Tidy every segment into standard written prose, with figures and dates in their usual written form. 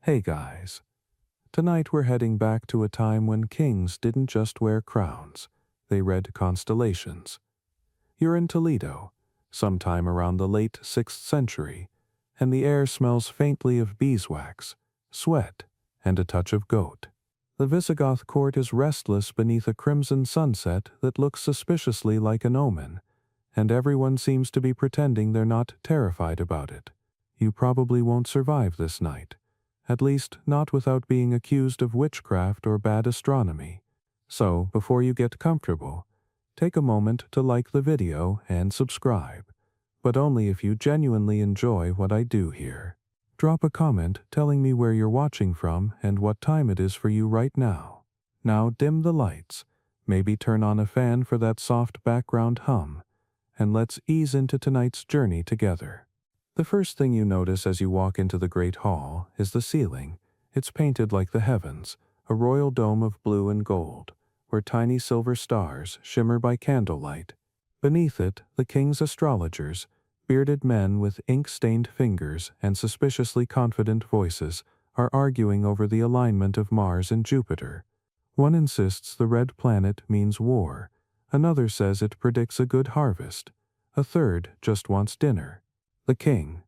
Hey guys. Tonight we're heading back to a time when kings didn't just wear crowns, they read constellations. You're in Toledo, sometime around the late 6th century, and the air smells faintly of beeswax, sweat, and a touch of goat. The Visigoth court is restless beneath a crimson sunset that looks suspiciously like an omen, and everyone seems to be pretending they're not terrified about it. You probably won't survive this night. At least not without being accused of witchcraft or bad astronomy. So, before you get comfortable, take a moment to like the video and subscribe, but only if you genuinely enjoy what I do here. Drop a comment telling me where you're watching from and what time it is for you right now. Now dim the lights, maybe turn on a fan for that soft background hum, and let's ease into tonight's journey together. The first thing you notice as you walk into the Great Hall is the ceiling. It's painted like the heavens, a royal dome of blue and gold, where tiny silver stars shimmer by candlelight. Beneath it, the king's astrologers, bearded men with ink-stained fingers and suspiciously confident voices, are arguing over the alignment of Mars and Jupiter. One insists the red planet means war, another says it predicts a good harvest, a third just wants dinner. The king,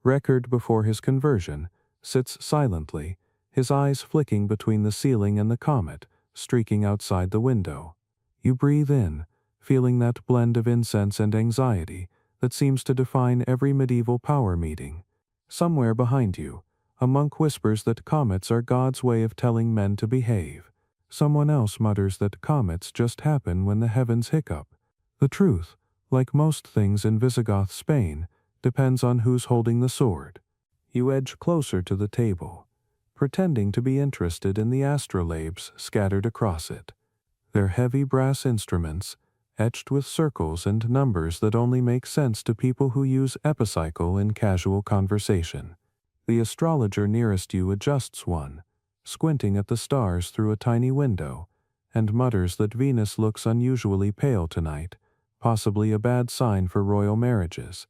record before his conversion, sits silently, his eyes flicking between the ceiling and the comet, streaking outside the window. You breathe in, feeling that blend of incense and anxiety that seems to define every medieval power meeting. Somewhere behind you, a monk whispers that comets are God's way of telling men to behave. Someone else mutters that comets just happen when the heavens hiccup. The truth, like most things in Visigoth Spain, depends on who's holding the sword. You edge closer to the table, pretending to be interested in the astrolabes scattered across it. They're heavy brass instruments, etched with circles and numbers that only make sense to people who use epicycle in casual conversation. The astrologer nearest you adjusts one, squinting at the stars through a tiny window, and mutters that Venus looks unusually pale tonight, possibly a bad sign for royal marriages.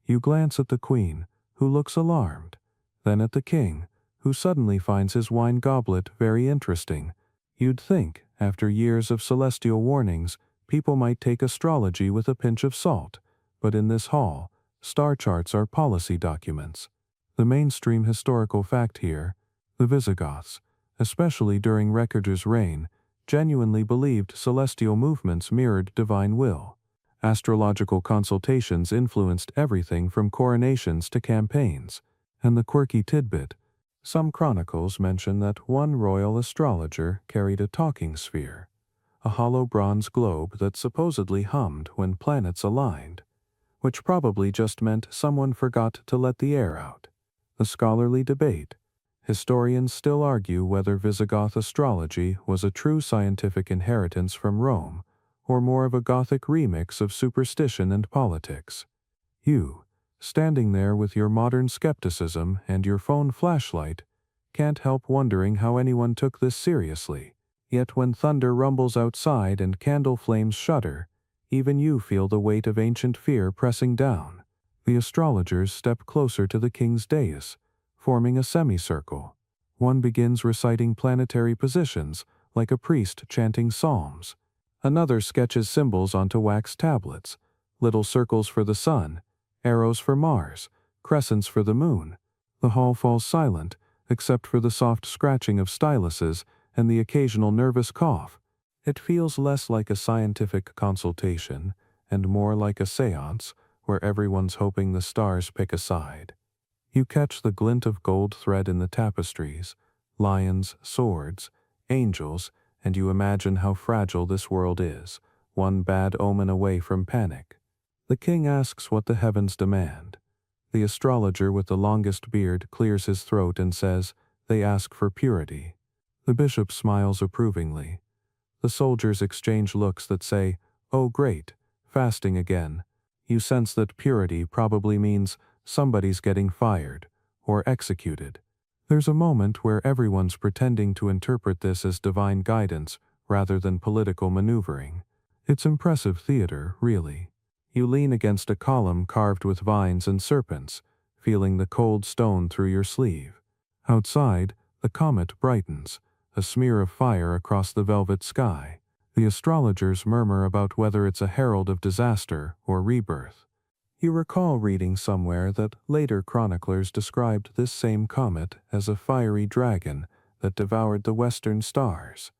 You glance at the queen, who looks alarmed, then at the king, who suddenly finds his wine goblet very interesting. You'd think, after years of celestial warnings, people might take astrology with a pinch of salt, but in this hall, star charts are policy documents. The mainstream historical fact here, the Visigoths, especially during Recorder's reign, genuinely believed celestial movements mirrored divine will. Astrological consultations influenced everything from coronations to campaigns, and the quirky tidbit, some chronicles mention that one royal astrologer carried a talking sphere, a hollow bronze globe that supposedly hummed when planets aligned, which probably just meant someone forgot to let the air out. The scholarly debate. Historians still argue whether Visigoth astrology was a true scientific inheritance from Rome, or more of a Gothic remix of superstition and politics. You, standing there with your modern skepticism and your phone flashlight, can't help wondering how anyone took this seriously. Yet when thunder rumbles outside and candle flames shudder, even you feel the weight of ancient fear pressing down. The astrologers step closer to the king's dais, forming a semicircle. One begins reciting planetary positions, like a priest chanting psalms. Another sketches symbols onto wax tablets, little circles for the sun, arrows for Mars, crescents for the moon. The hall falls silent, except for the soft scratching of styluses and the occasional nervous cough. It feels less like a scientific consultation and more like a séance where everyone's hoping the stars pick a side. You catch the glint of gold thread in the tapestries, lions, swords, angels, and you imagine how fragile this world is, one bad omen away from panic. The king asks what the heavens demand. The astrologer with the longest beard clears his throat and says, "They ask for purity." The bishop smiles approvingly. The soldiers exchange looks that say, "Oh great, fasting again." You sense that purity probably means somebody's getting fired or executed. There's a moment where everyone's pretending to interpret this as divine guidance rather than political maneuvering. It's impressive theater, really. You lean against a column carved with vines and serpents, feeling the cold stone through your sleeve. Outside, the comet brightens, a smear of fire across the velvet sky. The astrologers murmur about whether it's a herald of disaster or rebirth. You recall reading somewhere that later chroniclers described this same comet as a fiery dragon that devoured the western stars.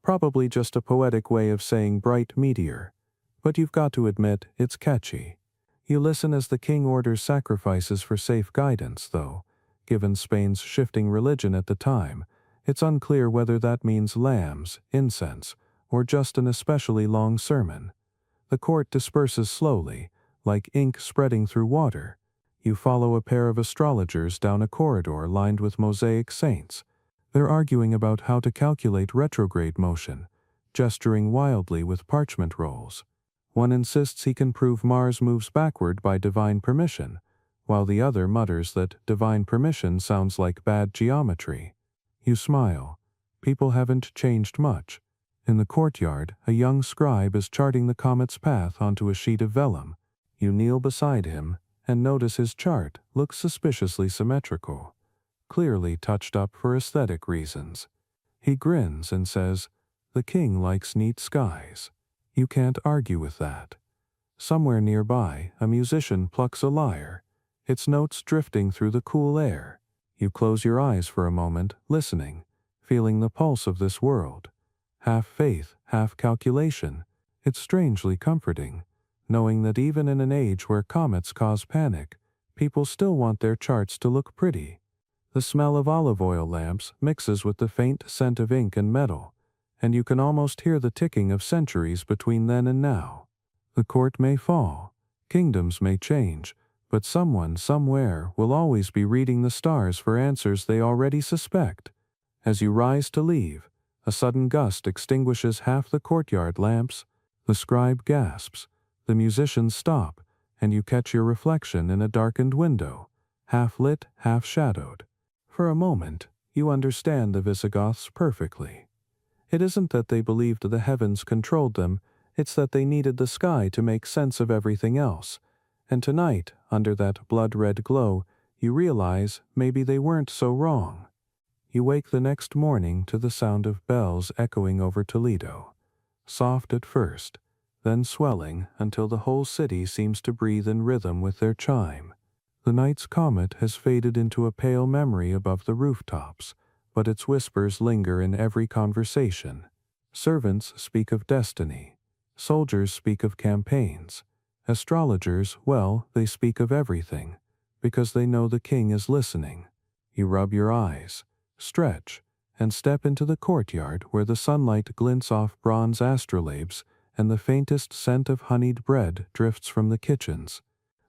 Probably just a poetic way of saying bright meteor, but you've got to admit it's catchy. You listen as the king orders sacrifices for safe guidance, though, given Spain's shifting religion at the time, it's unclear whether that means lambs, incense, or just an especially long sermon. The court disperses slowly, like ink spreading through water. You follow a pair of astrologers down a corridor lined with mosaic saints. They're arguing about how to calculate retrograde motion, gesturing wildly with parchment rolls. One insists he can prove Mars moves backward by divine permission, while the other mutters that divine permission sounds like bad geometry. You smile. People haven't changed much. In the courtyard, a young scribe is charting the comet's path onto a sheet of vellum. You kneel beside him and notice his chart looks suspiciously symmetrical, clearly touched up for aesthetic reasons. He grins and says, "The king likes neat skies." You can't argue with that. Somewhere nearby, a musician plucks a lyre, its notes drifting through the cool air. You close your eyes for a moment, listening, feeling the pulse of this world. Half faith, half calculation. It's strangely comforting, knowing that even in an age where comets cause panic, people still want their charts to look pretty. The smell of olive oil lamps mixes with the faint scent of ink and metal, and you can almost hear the ticking of centuries between then and now. The court may fall, kingdoms may change, but someone somewhere will always be reading the stars for answers they already suspect. As you rise to leave, a sudden gust extinguishes half the courtyard lamps. The scribe gasps, the musicians stop, and you catch your reflection in a darkened window, half lit, half shadowed. For a moment, you understand the Visigoths perfectly. It isn't that they believed the heavens controlled them, it's that they needed the sky to make sense of everything else. And tonight, under that blood-red glow, you realize maybe they weren't so wrong. You wake the next morning to the sound of bells echoing over Toledo. Soft at first, then swelling until the whole city seems to breathe in rhythm with their chime. The night's comet has faded into a pale memory above the rooftops, but its whispers linger in every conversation. Servants speak of destiny. Soldiers speak of campaigns. Astrologers, well, they speak of everything, because they know the king is listening. You rub your eyes, stretch, and step into the courtyard where the sunlight glints off bronze astrolabes and the faintest scent of honeyed bread drifts from the kitchens.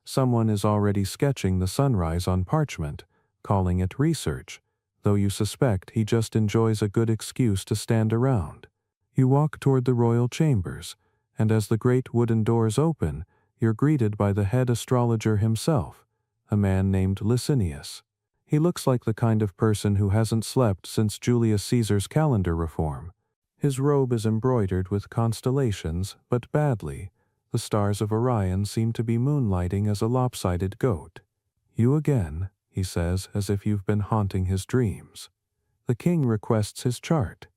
Someone is already sketching the sunrise on parchment, calling it research, though you suspect he just enjoys a good excuse to stand around. You walk toward the royal chambers, and as the great wooden doors open, you're greeted by the head astrologer himself, a man named Licinius. He looks like the kind of person who hasn't slept since Julius Caesar's calendar reform. His robe is embroidered with constellations, but badly. The stars of Orion seem to be moonlighting as a lopsided goat. "You again," he says, as if you've been haunting his dreams. The king requests his chart.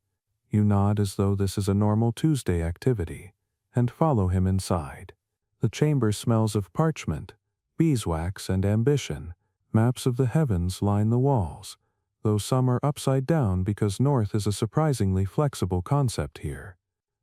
You nod as though this is a normal Tuesday activity, and follow him inside. The chamber smells of parchment, beeswax, and ambition. Maps of the heavens line the walls, though some are upside down because north is a surprisingly flexible concept here.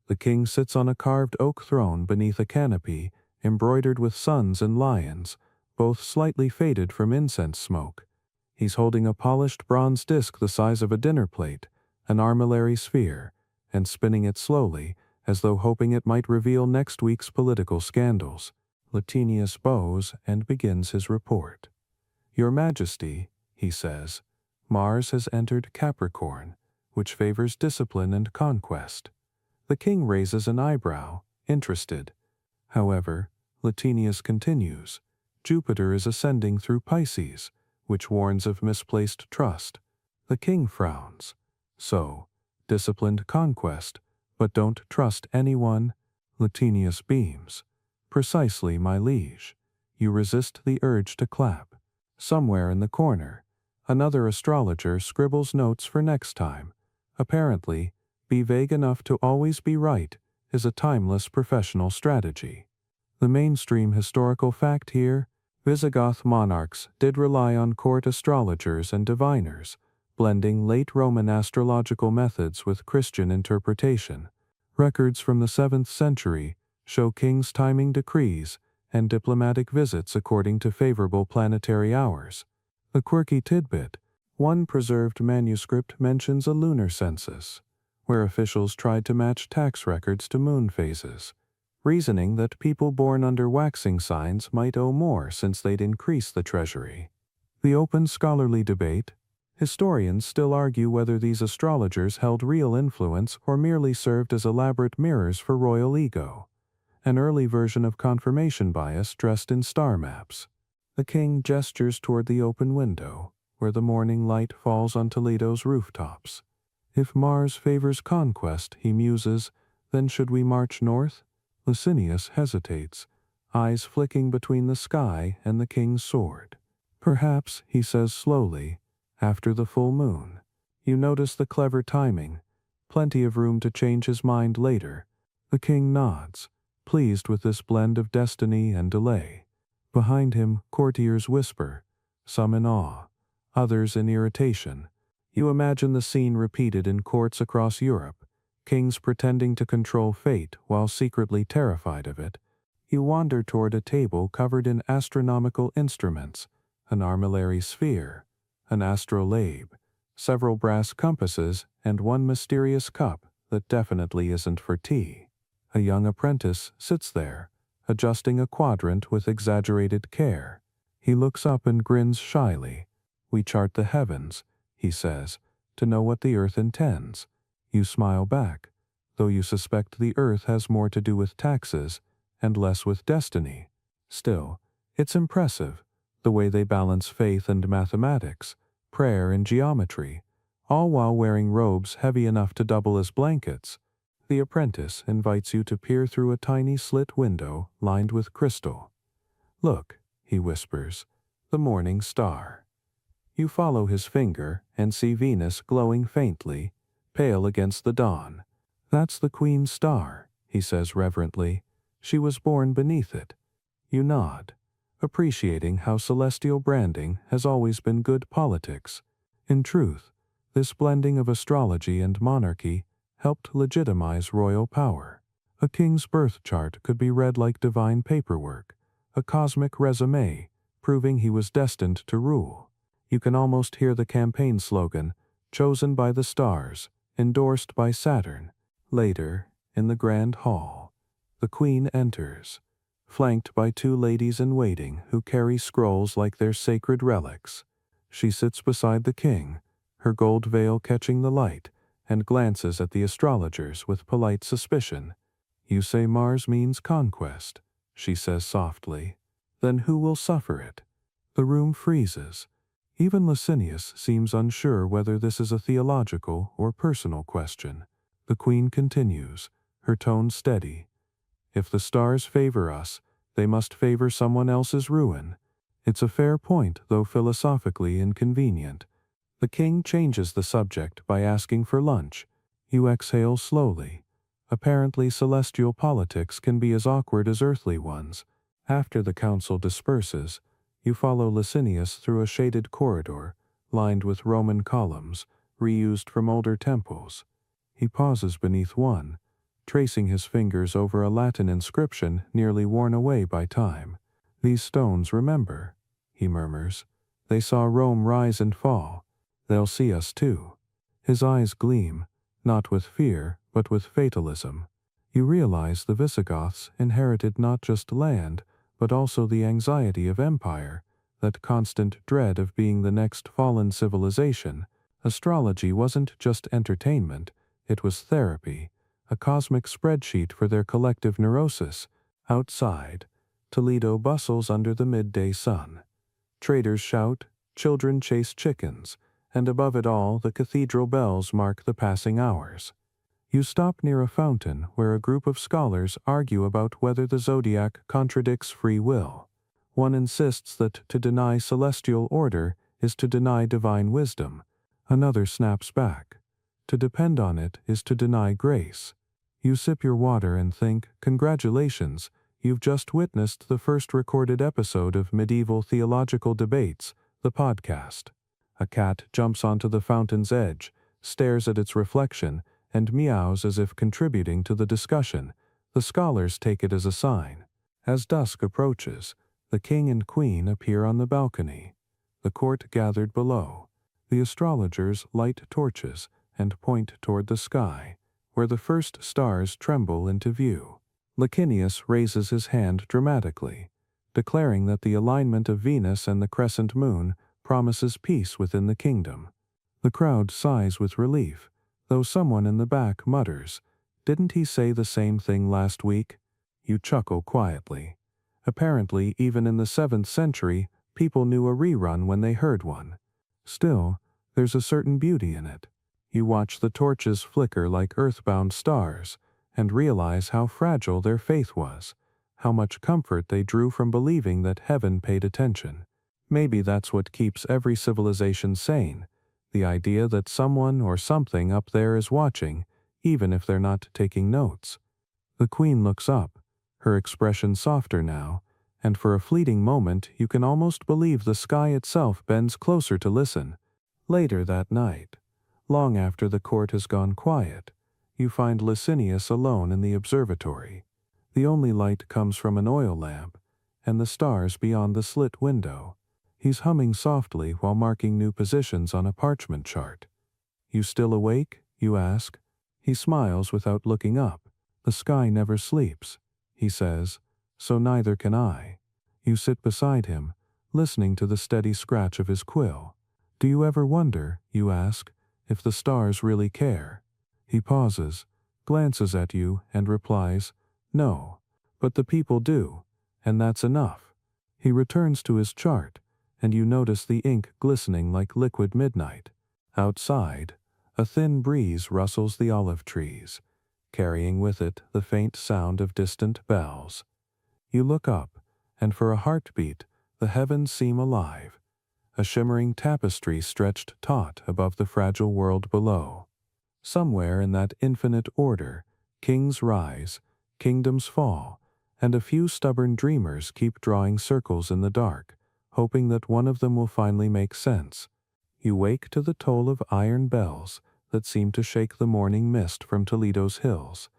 The king sits on a carved oak throne beneath a canopy embroidered with suns and lions, both slightly faded from incense smoke. He's holding a polished bronze disc the size of a dinner plate, an armillary sphere, and spinning it slowly, as though hoping it might reveal next week's political scandals. Licinius bows and begins his report. "Your Majesty," he says, "Mars has entered Capricorn, which favors discipline and conquest." The king raises an eyebrow, interested. However, Licinius continues, "Jupiter is ascending through Pisces, which warns of misplaced trust." The king frowns. "So, disciplined conquest, but don't trust anyone?" Licinius beams. "Precisely, my liege." You resist the urge to clap. Somewhere in the corner, Another astrologer scribbles notes for next time. Apparently, be vague enough to always be right is a timeless professional strategy. The mainstream historical fact here: Visigoth monarchs did rely on court astrologers and diviners, blending late Roman astrological methods with Christian interpretation. Records from the 7th century show kings timing decrees and diplomatic visits according to favorable planetary hours. A quirky tidbit: one preserved manuscript mentions a lunar census, where officials tried to match tax records to moon phases, reasoning that people born under waxing signs might owe more since they'd increase the treasury. The open scholarly debate: historians still argue whether these astrologers held real influence or merely served as elaborate mirrors for royal ego. An early version of confirmation bias dressed in star maps. The king gestures toward the open window, where the morning light falls on Toledo's rooftops. If Mars favors conquest, he muses, then should we march north? Licinius hesitates, eyes flicking between the sky and the king's sword. Perhaps, he says slowly, after the full moon. You notice the clever timing, plenty of room to change his mind later. The king nods, pleased with this blend of destiny and delay. Behind him, courtiers whisper, some in awe, others in irritation. You imagine the scene repeated in courts across Europe, kings pretending to control fate while secretly terrified of it. You wander toward a table covered in astronomical instruments, an armillary sphere, an astrolabe, several brass compasses, and one mysterious cup that definitely isn't for tea. A young apprentice sits there, adjusting a quadrant with exaggerated care. He looks up and grins shyly. We chart the heavens, he says, to know what the earth intends. You smile back, though you suspect the earth has more to do with taxes and less with destiny. Still, it's impressive, the way they balance faith and mathematics, prayer and geometry, all while wearing robes heavy enough to double as blankets. The apprentice invites you to peer through a tiny slit window lined with crystal. Look, he whispers, the morning star. You follow his finger and see Venus glowing faintly, pale against the dawn. That's the Queen's star, he says reverently. She was born beneath it. You nod, appreciating how celestial branding has always been good politics. In truth, this blending of astrology and monarchy helped legitimize royal power. A king's birth chart could be read like divine paperwork, a cosmic resume, proving he was destined to rule. You can almost hear the campaign slogan, chosen by the stars, endorsed by Saturn. Later, in the grand hall, the queen enters, flanked by two ladies-in-waiting who carry scrolls like their sacred relics. She sits beside the king, her gold veil catching the light, and glances at the astrologers with polite suspicion. You say Mars means conquest, she says softly. Then who will suffer it? The room freezes. Even Licinius seems unsure whether this is a theological or personal question. The queen continues, her tone steady. If the stars favor us, they must favor someone else's ruin. It's a fair point, though philosophically inconvenient. The king changes the subject by asking for lunch. You exhale slowly. Apparently celestial politics can be as awkward as earthly ones. After the council disperses, you follow Licinius through a shaded corridor, lined with Roman columns, reused from older temples. He pauses beneath one, tracing his fingers over a Latin inscription nearly worn away by time. These stones remember, he murmurs. They saw Rome rise and fall. They'll see us too. His eyes gleam, not with fear, but with fatalism. You realize the Visigoths inherited not just land, but also the anxiety of empire, that constant dread of being the next fallen civilization. Astrology wasn't just entertainment, it was therapy, a cosmic spreadsheet for their collective neurosis. Outside, Toledo bustles under the midday sun. Traders shout, children chase chickens, and above it all the cathedral bells mark the passing hours. You stop near a fountain where a group of scholars argue about whether the zodiac contradicts free will. One insists that to deny celestial order is to deny divine wisdom. Another snaps back. To depend on it is to deny grace. You sip your water and think, congratulations, you've just witnessed the first recorded episode of Medieval Theological Debates, the podcast. A cat jumps onto the fountain's edge, stares at its reflection, and meows as if contributing to the discussion. The scholars take it as a sign. As dusk approaches, the king and queen appear on the balcony. The court gathered below. The astrologers light torches and point toward the sky, where the first stars tremble into view. Licinius raises his hand dramatically, declaring that the alignment of Venus and the crescent moon promises peace within the kingdom. The crowd sighs with relief, though someone in the back mutters, "Didn't he say the same thing last week?" You chuckle quietly. Apparently, even in the 7th century, people knew a rerun when they heard one. Still, there's a certain beauty in it. You watch the torches flicker like earthbound stars, and realize how fragile their faith was, how much comfort they drew from believing that heaven paid attention. Maybe that's what keeps every civilization sane, the idea that someone or something up there is watching, even if they're not taking notes. The queen looks up, her expression softer now, and for a fleeting moment you can almost believe the sky itself bends closer to listen. Later that night, long after the court has gone quiet, you find Licinius alone in the observatory. The only light comes from an oil lamp, and the stars beyond the slit window. He's humming softly while marking new positions on a parchment chart. "You still awake?" you ask. He smiles without looking up. "The sky never sleeps," he says, "so neither can I." You sit beside him, listening to the steady scratch of his quill. "Do you ever wonder," you ask, "if the stars really care?" He pauses, glances at you, and replies, "No, but the people do, and that's enough." He returns to his chart, and you notice the ink glistening like liquid midnight. Outside, a thin breeze rustles the olive trees, carrying with it the faint sound of distant bells. You look up, and for a heartbeat, the heavens seem alive, a shimmering tapestry stretched taut above the fragile world below. Somewhere in that infinite order, kings rise, kingdoms fall, and a few stubborn dreamers keep drawing circles in the dark, hoping that one of them will finally make sense. You wake to the toll of iron bells that seem to shake the morning mist from Toledo's hills,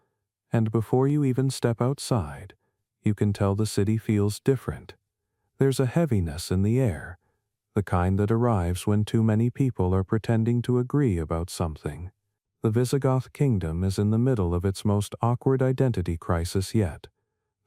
and before you even step outside, you can tell the city feels different. There's a heaviness in the air, the kind that arrives when too many people are pretending to agree about something. The Visigoth kingdom is in the middle of its most awkward identity crisis yet,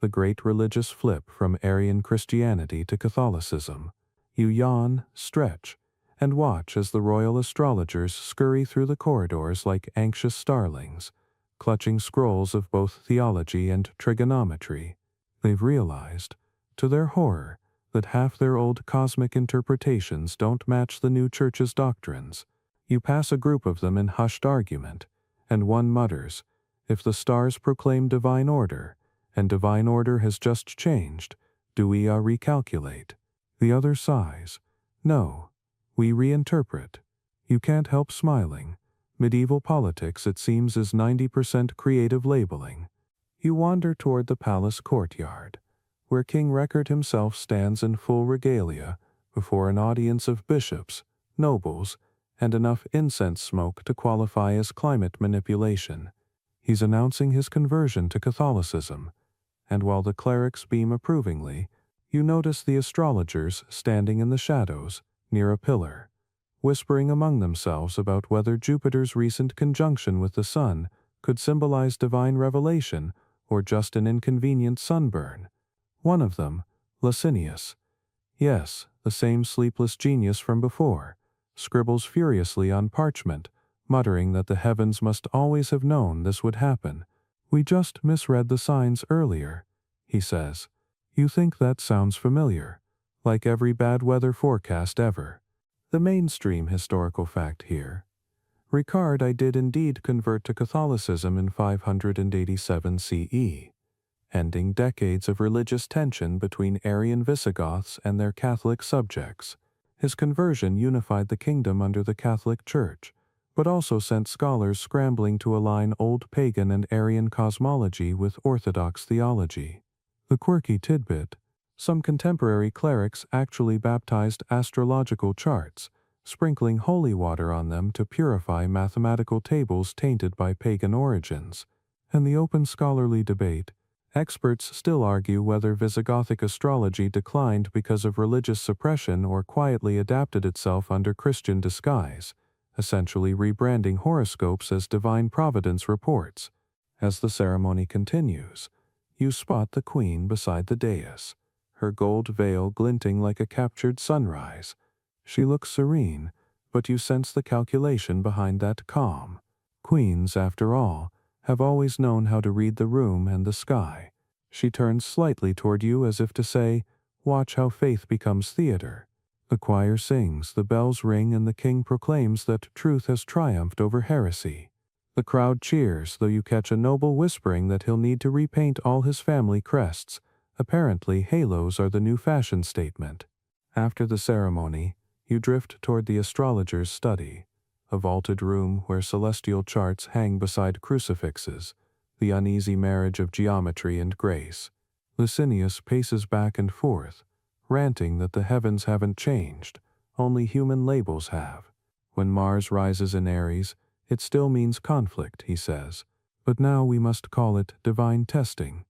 the great religious flip from Arian Christianity to Catholicism. You yawn, stretch, and watch as the royal astrologers scurry through the corridors like anxious starlings, clutching scrolls of both theology and trigonometry. They've realized, to their horror, that half their old cosmic interpretations don't match the new church's doctrines. You pass a group of them in hushed argument, and one mutters, "If the stars proclaim divine order, and divine order has just changed, do we recalculate?" The other sighs, "No, we reinterpret." You can't help smiling. Medieval politics, it seems, is 90% creative labeling. You wander toward the palace courtyard, where King Record himself stands in full regalia before an audience of bishops, nobles, and enough incense smoke to qualify as climate manipulation. He's announcing his conversion to Catholicism, and while the clerics beam approvingly, you notice the astrologers standing in the shadows, near a pillar, whispering among themselves about whether Jupiter's recent conjunction with the sun could symbolize divine revelation or just an inconvenient sunburn. One of them, Licinius, yes, the same sleepless genius from before, scribbles furiously on parchment, muttering that the heavens must always have known this would happen. "We just misread the signs earlier," he says. You think that sounds familiar, like every bad weather forecast ever. The mainstream historical fact here. Ricard I did indeed convert to Catholicism in 587 CE, ending decades of religious tension between Arian Visigoths and their Catholic subjects. His conversion unified the kingdom under the Catholic Church, but also sent scholars scrambling to align old pagan and Aryan cosmology with Orthodox theology. The quirky tidbit: some contemporary clerics actually baptized astrological charts, sprinkling holy water on them to purify mathematical tables tainted by pagan origins. In the open scholarly debate, experts still argue whether Visigothic astrology declined because of religious suppression or quietly adapted itself under Christian disguise, essentially rebranding horoscopes as divine providence reports. As the ceremony continues, you spot the queen beside the dais, her gold veil glinting like a captured sunrise. She looks serene, but you sense the calculation behind that calm. Queens, after all, have always known how to read the room and the sky. She turns slightly toward you as if to say, "Watch how faith becomes theater." The choir sings, the bells ring, and the king proclaims that truth has triumphed over heresy. The crowd cheers, though you catch a noble whispering that he'll need to repaint all his family crests. Apparently, halos are the new fashion statement. After the ceremony, you drift toward the astrologer's study, a vaulted room where celestial charts hang beside crucifixes, the uneasy marriage of geometry and grace. Licinius paces back and forth, ranting that the heavens haven't changed, only human labels have. When Mars rises in Aries, it still means conflict, he says, but now we must call it divine testing.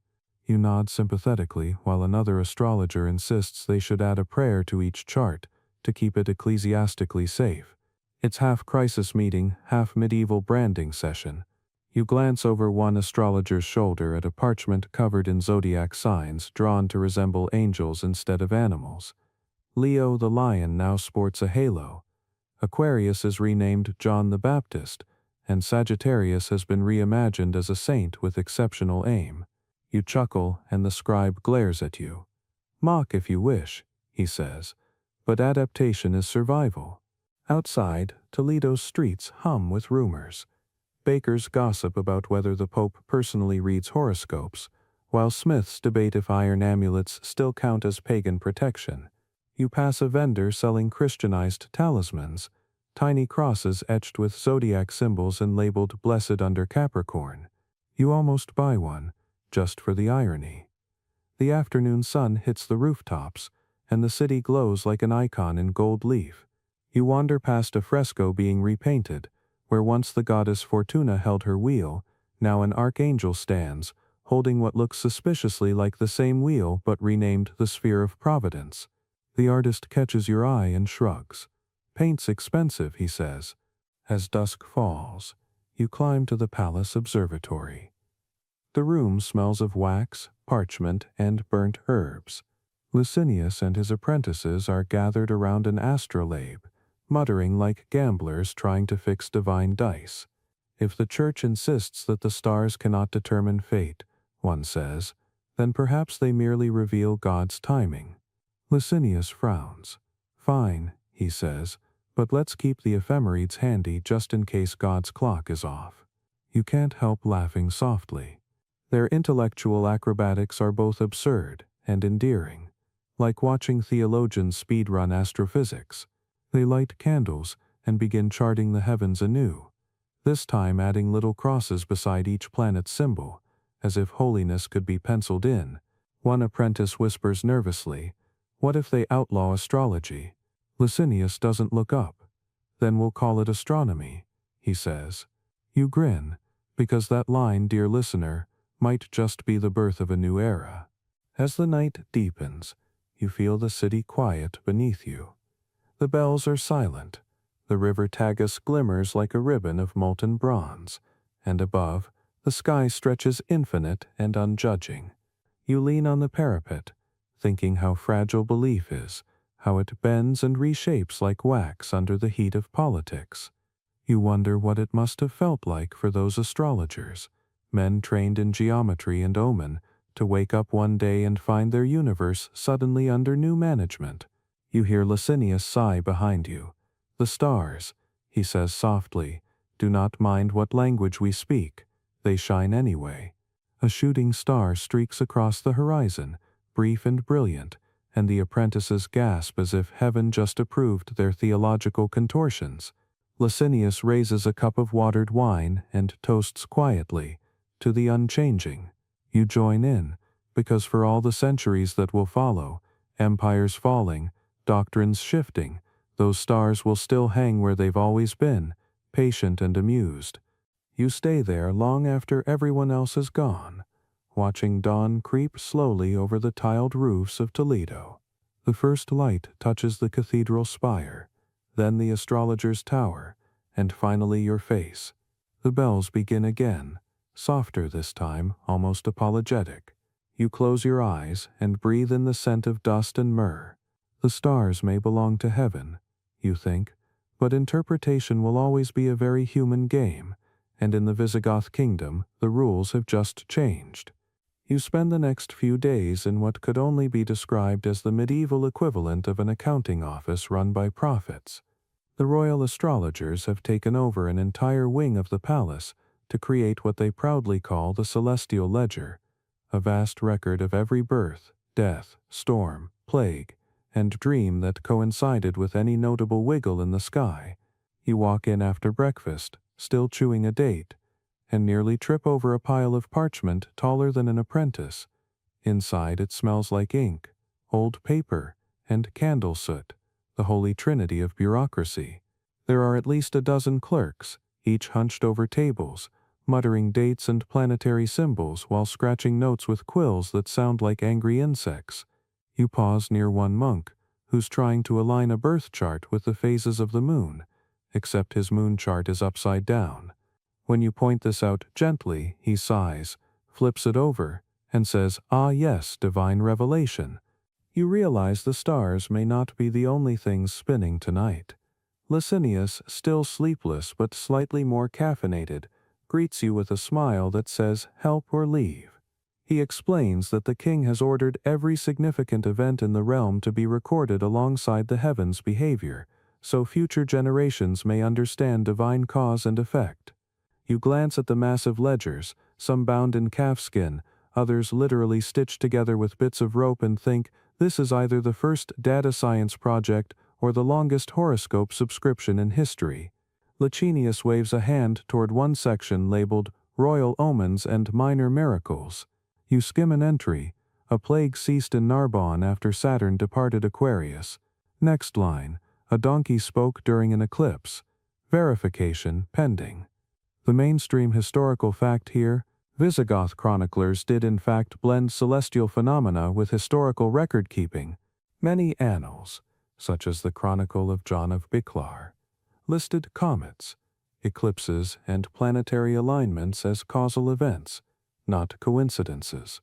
You nod sympathetically while another astrologer insists they should add a prayer to each chart to keep it ecclesiastically safe. It's half crisis meeting, half medieval branding session. You glance over one astrologer's shoulder at a parchment covered in zodiac signs drawn to resemble angels instead of animals. Leo the lion now sports a halo. Aquarius is renamed John the Baptist, and Sagittarius has been reimagined as a saint with exceptional aim. You chuckle, and the scribe glares at you. "Mock if you wish," he says, "but adaptation is survival." Outside, Toledo's streets hum with rumors. Bakers gossip about whether the Pope personally reads horoscopes, while smiths debate if iron amulets still count as pagan protection. You pass a vendor selling Christianized talismans, tiny crosses etched with zodiac symbols and labeled "Blessed under Capricorn." You almost buy one, just for the irony. The afternoon sun hits the rooftops, and the city glows like an icon in gold leaf. You wander past a fresco being repainted, where once the goddess Fortuna held her wheel, now an archangel stands, holding what looks suspiciously like the same wheel but renamed the Sphere of Providence. The artist catches your eye and shrugs. "Paint's expensive," he says. As dusk falls, you climb to the palace observatory. The room smells of wax, parchment, and burnt herbs. Licinius and his apprentices are gathered around an astrolabe, muttering like gamblers trying to fix divine dice. If the church insists that the stars cannot determine fate, one says, then perhaps they merely reveal God's timing. Licinius frowns. "Fine," he says, "but let's keep the ephemerides handy just in case God's clock is off." You can't help laughing softly. Their intellectual acrobatics are both absurd and endearing, like watching theologians speedrun astrophysics. They light candles and begin charting the heavens anew, this time adding little crosses beside each planet's symbol, as if holiness could be penciled in. One apprentice whispers nervously, "What if they outlaw astrology?" Licinius doesn't look up. "Then we'll call it astronomy," he says. You grin, because that line, dear listener, might just be the birth of a new era. As the night deepens, you feel the city quiet beneath you. The bells are silent, the river Tagus glimmers like a ribbon of molten bronze, and above, the sky stretches infinite and unjudging. You lean on the parapet, thinking how fragile belief is, how it bends and reshapes like wax under the heat of politics. You wonder what it must have felt like for those astrologers, men trained in geometry and omen, to wake up one day and find their universe suddenly under new management. You hear Licinius sigh behind you. "The stars," he says softly, "do not mind what language we speak. They shine anyway." A shooting star streaks across the horizon, brief and brilliant, and the apprentices gasp as if heaven just approved their theological contortions. Licinius raises a cup of watered wine and toasts quietly to the unchanging. You join in, because for all the centuries that will follow, empires falling, doctrines shifting, those stars will still hang where they've always been, patient and amused. You stay there long after everyone else is gone, watching dawn creep slowly over the tiled roofs of Toledo. The first light touches the cathedral spire, then the astrologer's tower, and finally your face. The bells begin again, softer this time, almost apologetic. You close your eyes and breathe in the scent of dust and myrrh. The stars may belong to heaven, you think, but interpretation will always be a very human game, and in the Visigoth kingdom the rules have just changed. You spend the next few days in what could only be described as the medieval equivalent of an accounting office run by prophets. The royal astrologers have taken over an entire wing of the palace to create what they proudly call the celestial ledger, a vast record of every birth, death, storm, plague, and dream that coincided with any notable wiggle in the sky. You walk in after breakfast, still chewing a date, and nearly trip over a pile of parchment taller than an apprentice. Inside it smells like ink, old paper, and candle soot, the holy trinity of bureaucracy. There are at least a dozen clerks, each hunched over tables, muttering dates and planetary symbols while scratching notes with quills that sound like angry insects. You pause near one monk, who's trying to align a birth chart with the phases of the moon, except his moon chart is upside down. When you point this out gently, he sighs, flips it over, and says, "Ah yes, divine revelation." You realize the stars may not be the only things spinning tonight. Licinius, still sleepless but slightly more caffeinated, greets you with a smile that says, "Help or leave." He explains that the king has ordered every significant event in the realm to be recorded alongside the heavens' behavior, so future generations may understand divine cause and effect. You glance at the massive ledgers, some bound in calfskin, others literally stitched together with bits of rope, and think, this is either the first data science project or the longest horoscope subscription in history. Licinius waves a hand toward one section labeled Royal Omens and Minor Miracles. You skim an entry. A plague ceased in Narbonne after Saturn departed Aquarius. Next line. A donkey spoke during an eclipse. Verification pending. The mainstream historical fact here, Visigoth chroniclers did in fact blend celestial phenomena with historical record-keeping. Many annals, such as the Chronicle of John of Biclar, listed comets, eclipses, and planetary alignments as causal events, not coincidences.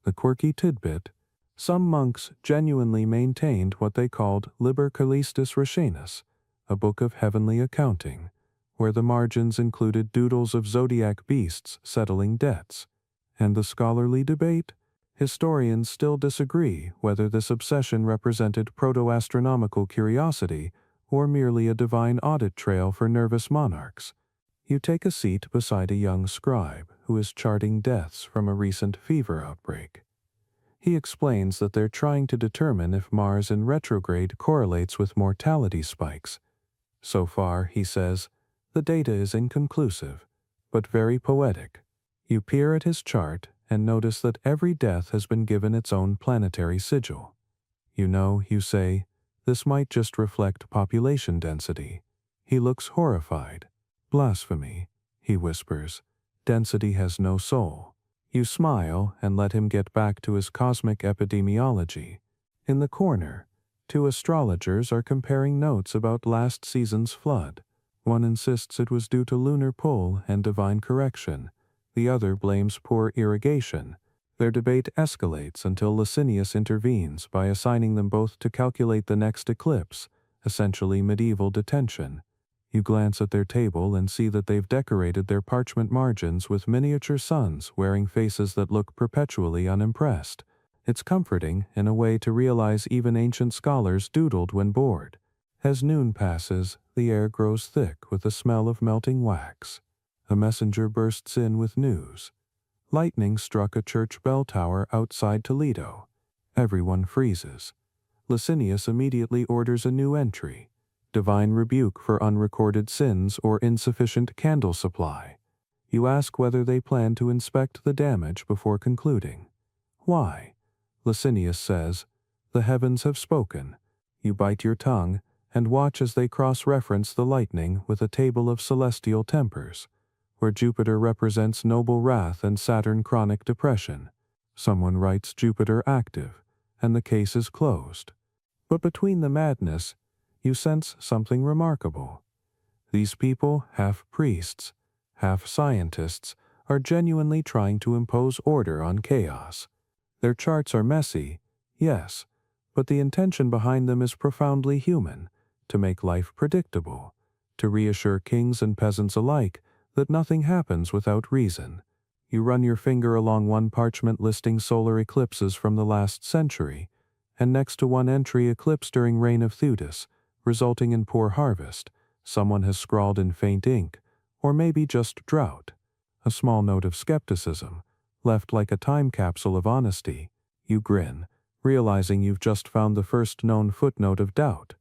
The quirky tidbit, some monks genuinely maintained what they called Liber Calistis Racenis, a book of heavenly accounting, where the margins included doodles of zodiac beasts settling debts. And the scholarly debate? Historians still disagree whether this obsession represented proto-astronomical curiosity or merely a divine audit trail for nervous monarchs. You take a seat beside a young scribe who is charting deaths from a recent fever outbreak. He explains that they're trying to determine if Mars in retrograde correlates with mortality spikes. So far, he says, the data is inconclusive, but very poetic. You peer at his chart and notice that every death has been given its own planetary sigil. You know, you say, this might just reflect population density. He looks horrified. Blasphemy, he whispers. Density has no soul. You smile and let him get back to his cosmic epidemiology. In the corner, two astrologers are comparing notes about last season's flood. One insists it was due to lunar pull and divine correction. The other blames poor irrigation. Their debate escalates until Licinius intervenes by assigning them both to calculate the next eclipse, essentially medieval detention. You glance at their table and see that they've decorated their parchment margins with miniature suns wearing faces that look perpetually unimpressed. It's comforting, in a way, to realize even ancient scholars doodled when bored. As noon passes, the air grows thick with the smell of melting wax. A messenger bursts in with news. Lightning struck a church bell tower outside Toledo. Everyone freezes. Licinius immediately orders a new entry: divine rebuke for unrecorded sins or insufficient candle supply. You ask whether they plan to inspect the damage before concluding. Why? Licinius says, "The heavens have spoken." You bite your tongue and watch as they cross-reference the lightning with a table of celestial tempers, where Jupiter represents noble wrath and Saturn chronic depression. Someone writes Jupiter active, and the case is closed. But between the madness, you sense something remarkable. These people, half priests, half scientists, are genuinely trying to impose order on chaos. Their charts are messy, yes, but the intention behind them is profoundly human: to make life predictable, to reassure kings and peasants alike that nothing happens without reason. You run your finger along one parchment listing solar eclipses from the last century, and next to one entry eclipse during reign of Theudas, resulting in poor harvest, someone has scrawled in faint ink, or maybe just drought. A small note of skepticism, left like a time capsule of honesty. You grin, realizing you've just found the first known footnote of doubt.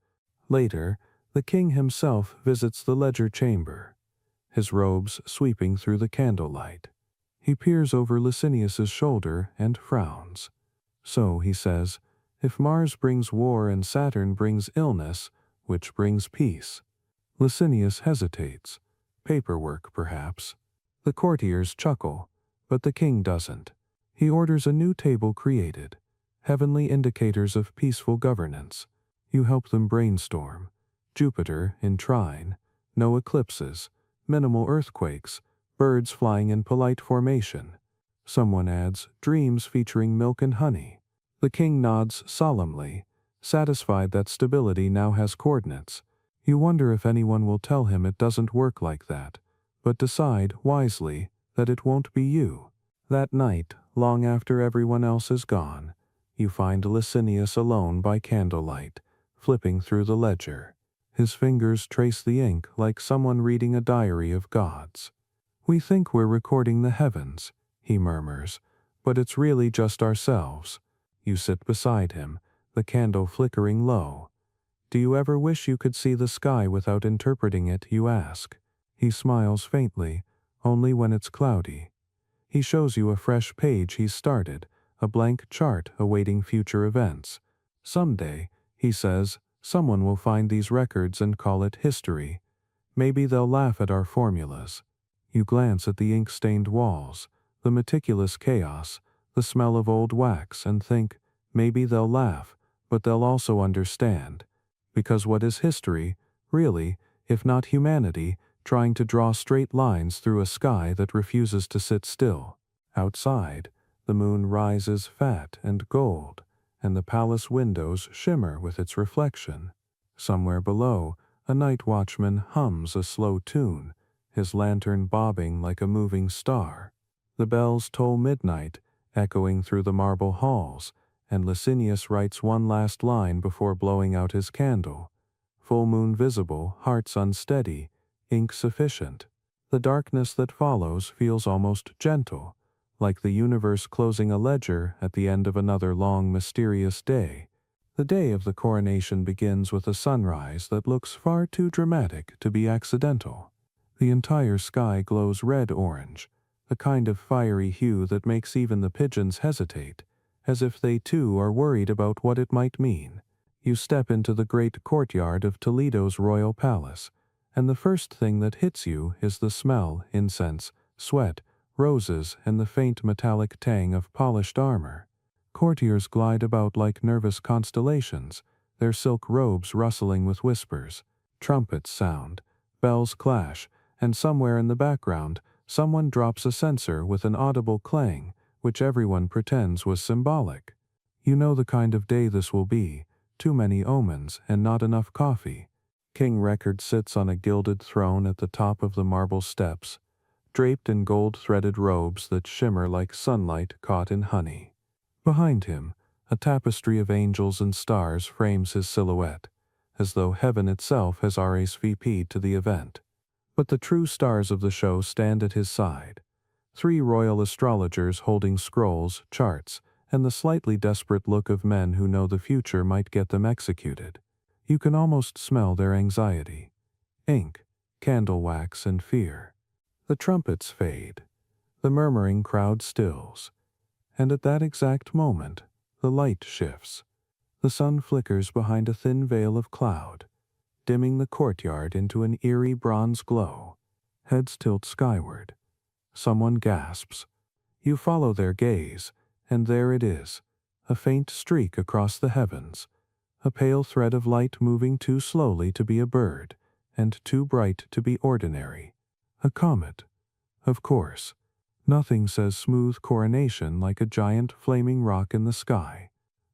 Later, the king himself visits the ledger chamber, his robes sweeping through the candlelight. He peers over Licinius's shoulder and frowns. "So," he says, "if Mars brings war and Saturn brings illness, which brings peace?" Licinius hesitates. Paperwork, perhaps. The courtiers chuckle, but the king doesn't. He orders a new table created: heavenly indicators of peaceful governance. You help them brainstorm. Jupiter in trine, no eclipses, minimal earthquakes, birds flying in polite formation. Someone adds dreams featuring milk and honey. The king nods solemnly, satisfied that stability now has coordinates. You wonder if anyone will tell him it doesn't work like that, but decide, wisely, that it won't be you. That night, long after everyone else is gone, you find Licinius alone by candlelight, flipping through the ledger. His fingers trace the ink like someone reading a diary of gods. "We think we're recording the heavens," he murmurs, "but it's really just ourselves." You sit beside him, the candle flickering low. "Do you ever wish you could see the sky without interpreting it?" you ask. He smiles faintly, only when it's cloudy. He shows you a fresh page he's started, a blank chart awaiting future events. "Someday," he says, "someone will find these records and call it history. Maybe they'll laugh at our formulas." You glance at the ink-stained walls, the meticulous chaos, the smell of old wax, and think, maybe they'll laugh, but they'll also understand. Because what is history, really, if not humanity, trying to draw straight lines through a sky that refuses to sit still? Outside, the moon rises fat and gold, and the palace windows shimmer with its reflection. Somewhere below, a night watchman hums a slow tune, his lantern bobbing like a moving star. The bells toll midnight, echoing through the marble halls, and Licinius writes one last line before blowing out his candle. Full moon visible, hearts unsteady, ink sufficient. The darkness that follows feels almost gentle, like the universe closing a ledger at the end of another long, mysterious day. The day of the coronation begins with a sunrise that looks far too dramatic to be accidental. The entire sky glows red-orange, a kind of fiery hue that makes even the pigeons hesitate, as if they too are worried about what it might mean. You step into the great courtyard of Toledo's royal palace, and the first thing that hits you is the smell: incense, sweat, roses, and the faint metallic tang of polished armor. Courtiers glide about like nervous constellations, their silk robes rustling with whispers. Trumpets sound, bells clash, and somewhere in the background, someone drops a censer with an audible clang, which everyone pretends was symbolic. You know the kind of day this will be: too many omens and not enough coffee. King Record sits on a gilded throne at the top of the marble steps, draped in gold-threaded robes that shimmer like sunlight caught in honey. Behind him, a tapestry of angels and stars frames his silhouette, as though heaven itself has RSVP'd to the event. But the true stars of the show stand at his side. 3 royal astrologers holding scrolls, charts, and the slightly desperate look of men who know the future might get them executed. You can almost smell their anxiety. Ink, candle wax, and fear. The trumpets fade. The murmuring crowd stills. And at that exact moment, the light shifts. The sun flickers behind a thin veil of cloud, dimming the courtyard into an eerie bronze glow. Heads tilt skyward. Someone gasps. You follow their gaze, and there it is, a faint streak across the heavens, a pale thread of light moving too slowly to be a bird, and too bright to be ordinary. A comet. Of course. Nothing says smooth coronation like a giant flaming rock in the sky.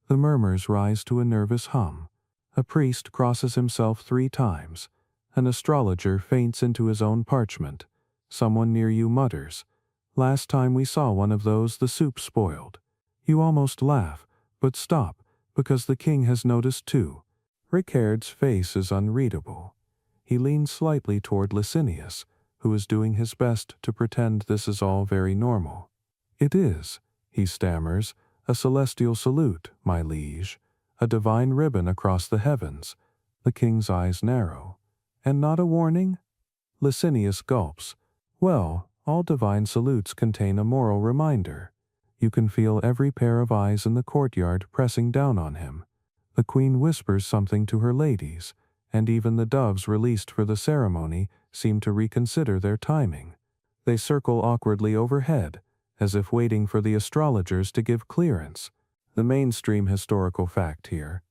The murmurs rise to a nervous hum. A priest crosses himself 3 times. An astrologer faints into his own parchment. Someone near you mutters, "Last time we saw one of those, the soup spoiled." You almost laugh, but stop, because the king has noticed too. Rickard's face is unreadable. He leans slightly toward Licinius, who is doing his best to pretend this is all very normal. "It is," he stammers, "a celestial salute, my liege, a divine ribbon across the heavens." The king's eyes narrow. "And not a warning?" Licinius gulps. "Well, all divine salutes contain a moral reminder." You can feel every pair of eyes in the courtyard pressing down on him. The queen whispers something to her ladies, and even the doves released for the ceremony seem to reconsider their timing. They circle awkwardly overhead, as if waiting for the astrologers to give clearance. The mainstream historical fact here: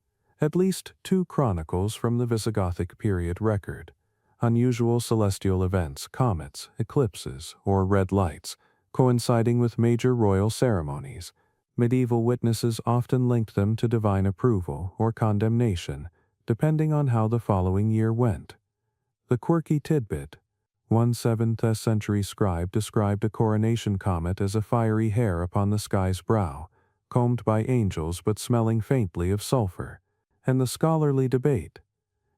at least 2 chronicles from the Visigothic period record. Unusual celestial events, comets, eclipses, or red lights, coinciding with major royal ceremonies. Medieval witnesses often linked them to divine approval or condemnation, depending on how the following year went. The quirky tidbit: one 7th century scribe described a coronation comet as a fiery hair upon the sky's brow, combed by angels but smelling faintly of sulfur. And the scholarly debate.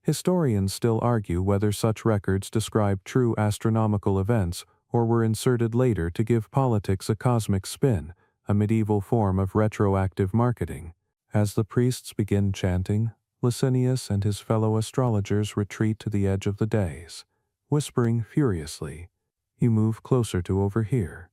Historians still argue whether such records describe true astronomical events or were inserted later to give politics a cosmic spin, a medieval form of retroactive marketing. As the priests begin chanting, Licinius and his fellow astrologers retreat to the edge of the dais, whispering furiously. You move closer to overhear.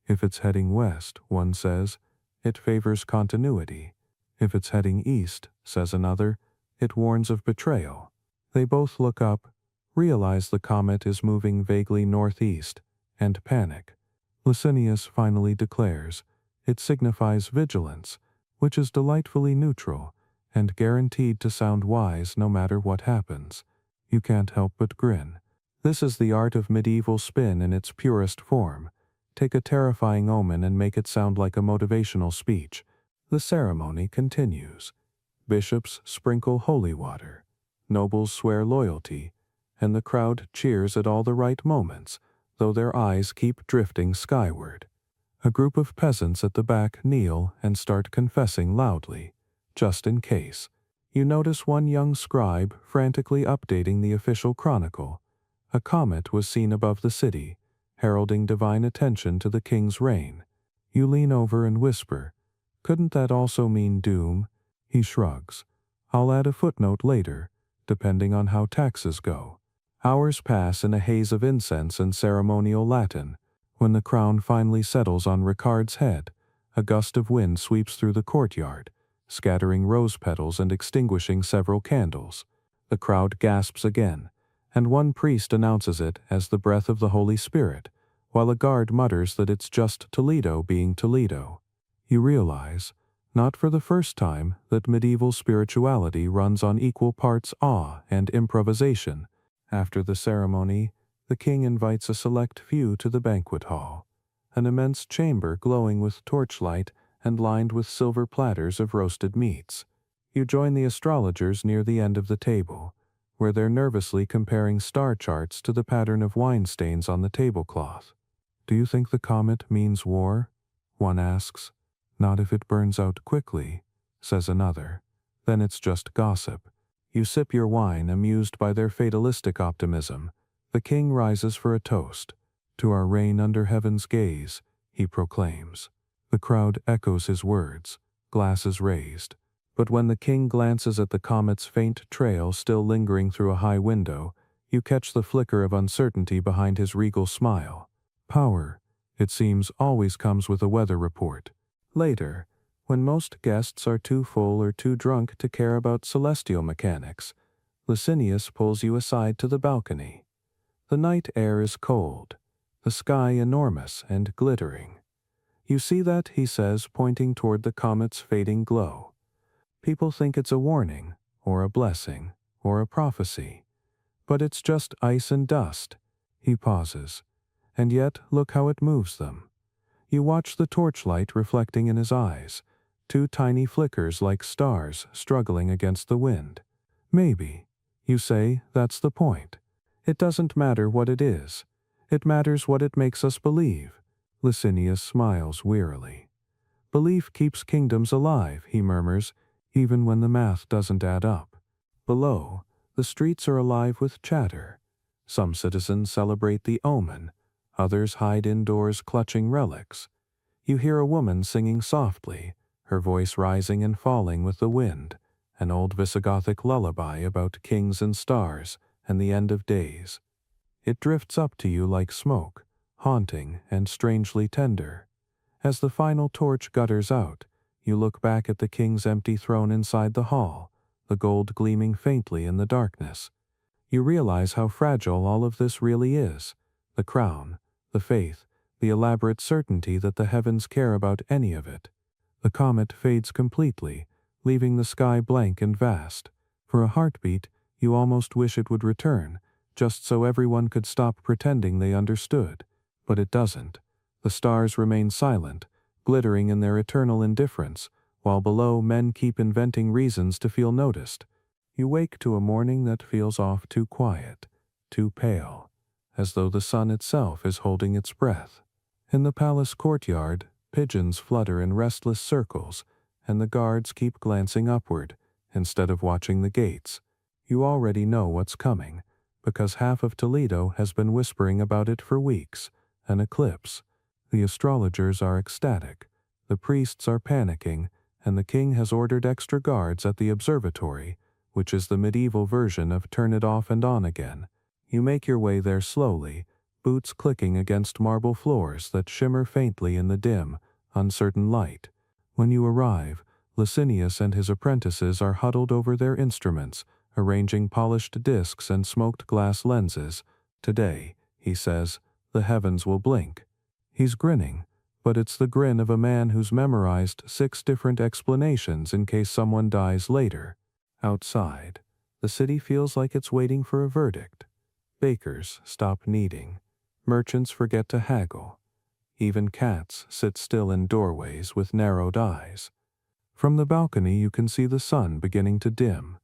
"If it's heading west," one says, "it favors continuity. If it's heading east," says another, "it warns of betrayal." They both look up, realize the comet is moving vaguely northeast, and panic. Licinius finally declares, "It signifies vigilance," which is delightfully neutral, and guaranteed to sound wise no matter what happens. You can't help but grin. This is the art of medieval spin in its purest form. Take a terrifying omen and make it sound like a motivational speech. The ceremony continues. Bishops sprinkle holy water. Nobles swear loyalty, and the crowd cheers at all the right moments, though their eyes keep drifting skyward. A group of peasants at the back kneel and start confessing loudly, just in case. You notice one young scribe frantically updating the official chronicle. A comet was seen above the city, heralding divine attention to the king's reign. You lean over and whisper, "Couldn't that also mean doom?" He shrugs. "I'll add a footnote later, depending on how taxes go." Hours pass in a haze of incense and ceremonial Latin. When the crown finally settles on Rickard's head, a gust of wind sweeps through the courtyard, scattering rose petals and extinguishing several candles. The crowd gasps again, and one priest announces it as the breath of the Holy Spirit, while a guard mutters that it's just Toledo being Toledo. You realize, not for the first time, that medieval spirituality runs on equal parts awe and improvisation. After the ceremony, the king invites a select few to the banquet hall, an immense chamber glowing with torchlight and lined with silver platters of roasted meats. You join the astrologers near the end of the table, where they're nervously comparing star charts to the pattern of wine stains on the tablecloth. "Do you think the comet means war?" one asks. "Not if it burns out quickly," says another. "Then it's just gossip." You sip your wine, amused by their fatalistic optimism. The king rises for a toast. "To our reign under heaven's gaze," he proclaims. The crowd echoes his words. glasses raised. But when the king glances at the comet's faint trail still lingering through a high window, you catch the flicker of uncertainty behind his regal smile. Power, it seems, always comes with a weather report. Later, when most guests are too full or too drunk to care about celestial mechanics, Licinius pulls you aside to the balcony. The night air is cold, the sky enormous and glittering. You see that, he says, pointing toward the comet's fading glow. People think it's a warning, or a blessing, or a prophecy. But it's just ice and dust. He pauses. And yet, look how it moves them. You watch the torchlight reflecting in his eyes, two tiny flickers like stars struggling against the wind. Maybe, you say, that's the point. It doesn't matter what it is. It matters what it makes us believe. Licinius smiles wearily. Belief keeps kingdoms alive, he murmurs, even when the math doesn't add up. Below, the streets are alive with chatter. Some citizens celebrate the omen, others hide indoors clutching relics. You hear a woman singing softly, her voice rising and falling with the wind, an old Visigothic lullaby about kings and stars and the end of days. It drifts up to you like smoke, haunting and strangely tender. As the final torch gutters out, you look back at the king's empty throne inside the hall, the gold gleaming faintly in the darkness. You realize how fragile all of this really is. The crown, the faith, the elaborate certainty that the heavens care about any of it. The comet fades completely, leaving the sky blank and vast. For a heartbeat, you almost wish it would return, just so everyone could stop pretending they understood. But it doesn't. The stars remain silent, glittering in their eternal indifference, while below men keep inventing reasons to feel noticed. You wake to a morning that feels off too quiet, too pale, as though the sun itself is holding its breath. In the palace courtyard, pigeons flutter in restless circles, and the guards keep glancing upward, instead of watching the gates. You already know what's coming, because half of Toledo has been whispering about it for weeks, an eclipse. The astrologers are ecstatic, the priests are panicking, and the king has ordered extra guards at the observatory, which is the medieval version of turn it off and on again. You make your way there slowly, boots clicking against marble floors that shimmer faintly in the dim, uncertain light. When you arrive, Licinius and his apprentices are huddled over their instruments, arranging polished discs and smoked glass lenses. Today, he says, the heavens will blink. He's grinning, but it's the grin of a man who's memorized 6 different explanations in case someone dies later. Outside, the city feels like it's waiting for a verdict. Bakers stop kneading. Merchants forget to haggle. Even cats sit still in doorways with narrowed eyes. From the balcony you can see the sun beginning to dim,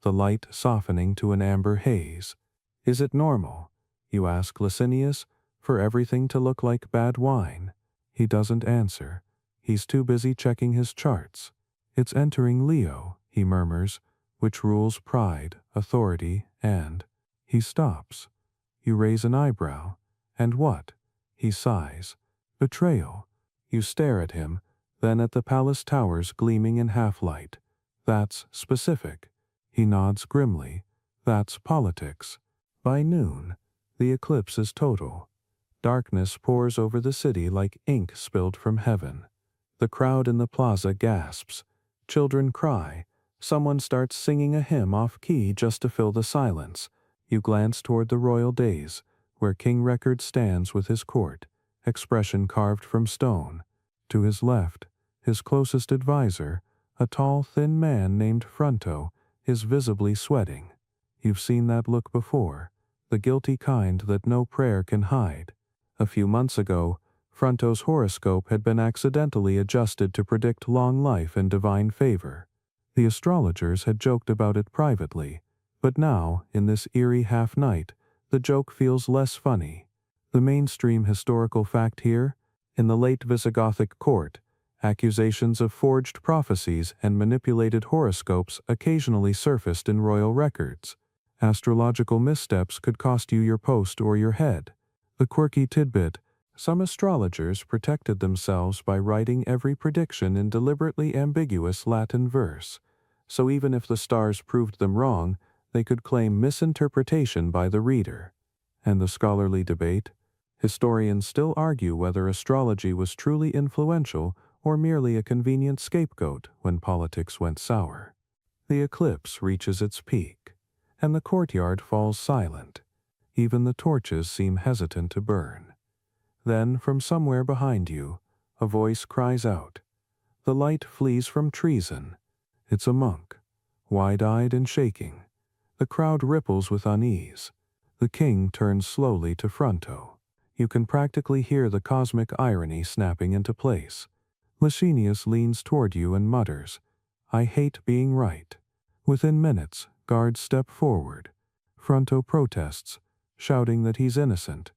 the light softening to an amber haze. Is it normal, you ask Licinius, for everything to look like bad wine? He doesn't answer. He's too busy checking his charts. It's entering Leo, he murmurs, which rules pride, authority, and... He stops. You raise an eyebrow. And what? He sighs. Betrayal. You stare at him, then at the palace towers gleaming in half-light. That's specific. He nods grimly. That's politics. By noon, the eclipse is total. Darkness pours over the city like ink spilled from heaven. The crowd in the plaza gasps. Children cry. Someone starts singing a hymn off-key just to fill the silence. You glance toward the royal dais, where King Record stands with his court, expression carved from stone. To his left, his closest advisor, a tall, thin man named Fronto, is visibly sweating. You've seen that look before, the guilty kind that no prayer can hide. A few months ago, Fronto's horoscope had been accidentally adjusted to predict long life and divine favor. The astrologers had joked about it privately, but now, in this eerie half-night, the joke feels less funny. The mainstream historical fact here? In the late Visigothic court, accusations of forged prophecies and manipulated horoscopes occasionally surfaced in royal records. Astrological missteps could cost you your post or your head. The quirky tidbit, Some astrologers protected themselves by writing every prediction in deliberately ambiguous Latin verse, so even if the stars proved them wrong, they could claim misinterpretation by the reader. And the scholarly debate? Historians still argue whether astrology was truly influential or merely a convenient scapegoat when politics went sour. The eclipse reaches its peak, and the courtyard falls silent. Even the torches seem hesitant to burn. Then, from somewhere behind you, a voice cries out. The light flees from treason. It's a monk, wide-eyed and shaking. The crowd ripples with unease. The king turns slowly to Fronto. You can practically hear the cosmic irony snapping into place. Licinius leans toward you and mutters, I hate being right. Within minutes, guards step forward. Fronto protests, shouting that he's innocent,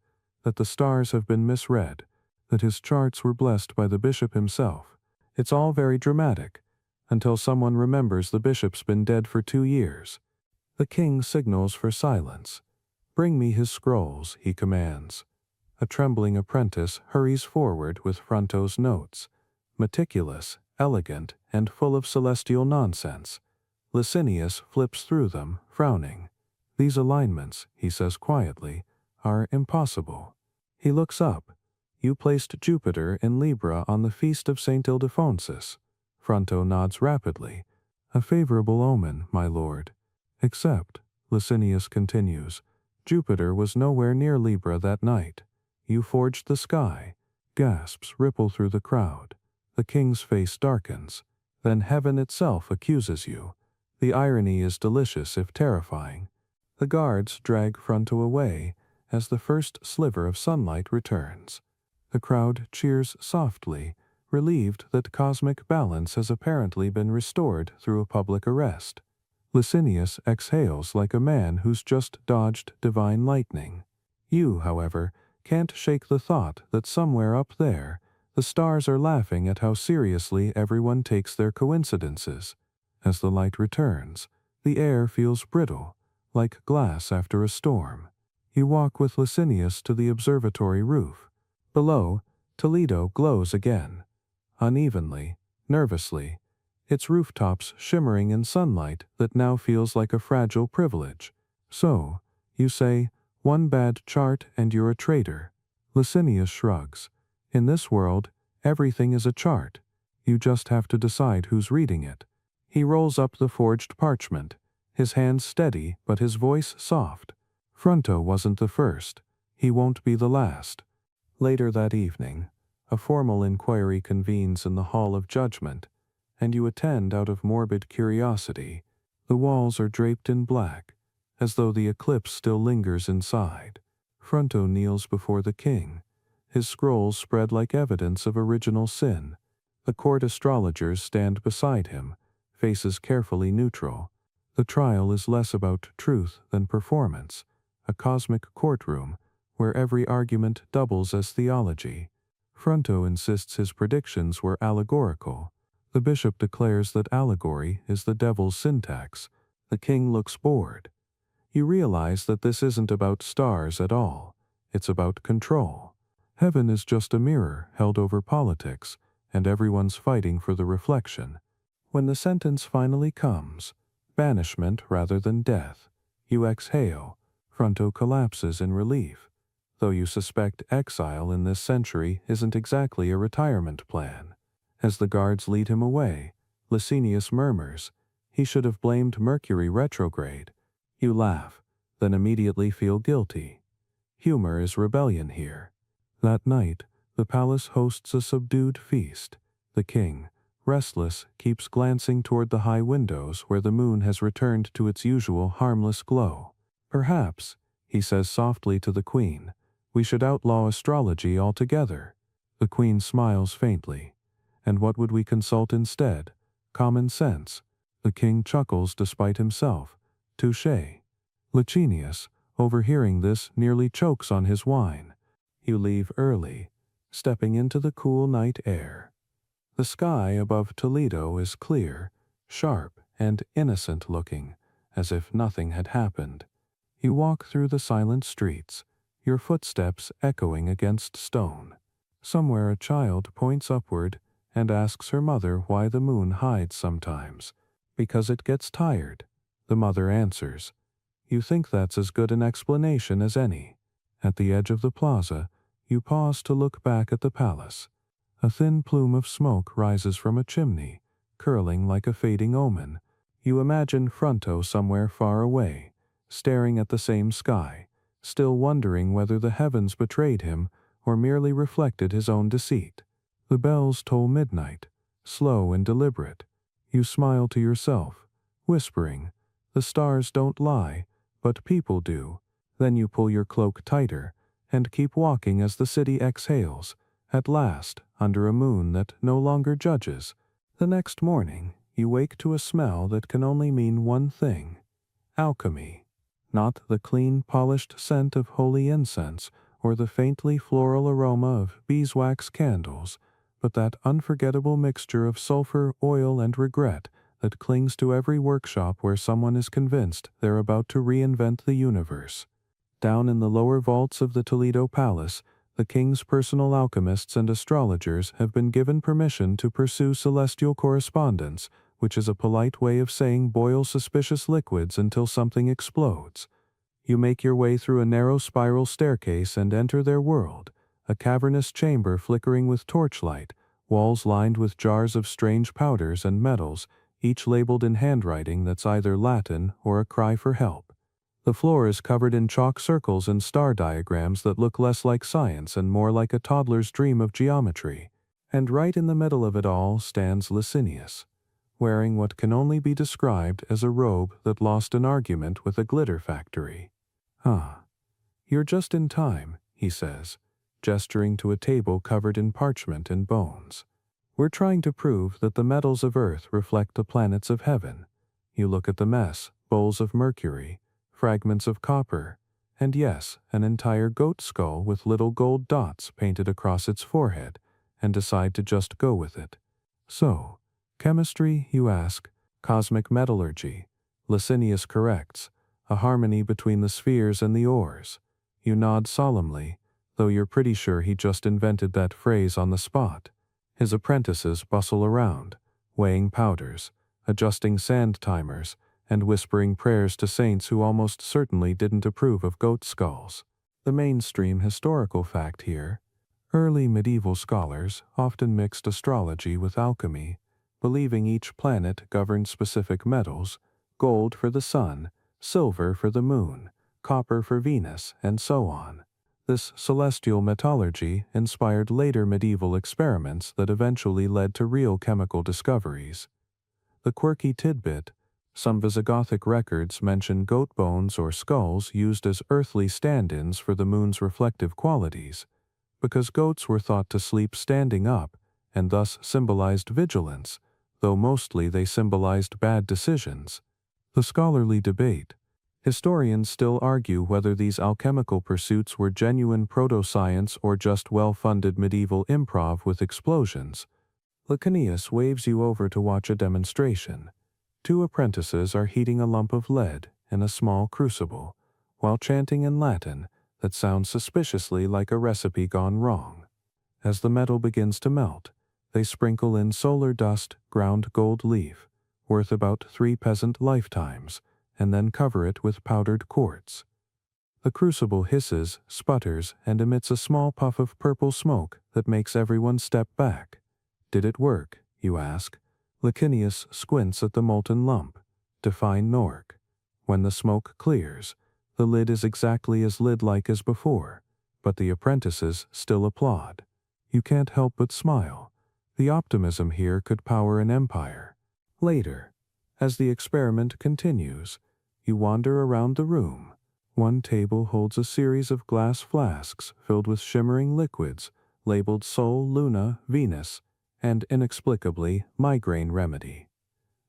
that the stars have been misread, that his charts were blessed by the bishop himself. It's all very dramatic, until someone remembers the bishop's been dead for 2 years. The king signals for silence. Bring me his scrolls, he commands. A trembling apprentice hurries forward with Fronto's notes, meticulous, elegant, and full of celestial nonsense. Licinius flips through them, frowning. These alignments, he says quietly, are impossible. He looks up. You placed Jupiter in Libra on the feast of St. Ildefonsus. Fronto nods rapidly. A favorable omen, my lord. Except, Licinius continues, Jupiter was nowhere near Libra that night. You forged the sky. Gasps ripple through the crowd. The king's face darkens. Then heaven itself accuses you. The irony is delicious if terrifying. The guards drag Fronto away as the first sliver of sunlight returns. The crowd cheers softly, relieved that cosmic balance has apparently been restored through a public arrest. Licinius exhales like a man who's just dodged divine lightning. You, however, can't shake the thought that somewhere up there, the stars are laughing at how seriously everyone takes their coincidences. As the light returns, the air feels brittle, like glass after a storm. You walk with Licinius to the observatory roof. Below, Toledo glows again. Unevenly, nervously, its rooftops shimmering in sunlight that now feels like a fragile privilege. So, you say, one bad chart and you're a traitor. Licinius shrugs. In this world, everything is a chart. You just have to decide who's reading it. He rolls up the forged parchment, his hands steady but his voice soft. Fronto wasn't the first. He won't be the last. Later that evening, a formal inquiry convenes in the Hall of Judgment, and you attend out of morbid curiosity. The walls are draped in black, as though the eclipse still lingers inside. Fronto kneels before the king, his scrolls spread like evidence of original sin. The court astrologers stand beside him, faces carefully neutral. The trial is less about truth than performance, a cosmic courtroom where every argument doubles as theology. Fronto insists his predictions were allegorical. The bishop declares that allegory is the devil's syntax. The king looks bored. You realize that this isn't about stars at all. It's about control. Heaven is just a mirror held over politics, and everyone's fighting for the reflection. When the sentence finally comes, banishment rather than death, you exhale. Fronto collapses in relief, though you suspect exile in this century isn't exactly a retirement plan. As the guards lead him away, Licinius murmurs, he should have blamed Mercury retrograde. You laugh, then immediately feel guilty. Humor is rebellion here. That night, the palace hosts a subdued feast. The king, restless, keeps glancing toward the high windows where the moon has returned to its usual harmless glow. Perhaps, he says softly to the queen, we should outlaw astrology altogether. The queen smiles faintly. And what would we consult instead? Common sense. The king chuckles despite himself. Touché. Licinius, overhearing this, nearly chokes on his wine. You leave early, stepping into the cool night air. The sky above Toledo is clear, sharp, and innocent-looking, as if nothing had happened. You walk through the silent streets, your footsteps echoing against stone. Somewhere a child points upward and asks her mother why the moon hides sometimes. Because it gets tired, the mother answers. You think that's as good an explanation as any. At the edge of the plaza, you pause to look back at the palace. A thin plume of smoke rises from a chimney, curling like a fading omen. You imagine Fronto somewhere far away, staring at the same sky, still wondering whether the heavens betrayed him or merely reflected his own deceit. The bells toll midnight, slow and deliberate. You smile to yourself, whispering, "The stars don't lie, but people do." Then you pull your cloak tighter and keep walking as the city exhales, at last, under a moon that no longer judges. The next morning, you wake to a smell that can only mean one thing: alchemy. Not the clean, polished scent of holy incense or the faintly floral aroma of beeswax candles, but that unforgettable mixture of sulfur, oil, and regret that clings to every workshop where someone is convinced they're about to reinvent the universe. Down in the lower vaults of the Toledo Palace, the king's personal alchemists and astrologers have been given permission to pursue celestial correspondence, which is a polite way of saying boil suspicious liquids until something explodes. You make your way through a narrow spiral staircase and enter their world, a cavernous chamber flickering with torchlight, walls lined with jars of strange powders and metals, each labeled in handwriting that's either Latin or a cry for help. The floor is covered in chalk circles and star diagrams that look less like science and more like a toddler's dream of geometry. And right in the middle of it all stands Licinius, wearing what can only be described as a robe that lost an argument with a glitter factory. You're just in time," he says, gesturing to a table covered in parchment and bones. "We're trying to prove that the metals of Earth reflect the planets of heaven." You look at the mess, bowls of mercury, fragments of copper, and yes, an entire goat skull with little gold dots painted across its forehead, and decide to just go with it. "So, chemistry, you ask? Cosmic metallurgy?" Licinius corrects. "A harmony between the spheres and the ores." You nod solemnly, though you're pretty sure he just invented that phrase on the spot. His apprentices bustle around, weighing powders, adjusting sand timers, and whispering prayers to saints who almost certainly didn't approve of goat skulls. The mainstream historical fact here: early medieval scholars often mixed astrology with alchemy, believing each planet governed specific metals: gold for the sun, silver for the moon, copper for Venus, and so on. This celestial metallurgy inspired later medieval experiments that eventually led to real chemical discoveries. The quirky tidbit: some Visigothic records mention goat bones or skulls used as earthly stand-ins for the moon's reflective qualities, because goats were thought to sleep standing up and thus symbolized vigilance, though mostly they symbolized bad decisions. The scholarly debate: historians still argue whether these alchemical pursuits were genuine proto-science or just well-funded medieval improv with explosions. Licinius waves you over to watch a demonstration. 2 apprentices are heating a lump of lead in a small crucible, while chanting in Latin that sounds suspiciously like a recipe gone wrong. As the metal begins to melt, they sprinkle in solar dust, ground gold leaf, worth about 3 peasant lifetimes, and then cover it with powdered quartz. The crucible hisses, sputters, and emits a small puff of purple smoke that makes everyone step back. Did it work, you ask? Licinius squints at the molten lump. Define Nork. When the smoke clears, the lid is exactly as lid-like as before, but the apprentices still applaud. You can't help but smile. The optimism here could power an empire. Later, as the experiment continues, you wander around the room. One table holds a series of glass flasks filled with shimmering liquids, labeled Sol, Luna, Venus, and inexplicably migraine remedy.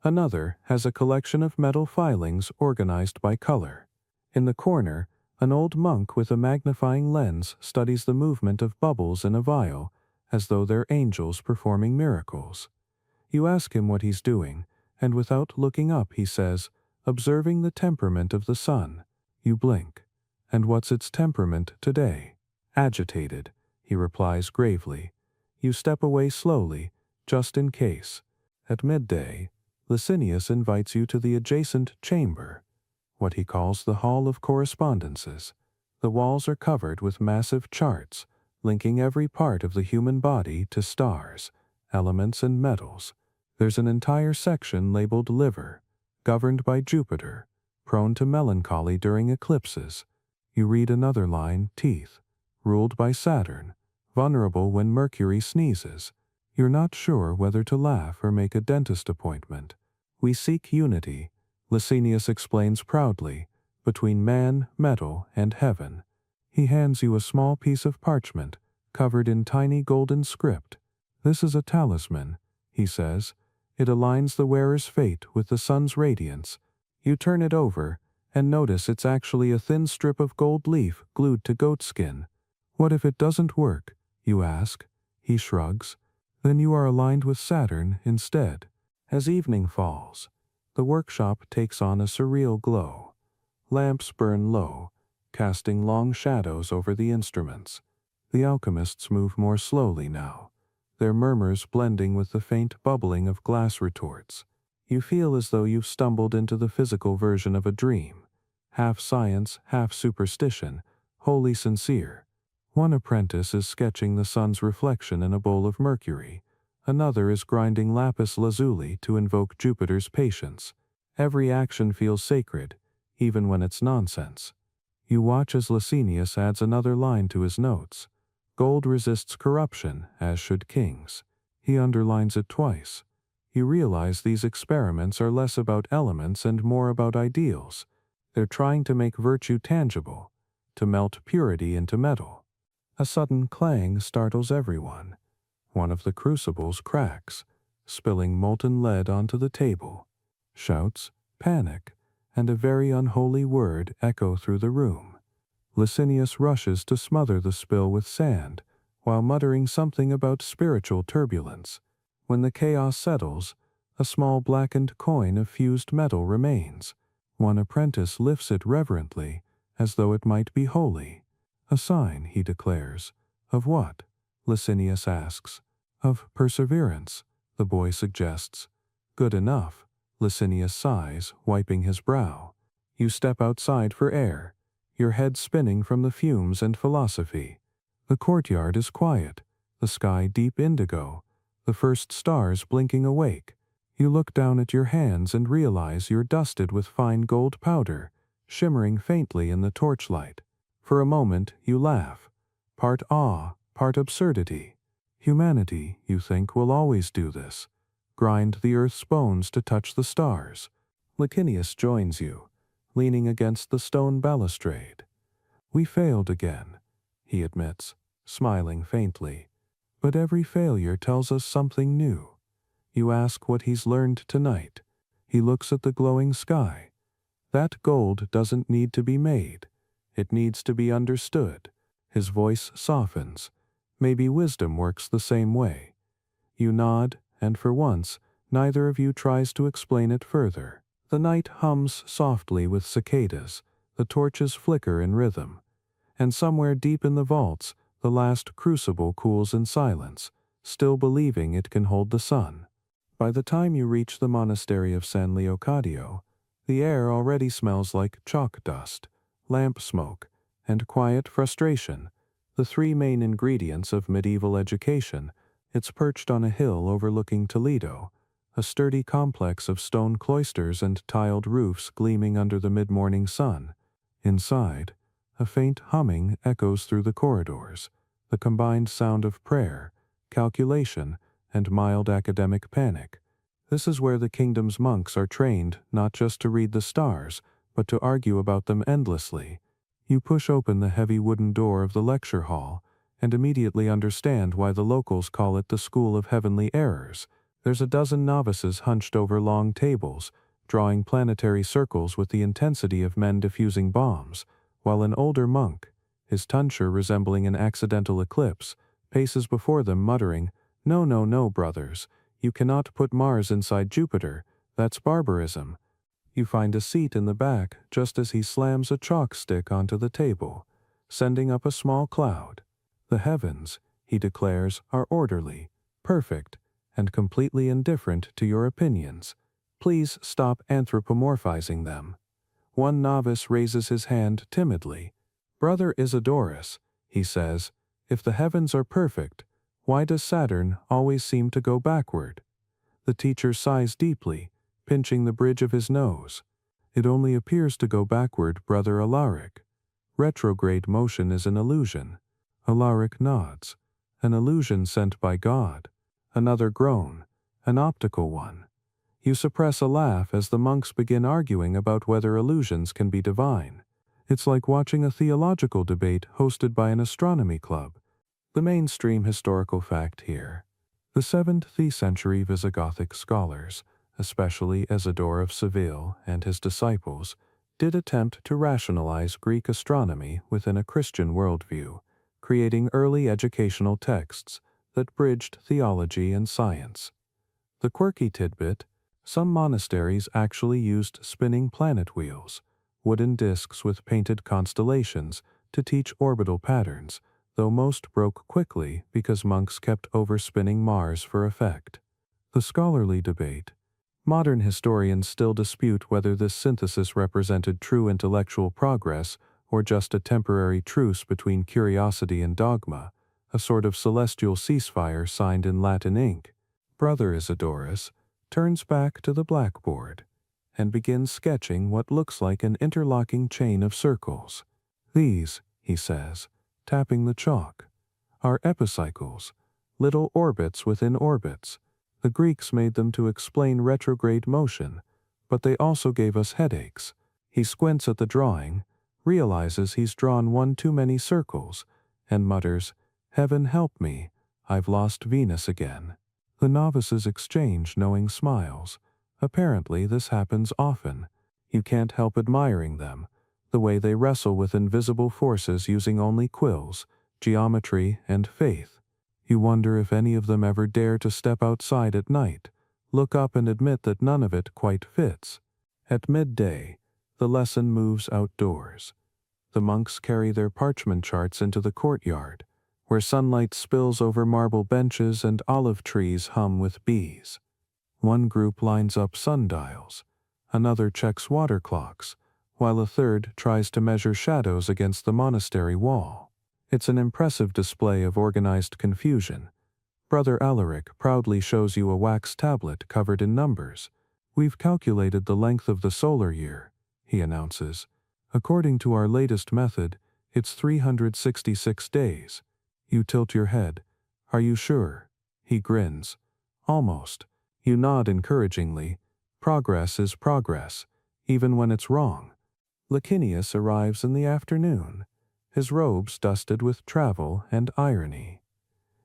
Another has a collection of metal filings organized by color. In the corner, an old monk with a magnifying lens studies the movement of bubbles in a vial, as though they're angels performing miracles. You ask him what he's doing, and without looking up he says, "Observing the temperament of the sun." You blink. And what's its temperament today? Agitated, he replies gravely. You step away slowly, just in case. At midday, Licinius invites you to the adjacent chamber, what he calls the Hall of Correspondences. The walls are covered with massive charts, linking every part of the human body to stars, elements, and metals. There's an entire section labeled liver, governed by Jupiter, prone to melancholy during eclipses. You read another line, teeth, ruled by Saturn, vulnerable when Mercury sneezes. You're not sure whether to laugh or make a dentist appointment. We seek unity, Licinius explains proudly, between man, metal, and heaven. He hands you a small piece of parchment, covered in tiny golden script. This is a talisman, he says. It aligns the wearer's fate with the sun's radiance. You turn it over, and notice it's actually a thin strip of gold leaf glued to goatskin. What if it doesn't work? You ask. He shrugs. Then you are aligned with Saturn instead. As evening falls, the workshop takes on a surreal glow. Lamps burn low, casting long shadows over the instruments. The alchemists move more slowly now, their murmurs blending with the faint bubbling of glass retorts. You feel as though you've stumbled into the physical version of a dream, half science, half superstition, wholly sincere. One apprentice is sketching the sun's reflection in a bowl of mercury. Another is grinding lapis lazuli to invoke Jupiter's patience. Every action feels sacred, even when it's nonsense. You watch as Licinius adds another line to his notes. Gold resists corruption, as should kings. He underlines it twice. You realize these experiments are less about elements and more about ideals. They're trying to make virtue tangible, to melt purity into metal. A sudden clang startles everyone. One of the crucibles cracks, spilling molten lead onto the table. Shouts, panic, and a very unholy word echo through the room. Licinius rushes to smother the spill with sand, while muttering something about spiritual turbulence. When the chaos settles, a small blackened coin of fused metal remains. One apprentice lifts it reverently, as though it might be holy. A sign, he declares. Of what? Licinius asks. Of perseverance, the boy suggests. Good enough, Licinius sighs, wiping his brow. You step outside for air, your head spinning from the fumes and philosophy. The courtyard is quiet, the sky deep indigo, the first stars blinking awake. You look down at your hands and realize you're dusted with fine gold powder, shimmering faintly in the torchlight. For a moment, you laugh. Part awe, part absurdity. Humanity, you think, will always do this. Grind the earth's bones to touch the stars. Licinius joins you, leaning against the stone balustrade. We failed again, he admits, smiling faintly. But every failure tells us something new. You ask what he's learned tonight. He looks at the glowing sky. That gold doesn't need to be made. It needs to be understood. His voice softens. Maybe wisdom works the same way. You nod, and for once, neither of you tries to explain it further. The night hums softly with cicadas. The torches flicker in rhythm. And somewhere deep in the vaults, the last crucible cools in silence, still believing it can hold the sun. By the time you reach the monastery of San Leocadio, the air already smells like chalk dust, lamp smoke, and quiet frustration, the three main ingredients of medieval education. It's perched on a hill overlooking Toledo, a sturdy complex of stone cloisters and tiled roofs gleaming under the mid-morning sun. Inside, a faint humming echoes through the corridors, the combined sound of prayer, calculation, and mild academic panic. This is where the kingdom's monks are trained not just to read the stars, but to argue about them endlessly. You push open the heavy wooden door of the lecture hall, and immediately understand why the locals call it the School of Heavenly Errors. There's a dozen novices hunched over long tables, drawing planetary circles with the intensity of men diffusing bombs, while an older monk, his tonsure resembling an accidental eclipse, paces before them muttering, "No, no, no, brothers. You cannot put Mars inside Jupiter. That's barbarism." You find a seat in the back just as he slams a chalk stick onto the table, sending up a small cloud. The heavens, he declares, are orderly, perfect, and completely indifferent to your opinions. Please stop anthropomorphizing them. One novice raises his hand timidly. Brother Isidorus, he says, if the heavens are perfect, why does Saturn always seem to go backward? The teacher sighs deeply, pinching the bridge of his nose. It only appears to go backward, Brother Alaric. Retrograde motion is an illusion. Alaric nods. An illusion sent by God. Another groan. An optical one. You suppress a laugh as the monks begin arguing about whether illusions can be divine. It's like watching a theological debate hosted by an astronomy club. The mainstream historical fact here. The 7th century Visigothic scholars, especially Isidore of Seville and his disciples, did attempt to rationalize Greek astronomy within a Christian worldview, creating early educational texts that bridged theology and science. The quirky tidbit: some monasteries actually used spinning planet wheels, wooden discs with painted constellations, to teach orbital patterns, though most broke quickly because monks kept overspinning Mars for effect. The scholarly debate. Modern historians still dispute whether this synthesis represented true intellectual progress or just a temporary truce between curiosity and dogma, a sort of celestial ceasefire signed in Latin ink. Brother Isidorus turns back to the blackboard and begins sketching what looks like an interlocking chain of circles. These, he says, tapping the chalk, are epicycles, little orbits within orbits. The Greeks made them to explain retrograde motion, but they also gave us headaches. He squints at the drawing, realizes he's drawn one too many circles, and mutters, "Heaven help me, I've lost Venus again." The novices exchange knowing smiles. Apparently this happens often. You can't help admiring them, the way they wrestle with invisible forces using only quills, geometry, and faith. You wonder if any of them ever dare to step outside at night, look up and admit that none of it quite fits. At midday, the lesson moves outdoors. The monks carry their parchment charts into the courtyard, where sunlight spills over marble benches and olive trees hum with bees. One group lines up sundials, another checks water clocks, while a third tries to measure shadows against the monastery wall. It's an impressive display of organized confusion. Brother Alaric proudly shows you a wax tablet covered in numbers. "We've calculated the length of the solar year," he announces. "According to our latest method, it's 366 days. You tilt your head. "Are you sure?" He grins. "Almost." You nod encouragingly. Progress is progress, even when it's wrong. Licinius arrives in the afternoon, his robes dusted with travel and irony.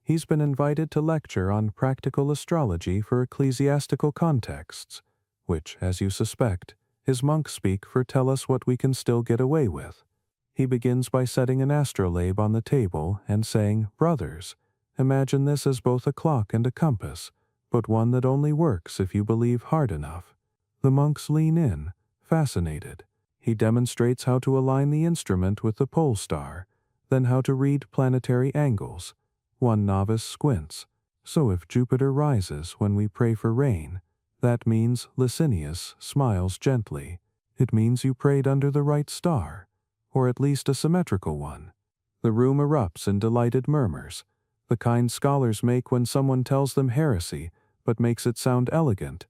He's been invited to lecture on practical astrology for ecclesiastical contexts, which, as you suspect, is monk speak for tell us what we can still get away with. He begins by setting an astrolabe on the table and saying, "Brothers, imagine this as both a clock and a compass, but one that only works if you believe hard enough." The monks lean in, fascinated. He demonstrates how to align the instrument with the pole star, then how to read planetary angles. One novice squints. "So if Jupiter rises when we pray for rain, that means," Licinius smiles gently, "it means you prayed under the right star, or at least a symmetrical one." The room erupts in delighted murmurs, the kind scholars make when someone tells them heresy, but makes it sound elegant.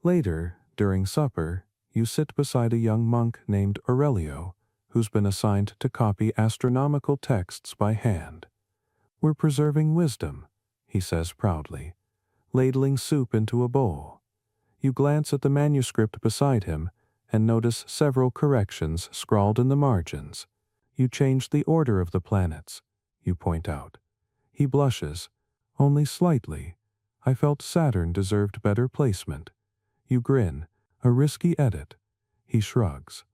Later, during supper, you sit beside a young monk named Aurelio, who's been assigned to copy astronomical texts by hand. "We're preserving wisdom," he says proudly, ladling soup into a bowl. You glance at the manuscript beside him and notice several corrections scrawled in the margins. "You changed the order of the planets," you point out. He blushes, "Only slightly. I felt Saturn deserved better placement." You grin, "A risky edit." He shrugs.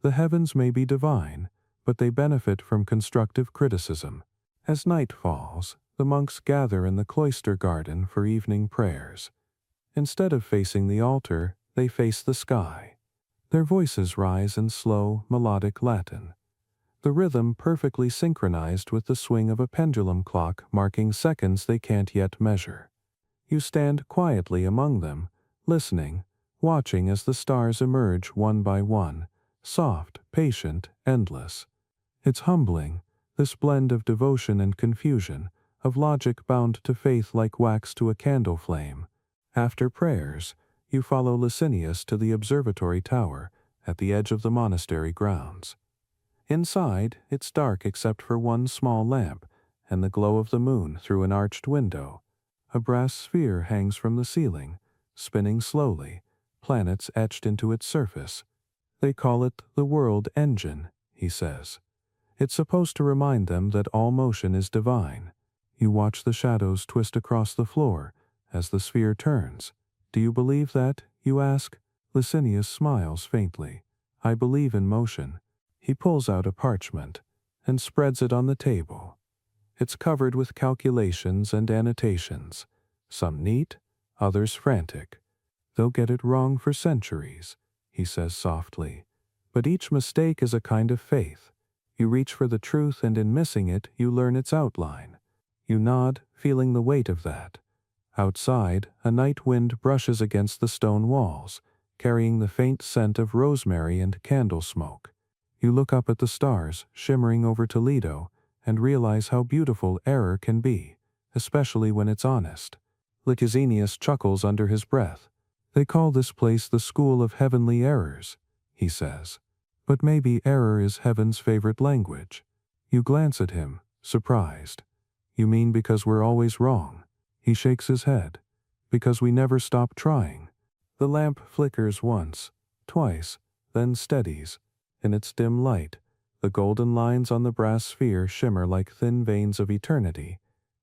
The heavens may be divine, but they benefit from constructive criticism. As night falls, the monks gather in the cloister garden for evening prayers. Instead of facing the altar, they face the sky. Their voices rise in slow, melodic Latin, the rhythm perfectly synchronized with the swing of a pendulum clock marking seconds they can't yet measure. You stand quietly among them, listening, watching as the stars emerge one by one, soft, patient, endless. It's humbling, this blend of devotion and confusion, of logic bound to faith like wax to a candle flame. After prayers, you follow Licinius to the observatory tower at the edge of the monastery grounds. Inside, it's dark except for one small lamp and the glow of the moon through an arched window. A brass sphere hangs from the ceiling, spinning slowly, planets etched into its surface. They call it the world engine, he says. It's supposed to remind them that all motion is divine. You watch the shadows twist across the floor as the sphere turns. Do you believe that? You ask. Licinius smiles faintly. I believe in motion. He pulls out a parchment and spreads it on the table. It's covered with calculations and annotations, some neat, others frantic. They'll get it wrong for centuries, he says softly. But each mistake is a kind of faith. You reach for the truth, and in missing it, you learn its outline. You nod, feeling the weight of that. Outside, a night wind brushes against the stone walls, carrying the faint scent of rosemary and candle smoke. You look up at the stars, shimmering over Toledo, and realize how beautiful error can be, especially when it's honest. Licinius chuckles under his breath. They call this place the School of Heavenly Errors, he says. But maybe error is heaven's favorite language. You glance at him, surprised. You mean because we're always wrong? He shakes his head. Because we never stop trying. The lamp flickers once, twice, then steadies. In its dim light, the golden lines on the brass sphere shimmer like thin veins of eternity,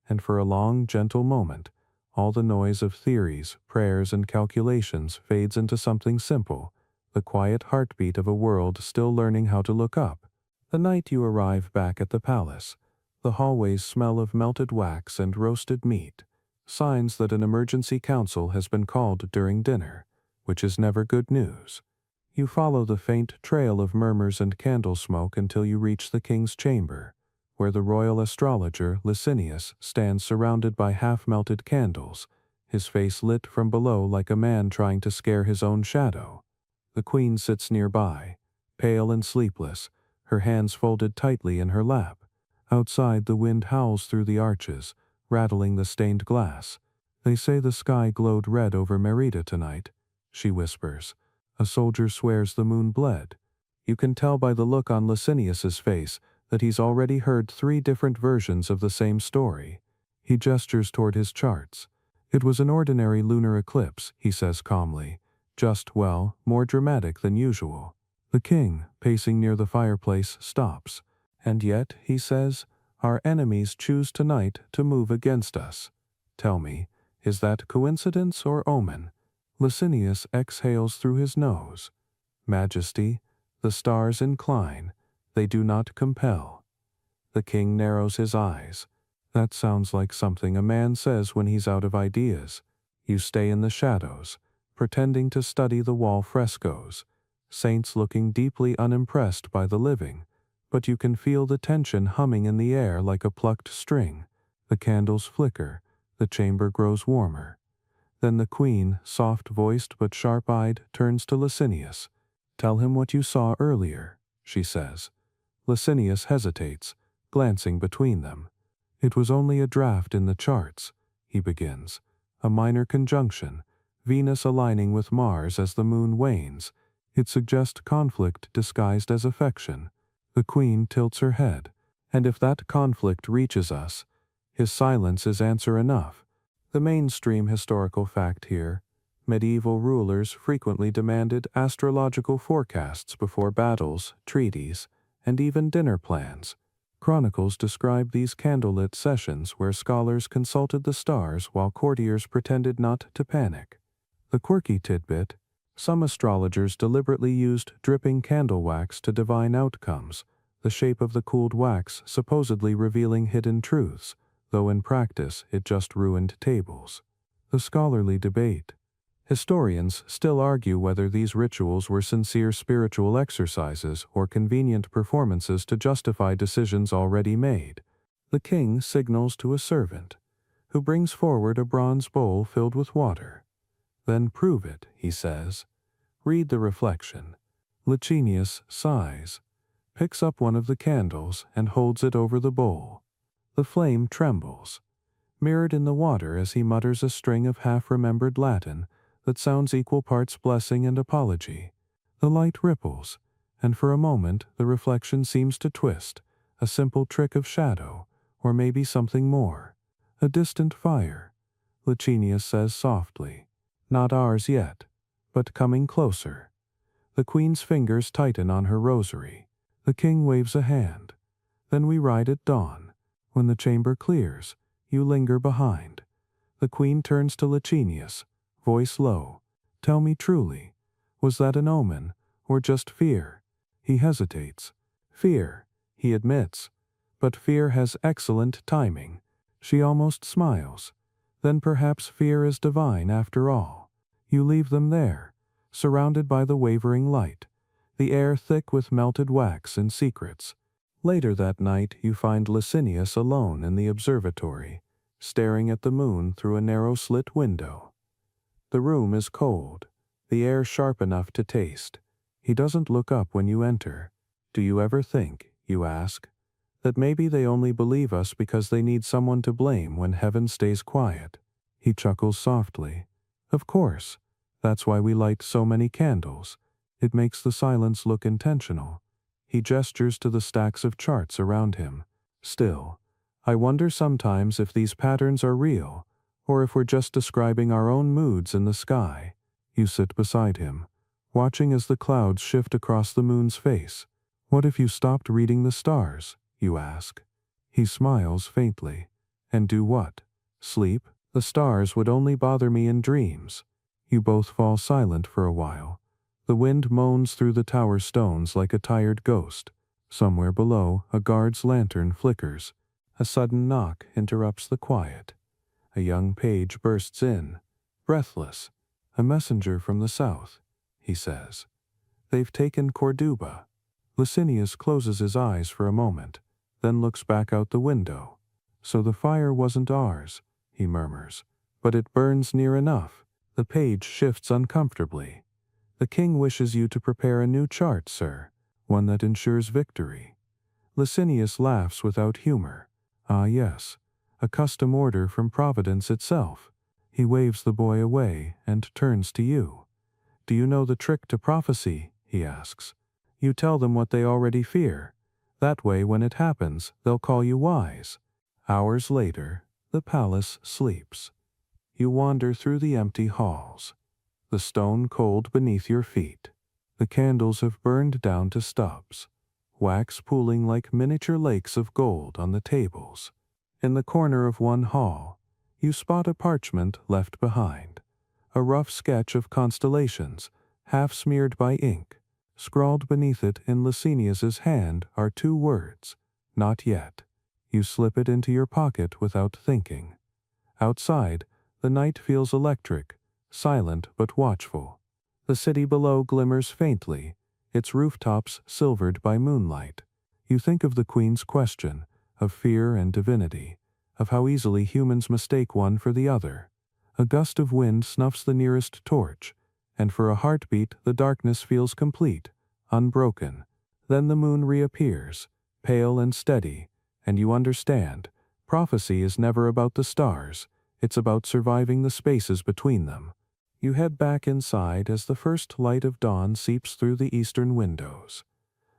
and for a long, gentle moment, all the noise of theories, prayers, and calculations fades into something simple, the quiet heartbeat of a world still learning how to look up. The night you arrive back at the palace, the hallways smell of melted wax and roasted meat, signs that an emergency council has been called during dinner, which is never good news. You follow the faint trail of murmurs and candle smoke until you reach the king's chamber, where the royal astrologer Licinius stands surrounded by half-melted candles, his face lit from below like a man trying to scare his own shadow. The queen sits nearby, pale and sleepless, her hands folded tightly in her lap. Outside, the wind howls through the arches, rattling the stained glass. They say the sky glowed red over Merida tonight, she whispers. A soldier swears the moon bled. You can tell by the look on Licinius's face that he's already heard 3 different versions of the same story. He gestures toward his charts. It was an ordinary lunar eclipse, he says calmly. Just, well, more dramatic than usual. The king, pacing near the fireplace, stops. And yet, he says, our enemies choose tonight to move against us. Tell me, is that coincidence or omen? Licinius exhales through his nose. Majesty, the stars incline, they do not compel. The king narrows his eyes. That sounds like something a man says when he's out of ideas. You stay in the shadows, pretending to study the wall frescoes, saints looking deeply unimpressed by the living, but you can feel the tension humming in the air like a plucked string. The candles flicker, the chamber grows warmer. Then the queen, soft-voiced but sharp-eyed, turns to Licinius. Tell him what you saw earlier, she says. Licinius hesitates, glancing between them. It was only a draft in the charts, he begins. A minor conjunction, Venus aligning with Mars as the moon wanes. It suggests conflict disguised as affection. The queen tilts her head. And if that conflict reaches us, his silence is answer enough. The mainstream historical fact here, medieval rulers frequently demanded astrological forecasts before battles, treaties, and even dinner plans. Chronicles describe these candlelit sessions where scholars consulted the stars while courtiers pretended not to panic. The quirky tidbit, some astrologers deliberately used dripping candle wax to divine outcomes, the shape of the cooled wax supposedly revealing hidden truths, though in practice it just ruined tables. The scholarly debate. Historians still argue whether these rituals were sincere spiritual exercises or convenient performances to justify decisions already made. The king signals to a servant, who brings forward a bronze bowl filled with water. "Then prove it," he says. "Read the reflection." Licinius sighs, picks up one of the candles and holds it over the bowl. The flame trembles, mirrored in the water as he mutters a string of half-remembered Latin that sounds equal parts blessing and apology. The light ripples, and for a moment the reflection seems to twist, a simple trick of shadow, or maybe something more. A distant fire, Licinius says softly. Not ours yet, but coming closer. The queen's fingers tighten on her rosary. The king waves a hand. Then we ride at dawn. When the chamber clears, you linger behind. The queen turns to Licinius, voice low. "Tell me truly, was that an omen, or just fear?" He hesitates. "Fear," he admits. "But fear has excellent timing." She almost smiles. "Then perhaps fear is divine after all." You leave them there, surrounded by the wavering light, the air thick with melted wax and secrets. Later that night you find Licinius alone in the observatory, staring at the moon through a narrow slit window. The room is cold, the air sharp enough to taste. He doesn't look up when you enter. "Do you ever think," you ask, "that maybe they only believe us because they need someone to blame when heaven stays quiet?" He chuckles softly. "Of course. That's why we light so many candles. It makes the silence look intentional." He gestures to the stacks of charts around him. "Still, I wonder sometimes if these patterns are real, or if we're just describing our own moods in the sky." You sit beside him, watching as the clouds shift across the moon's face. "What if you stopped reading the stars?" you ask. He smiles faintly. "And do what? Sleep? The stars would only bother me in dreams." You both fall silent for a while. The wind moans through the tower stones like a tired ghost. Somewhere below, a guard's lantern flickers. A sudden knock interrupts the quiet. A young page bursts in, breathless. "A messenger from the south," he says. "They've taken Corduba." Licinius closes his eyes for a moment, then looks back out the window. "So the fire wasn't ours," he murmurs, "but it burns near enough." The page shifts uncomfortably. "The king wishes you to prepare a new chart, sir, one that ensures victory." Licinius laughs without humor. "Ah yes, a custom order from Providence itself." He waves the boy away and turns to you. "Do you know the trick to prophecy?" he asks. "You tell them what they already fear. That way when it happens, they'll call you wise." Hours later, the palace sleeps. You wander through the empty halls. The stone cold beneath your feet. The candles have burned down to stubs, wax pooling like miniature lakes of gold on the tables. In the corner of one hall, you spot a parchment left behind, a rough sketch of constellations, half smeared by ink. Scrawled beneath it in Licinius's hand are two words, "Not yet." You slip it into your pocket without thinking. Outside, the night feels electric, silent but watchful. The city below glimmers faintly, its rooftops silvered by moonlight. You think of the queen's question, of fear and divinity, of how easily humans mistake one for the other. A gust of wind snuffs the nearest torch, and for a heartbeat the darkness feels complete, unbroken. Then the moon reappears, pale and steady, and you understand, prophecy is never about the stars, it's about surviving the spaces between them. You head back inside as the first light of dawn seeps through the eastern windows.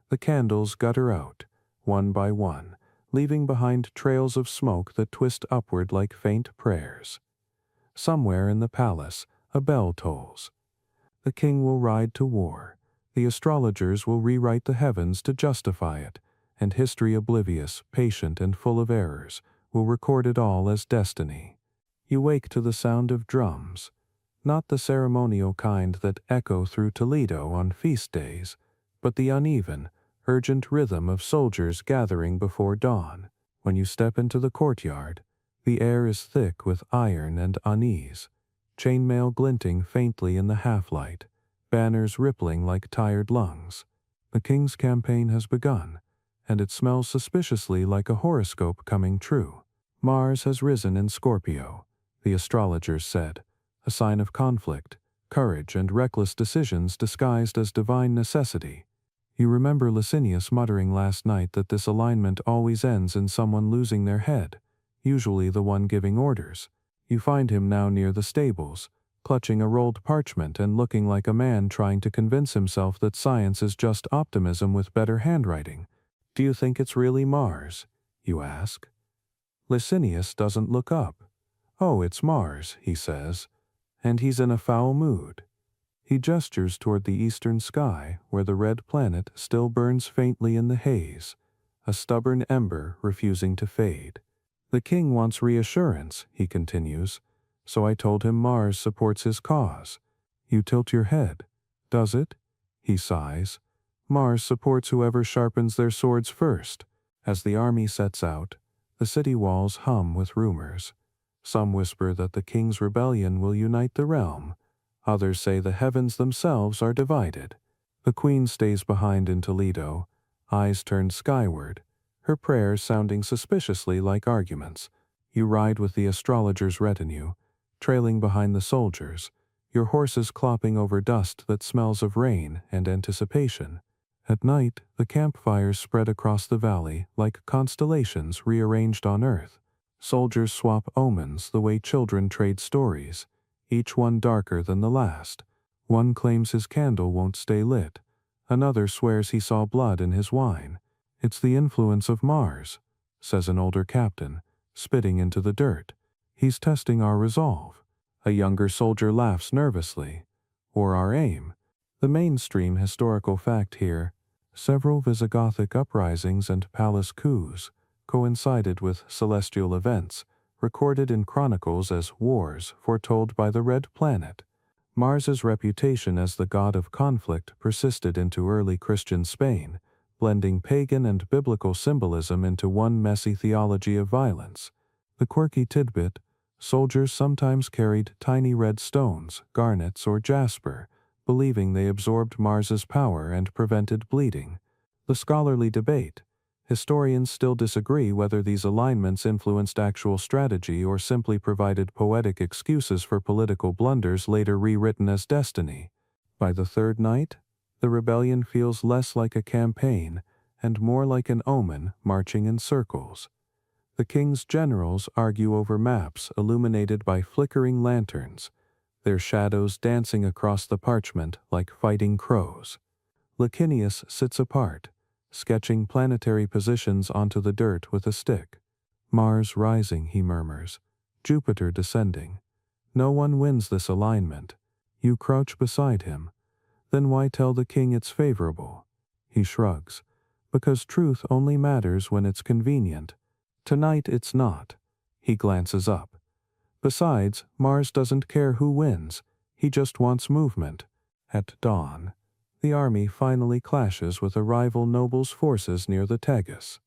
The candles gutter out, one by one, leaving behind trails of smoke that twist upward like faint prayers. Somewhere in the palace, a bell tolls. The king will ride to war. The astrologers will rewrite the heavens to justify it, and history oblivious, patient, and full of errors, will record it all as destiny. You wake to the sound of drums, not the ceremonial kind that echo through Toledo on feast days, but the uneven, urgent rhythm of soldiers gathering before dawn. When you step into the courtyard, the air is thick with iron and unease. chainmail glinting faintly in the half-light, banners rippling like tired lungs. The king's campaign has begun, and it smells suspiciously like a horoscope coming true. Mars has risen in Scorpio, the astrologers said, a sign of conflict, courage, and reckless decisions disguised as divine necessity. You remember Licinius muttering last night that this alignment always ends in someone losing their head, usually the one giving orders. You find him now near the stables, clutching a rolled parchment and looking like a man trying to convince himself that science is just optimism with better handwriting. Do you think it's really Mars? You ask. Licinius doesn't look up. Oh, it's Mars, he says, and he's in a foul mood. He gestures toward the eastern sky, where the red planet still burns faintly in the haze, a stubborn ember refusing to fade. The king wants reassurance, he continues, so I told him Mars supports his cause. You tilt your head. Does it? He sighs. Mars supports whoever sharpens their swords first. As the army sets out, the city walls hum with rumors. Some whisper that the king's rebellion will unite the realm. Others say the heavens themselves are divided. The queen stays behind in Toledo, eyes turned skyward, her prayers sounding suspiciously like arguments. You ride with the astrologers' retinue, trailing behind the soldiers, your horses clopping over dust that smells of rain and anticipation. At night, the campfires spread across the valley like constellations rearranged on earth. Soldiers swap omens the way children trade stories, each one darker than the last. One claims his candle won't stay lit. Another swears he saw blood in his wine. It's the influence of Mars, says an older captain, spitting into the dirt. He's testing our resolve. A younger soldier laughs nervously. Or our aim. The mainstream historical fact here, several Visigothic uprisings and palace coups coincided with celestial events, recorded in chronicles as wars foretold by the red planet. Mars's reputation as the god of conflict persisted into early Christian Spain, blending pagan and biblical symbolism into one messy theology of violence. The quirky tidbit, soldiers sometimes carried tiny red stones, garnets, or jasper, believing they absorbed Mars's power and prevented bleeding. The scholarly debate. Historians still disagree whether these alignments influenced actual strategy or simply provided poetic excuses for political blunders later rewritten as destiny. By the third night, the rebellion feels less like a campaign and more like an omen marching in circles. The king's generals argue over maps illuminated by flickering lanterns, their shadows dancing across the parchment like fighting crows. Licinius sits apart, sketching planetary positions onto the dirt with a stick. Mars rising, he murmurs. Jupiter descending. No one wins this alignment. You crouch beside him. Then why tell the king it's favorable? He shrugs. Because truth only matters when it's convenient. Tonight it's not. He glances up. Besides, Mars doesn't care who wins. He just wants movement. At dawn, the army finally clashes with a rival noble's forces near the Tagus.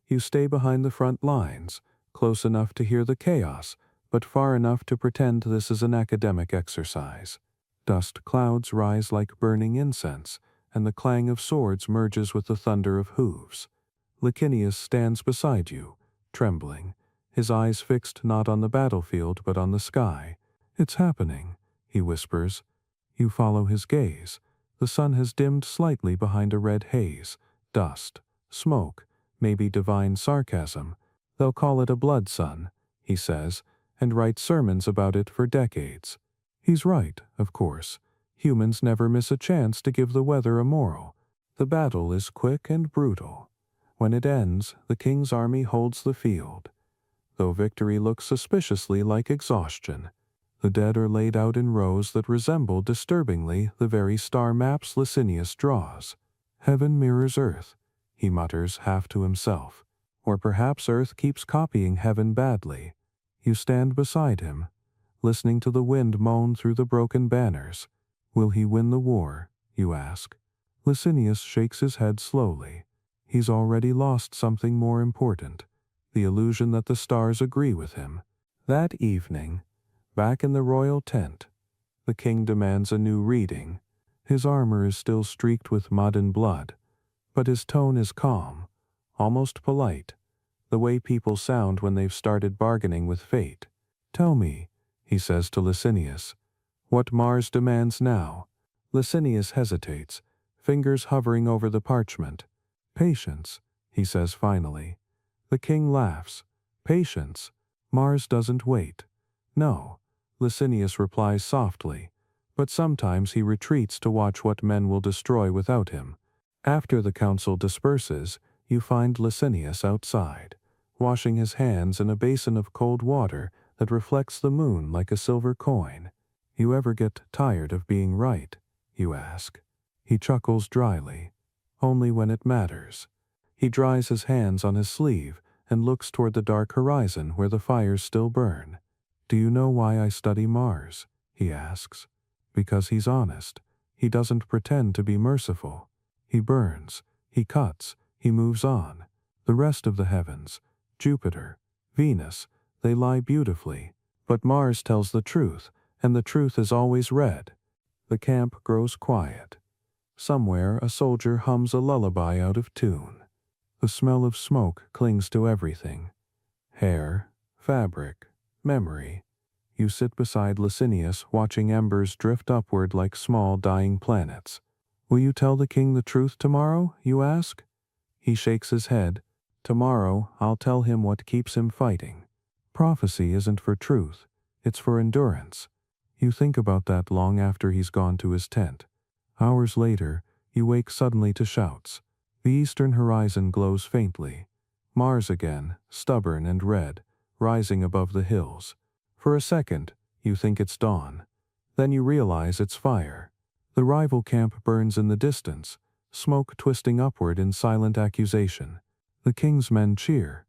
You stay behind the front lines, close enough to hear the chaos, but far enough to pretend this is an academic exercise. Dust clouds rise like burning incense, and the clang of swords merges with the thunder of hooves. Licinius stands beside you, trembling, his eyes fixed not on the battlefield but on the sky. It's happening, he whispers. You follow his gaze. The sun has dimmed slightly behind a red haze. Dust, smoke, maybe divine sarcasm. They'll call it a blood sun, he says, and write sermons about it for decades. He's right, of course. Humans never miss a chance to give the weather a moral. The battle is quick and brutal. When it ends, the king's army holds the field. Though victory looks suspiciously like exhaustion. The dead are laid out in rows that resemble disturbingly the very star maps Licinius draws. Heaven mirrors earth, he mutters half to himself. Or perhaps earth keeps copying heaven badly. You stand beside him, listening to the wind moan through the broken banners. Will he win the war, you ask? Licinius shakes his head slowly. He's already lost something more important, the illusion that the stars agree with him. That evening, Back in the royal tent, the king demands a new reading. His armor is still streaked with mud and blood, but his tone is calm, almost polite, the way people sound when they've started bargaining with fate. "Tell me," he says to Licinius, "what Mars demands now." Licinius hesitates, fingers hovering over the parchment. "Patience," he says finally. The king laughs. "Patience? Mars doesn't wait." "No," Licinius replies softly, but sometimes he retreats to watch what men will destroy without him. After the council disperses, you find Licinius outside, washing his hands in a basin of cold water that reflects the moon like a silver coin. "You ever get tired of being right?" you ask. He chuckles dryly. "Only when it matters." He dries his hands on his sleeve and looks toward the dark horizon where the fires still burn. "Do you know why I study Mars?" he asks. Because he's honest. He doesn't pretend to be merciful. He burns, he cuts, he moves on. The rest of the heavens, Jupiter, Venus, they lie beautifully. But Mars tells the truth, and the truth is always red. The camp grows quiet. Somewhere a soldier hums a lullaby out of tune. The smell of smoke clings to everything. Hair, fabric, memory. You sit beside Licinius watching embers drift upward like small dying planets. "Will you tell the king the truth tomorrow?" you ask. He shakes his head. "Tomorrow I'll tell him what keeps him fighting." Prophecy isn't for truth, it's for endurance. You think about that long after he's gone to his tent. Hours later, you wake suddenly to shouts. The eastern horizon glows faintly. Mars again, stubborn and red, rising above the hills. For a second, you think it's dawn. Then you realize it's fire. The rival camp burns in the distance, smoke twisting upward in silent accusation. The king's men cheer.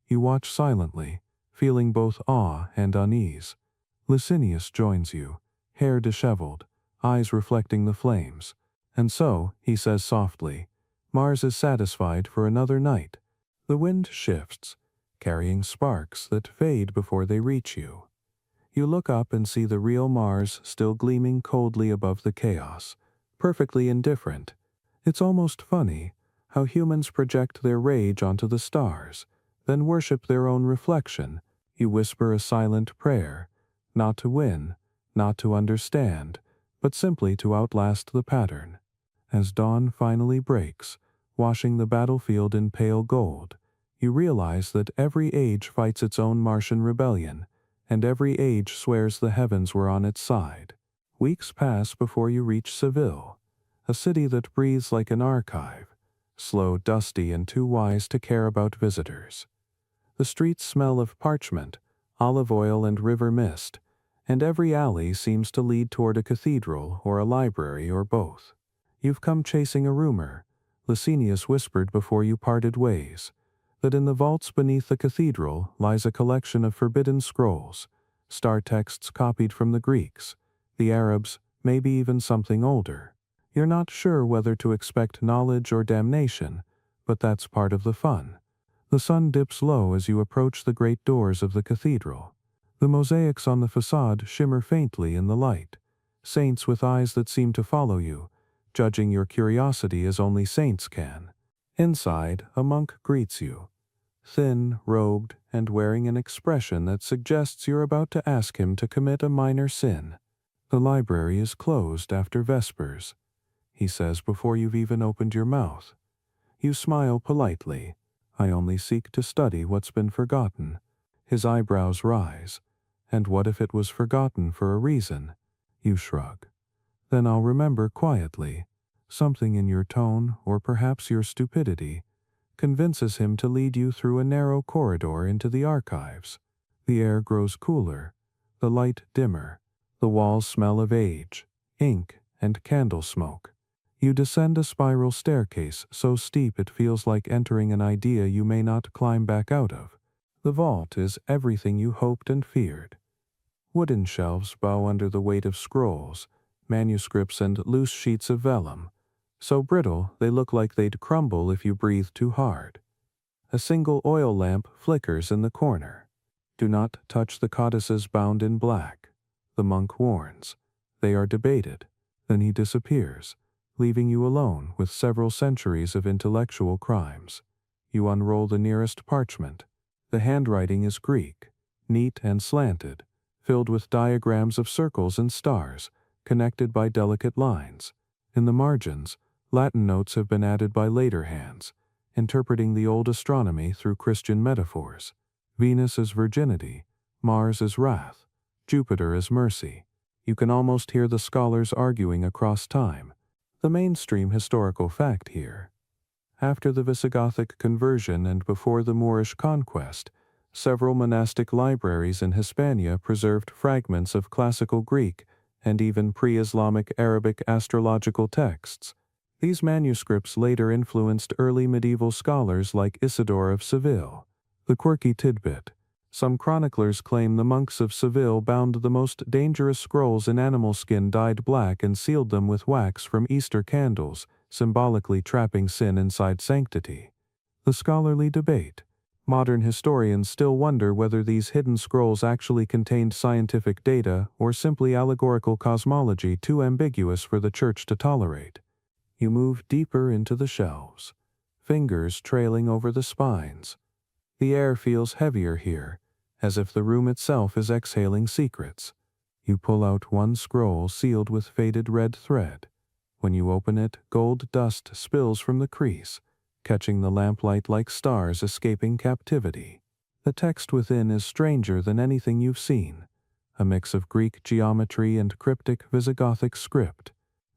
You watch silently, feeling both awe and unease. Licinius joins you, hair disheveled, eyes reflecting the flames. "And so," he says softly, "Mars is satisfied for another night." The wind shifts, carrying sparks that fade before they reach you. You look up and see the real Mars still gleaming coldly above the chaos, perfectly indifferent. It's almost funny how humans project their rage onto the stars, then worship their own reflection. You whisper a silent prayer, not to win, not to understand, but simply to outlast the pattern. As dawn finally breaks, washing the battlefield in pale gold, you realize that every age fights its own Martian rebellion, and every age swears the heavens were on its side. Weeks pass before you reach Seville, a city that breathes like an archive, slow, dusty, and too wise to care about visitors. The streets smell of parchment, olive oil, and river mist, and every alley seems to lead toward a cathedral or a library or both. "You've come chasing a rumor," Licinius whispered before you parted ways, "that in the vaults beneath the cathedral lies a collection of forbidden scrolls, star texts copied from the Greeks, the Arabs, maybe even something older. You're not sure whether to expect knowledge or damnation, but that's part of the fun." The sun dips low as you approach the great doors of the cathedral. The mosaics on the facade shimmer faintly in the light, saints with eyes that seem to follow you, judging your curiosity as only saints can. Inside, a monk greets you, thin, robed, and wearing an expression that suggests you're about to ask him to commit a minor sin. "The library is closed after Vespers," he says before you've even opened your mouth. You smile politely. "I only seek to study what's been forgotten." His eyebrows rise. "And what if it was forgotten for a reason?" You shrug. "Then I'll remember quietly." Something in your tone, or perhaps your stupidity, convinces him to lead you through a narrow corridor into the archives. The air grows cooler, the light dimmer, the walls smell of age, ink, and candle smoke. You descend a spiral staircase so steep it feels like entering an idea you may not climb back out of. The vault is everything you hoped and feared. Wooden shelves bow under the weight of scrolls, manuscripts, and loose sheets of vellum, so brittle they look like they'd crumble if you breathed too hard. A single oil lamp flickers in the corner. "Do not touch the codices bound in black," the monk warns. They are debated. Then he disappears, leaving you alone with several centuries of intellectual crimes. You unroll the nearest parchment. The handwriting is Greek, neat and slanted, filled with diagrams of circles and stars, connected by delicate lines. In the margins, Latin notes have been added by later hands, interpreting the old astronomy through Christian metaphors. Venus as virginity, Mars as wrath, Jupiter as mercy. You can almost hear the scholars arguing across time. The mainstream historical fact here: after the Visigothic conversion and before the Moorish conquest, several monastic libraries in Hispania preserved fragments of classical Greek and even pre-Islamic Arabic astrological texts. These manuscripts later influenced early medieval scholars like Isidore of Seville. The quirky tidbit: some chroniclers claim the monks of Seville bound the most dangerous scrolls in animal skin dyed black and sealed them with wax from Easter candles, symbolically trapping sin inside sanctity. The scholarly debate: modern historians still wonder whether these hidden scrolls actually contained scientific data or simply allegorical cosmology too ambiguous for the church to tolerate. You move deeper into the shelves, fingers trailing over the spines. The air feels heavier here, as if the room itself is exhaling secrets. You pull out one scroll sealed with faded red thread. When you open it, gold dust spills from the crease, catching the lamplight like stars escaping captivity. The text within is stranger than anything you've seen, a mix of Greek geometry and cryptic Visigothic script.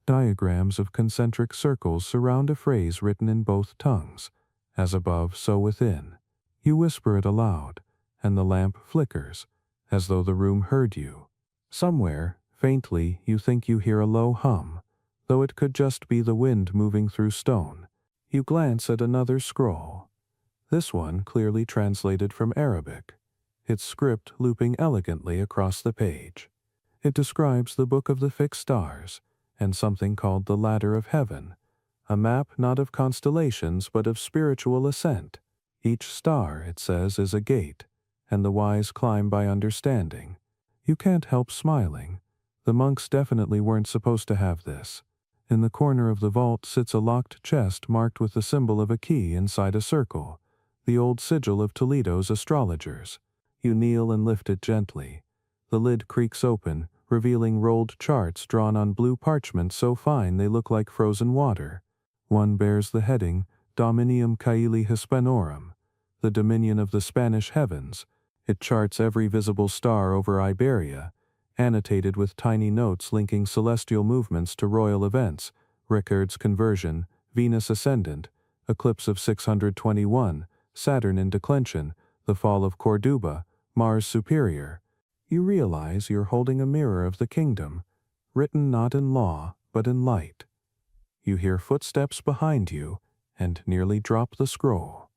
Diagrams of concentric circles surround a phrase written in both tongues, as above, so within. You whisper it aloud, and the lamp flickers, as though the room heard you. Somewhere, faintly, you think you hear a low hum, though it could just be the wind moving through stone. You glance at another scroll. This one clearly translated from Arabic, its script looping elegantly across the page. It describes the Book of the Fixed Stars, and something called the Ladder of Heaven, a map not of constellations but of spiritual ascent. Each star, it says, is a gate, and the wise climb by understanding. You can't help smiling. The monks definitely weren't supposed to have this. In the corner of the vault sits a locked chest marked with the symbol of a key inside a circle, the old sigil of Toledo's Astrologers. You kneel and lift it gently. The lid creaks open, revealing rolled charts drawn on blue parchment so fine they look like frozen water. One bears the heading, Dominium Caeli Hispanorum, the dominion of the Spanish heavens. It charts every visible star over Iberia, annotated with tiny notes linking celestial movements to royal events: Richard's conversion, Venus ascendant, eclipse of 621, Saturn in declension, the fall of Corduba, Mars superior. You realize you're holding a mirror of the kingdom, written not in law, but in light. You hear footsteps behind you, and nearly drop the scroll.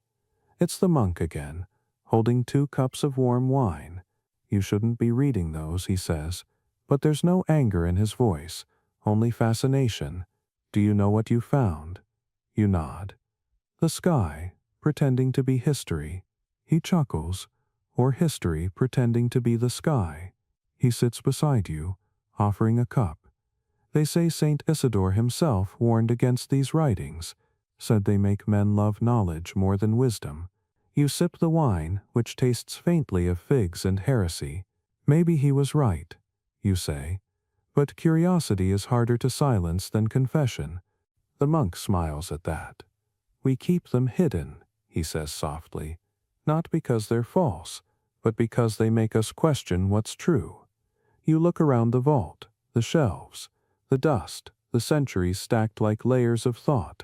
It's the monk again, holding 2 cups of warm wine. You shouldn't be reading those, he says, but there's no anger in his voice, only fascination. Do you know what you found? You nod. The sky, pretending to be history. He chuckles, or history pretending to be the sky. He sits beside you, offering a cup. They say Saint Isidore himself warned against these writings, said they make men love knowledge more than wisdom. You sip the wine, which tastes faintly of figs and heresy. Maybe he was right, you say. But curiosity is harder to silence than confession. The monk smiles at that. We keep them hidden, he says softly, not because they're false, but because they make us question what's true. You look around the vault, the shelves, the dust, the centuries stacked like layers of thought,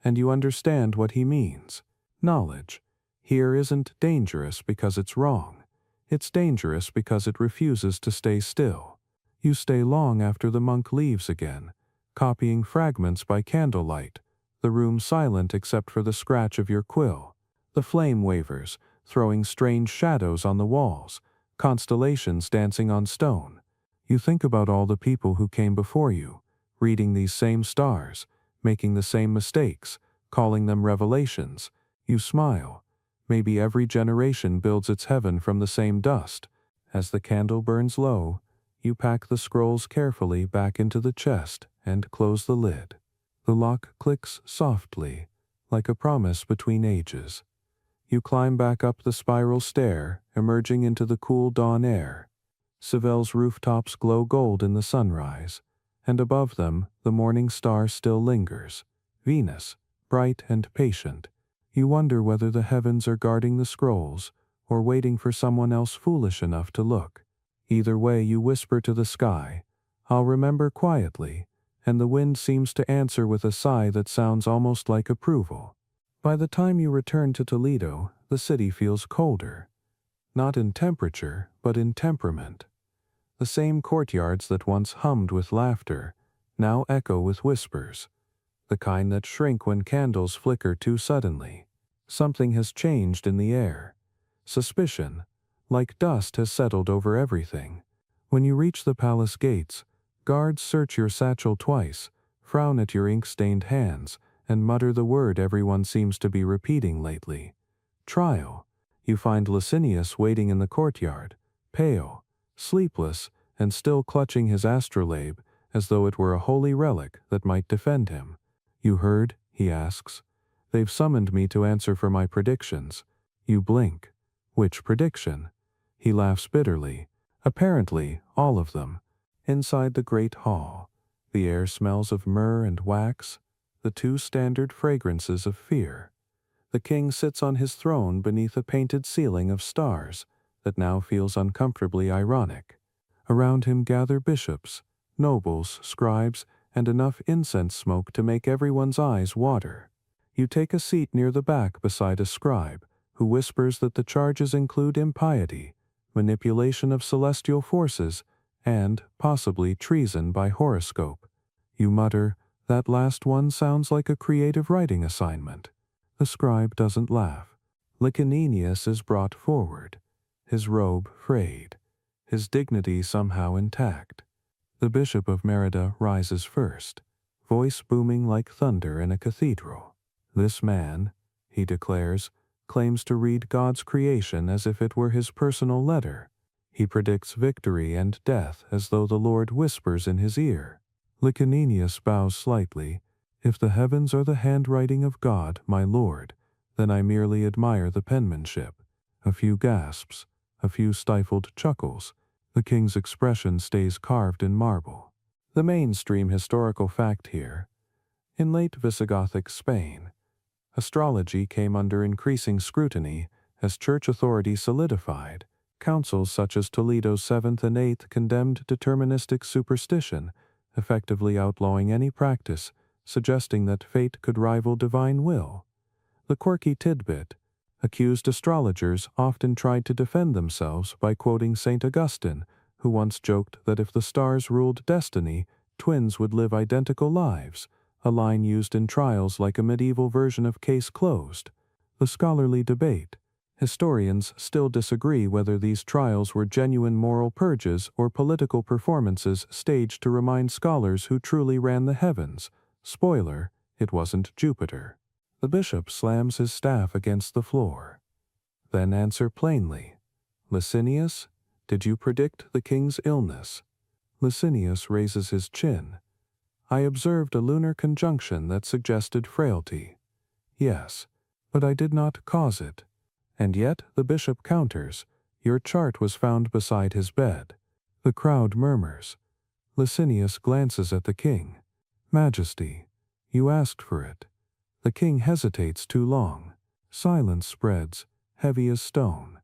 and you understand what he means. Knowledge here isn't dangerous because it's wrong. It's dangerous because it refuses to stay still. You stay long after the monk leaves again, copying fragments by candlelight, the room silent except for the scratch of your quill. The flame wavers, throwing strange shadows on the walls, constellations dancing on stone. You think about all the people who came before you, reading these same stars, making the same mistakes, calling them revelations. You smile. Maybe every generation builds its heaven from the same dust. As the candle burns low, You pack the scrolls carefully back into the chest and close the lid. The lock clicks softly, like a promise between ages. You climb back up the spiral stair, emerging into the cool dawn air. Sevelle's rooftops glow gold in the sunrise, and above them the morning star still lingers, Venus, bright and patient. You wonder whether the heavens are guarding the scrolls, or waiting for someone else foolish enough to look. Either way, you whisper to the sky, "I'll remember," quietly, and the wind seems to answer with a sigh that sounds almost like approval. By the time you return to Toledo, the city feels colder. Not in temperature, but in temperament. The same courtyards that once hummed with laughter now echo with whispers, the kind that shrink when candles flicker too suddenly. Something has changed in the air. Suspicion, like dust, has settled over everything. When you reach the palace gates, guards search your satchel twice, frown at your ink-stained hands, and mutter the word everyone seems to be repeating lately: trial. You find Licinius waiting in the courtyard, pale, sleepless, and still clutching his astrolabe as though it were a holy relic that might defend him. "You heard?" he asks. "They've summoned me to answer for my predictions." You blink. "Which prediction?" He laughs bitterly. "Apparently, all of them." Inside the great hall, the air smells of myrrh and wax, the two standard fragrances of fear. The king sits on his throne beneath a painted ceiling of stars that now feels uncomfortably ironic. Around him gather bishops, nobles, scribes, and enough incense smoke to make everyone's eyes water. You take a seat near the back beside a scribe, who whispers that the charges include impiety, manipulation of celestial forces, and, possibly, treason by horoscope. You mutter, "That last one sounds like a creative writing assignment." The scribe doesn't laugh. Licinius is brought forward, his robe frayed, his dignity somehow intact. The Bishop of Merida rises first, voice booming like thunder in a cathedral. "This man," he declares, "claims to read God's creation as if it were his personal letter. He predicts victory and death as though the Lord whispers in his ear." Licinius bows slightly. "If the heavens are the handwriting of God, my lord, then I merely admire the penmanship." A few gasps, a few stifled chuckles. The king's expression stays carved in marble. The mainstream historical fact here: in late Visigothic Spain, astrology came under increasing scrutiny as church authority solidified. Councils such as Toledo's 7th and 8th condemned deterministic superstition, effectively outlawing any practice suggesting that fate could rival divine will. The quirky tidbit: accused astrologers often tried to defend themselves by quoting St. Augustine, who once joked that if the stars ruled destiny, twins would live identical lives, a line used in trials like a medieval version of Case Closed. The scholarly debate: historians still disagree whether these trials were genuine moral purges or political performances staged to remind scholars who truly ran the heavens. Spoiler, it wasn't Jupiter. The bishop slams his staff against the floor. "Then answer plainly. Licinius, did you predict the king's illness?" Licinius raises his chin. "I observed a lunar conjunction that suggested frailty. Yes, but I did not cause it." And yet, the bishop counters, "Your chart was found beside his bed." The crowd murmurs. Licinius glances at the king. "Majesty, you asked for it." The king hesitates too long. Silence spreads, heavy as stone.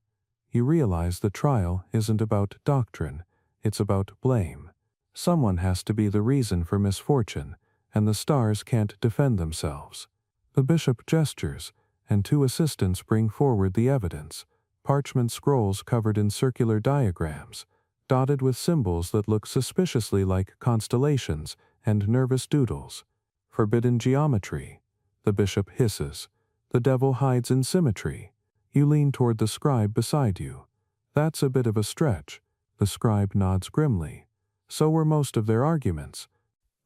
You realize the trial isn't about doctrine, it's about blame. Someone has to be the reason for misfortune, and the stars can't defend themselves. The bishop gestures, and two assistants bring forward the evidence: parchment scrolls covered in circular diagrams, dotted with symbols that look suspiciously like constellations and nervous doodles. "Forbidden geometry," the bishop hisses. "The devil hides in symmetry." You lean toward the scribe beside you. "That's a bit of a stretch." The scribe nods grimly. "So were most of their arguments."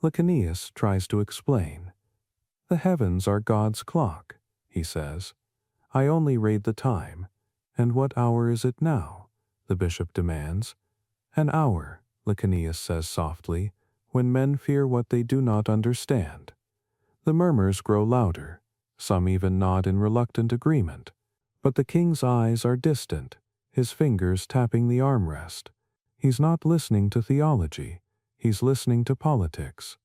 Licinius tries to explain. "The heavens are God's clock," he says. "I only read the time." "And what hour is it now?" the bishop demands. "An hour," Licinius says softly, when men fear what they do not understand. The murmurs grow louder, some even nod in reluctant agreement. But the king's eyes are distant, his fingers tapping the armrest. He's not listening to theology, he's listening to politics.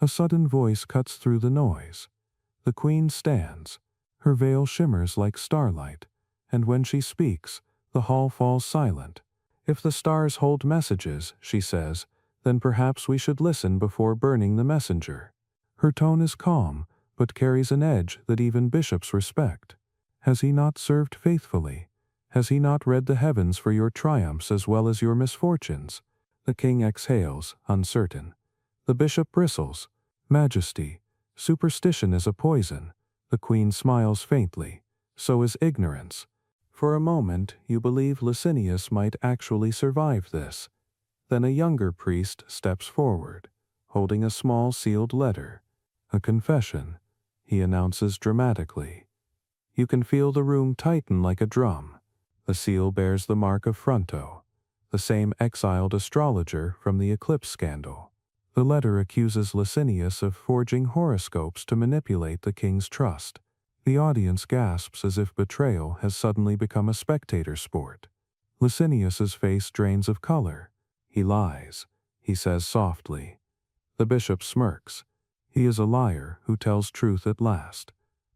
A sudden voice cuts through the noise. The queen stands. Her veil shimmers like starlight, and when she speaks, the hall falls silent. If the stars hold messages, she says, then perhaps we should listen before burning the messenger. Her tone is calm, but carries an edge that even bishops respect. Has he not served faithfully? Has he not read the heavens for your triumphs as well as your misfortunes? The king exhales, uncertain. The bishop bristles. Majesty, superstition is a poison. The queen smiles faintly. So is ignorance. For a moment, you believe Licinius might actually survive this. Then a younger priest steps forward, holding a small sealed letter. A confession, he announces dramatically. You can feel the room tighten like a drum. The seal bears the mark of Fronto, the same exiled astrologer from the eclipse scandal. The letter accuses Licinius of forging horoscopes to manipulate the king's trust. The audience gasps as if betrayal has suddenly become a spectator sport. Licinius's face drains of color. He lies, he says softly. The bishop smirks. He is a liar who tells truth at last.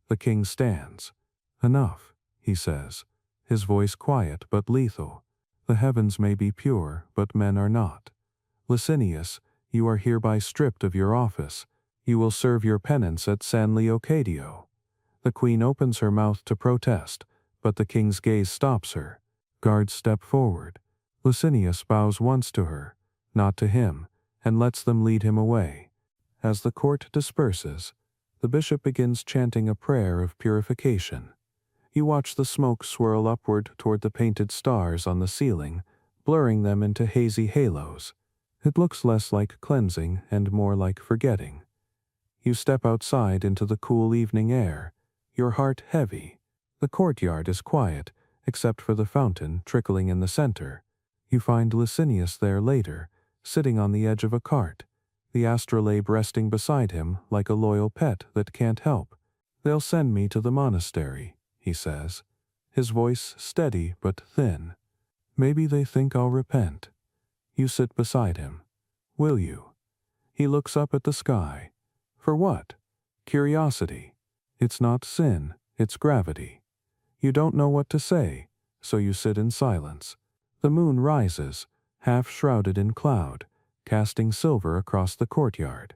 The king stands. Enough, he says, his voice quiet but lethal. The heavens may be pure, but men are not. Licinius, you are hereby stripped of your office. You will serve your penance at San Leocadio. The queen opens her mouth to protest, but the king's gaze stops her. Guards step forward. Licinius bows once to her, not to him, and lets them lead him away. As the court disperses, the bishop begins chanting a prayer of purification. You watch the smoke swirl upward toward the painted stars on the ceiling, blurring them into hazy halos. It looks less like cleansing and more like forgetting. You step outside into the cool evening air, your heart heavy. The courtyard is quiet, except for the fountain trickling in the center. You find Licinius there later, sitting on the edge of a cart, the astrolabe resting beside him like a loyal pet that can't help. They'll send me to the monastery, he says, his voice steady but thin. Maybe they think I'll repent. You sit beside him. Will you? He looks up at the sky. For what? Curiosity. It's not sin, it's gravity. You don't know what to say, so you sit in silence. The moon rises, half shrouded in cloud, casting silver across the courtyard.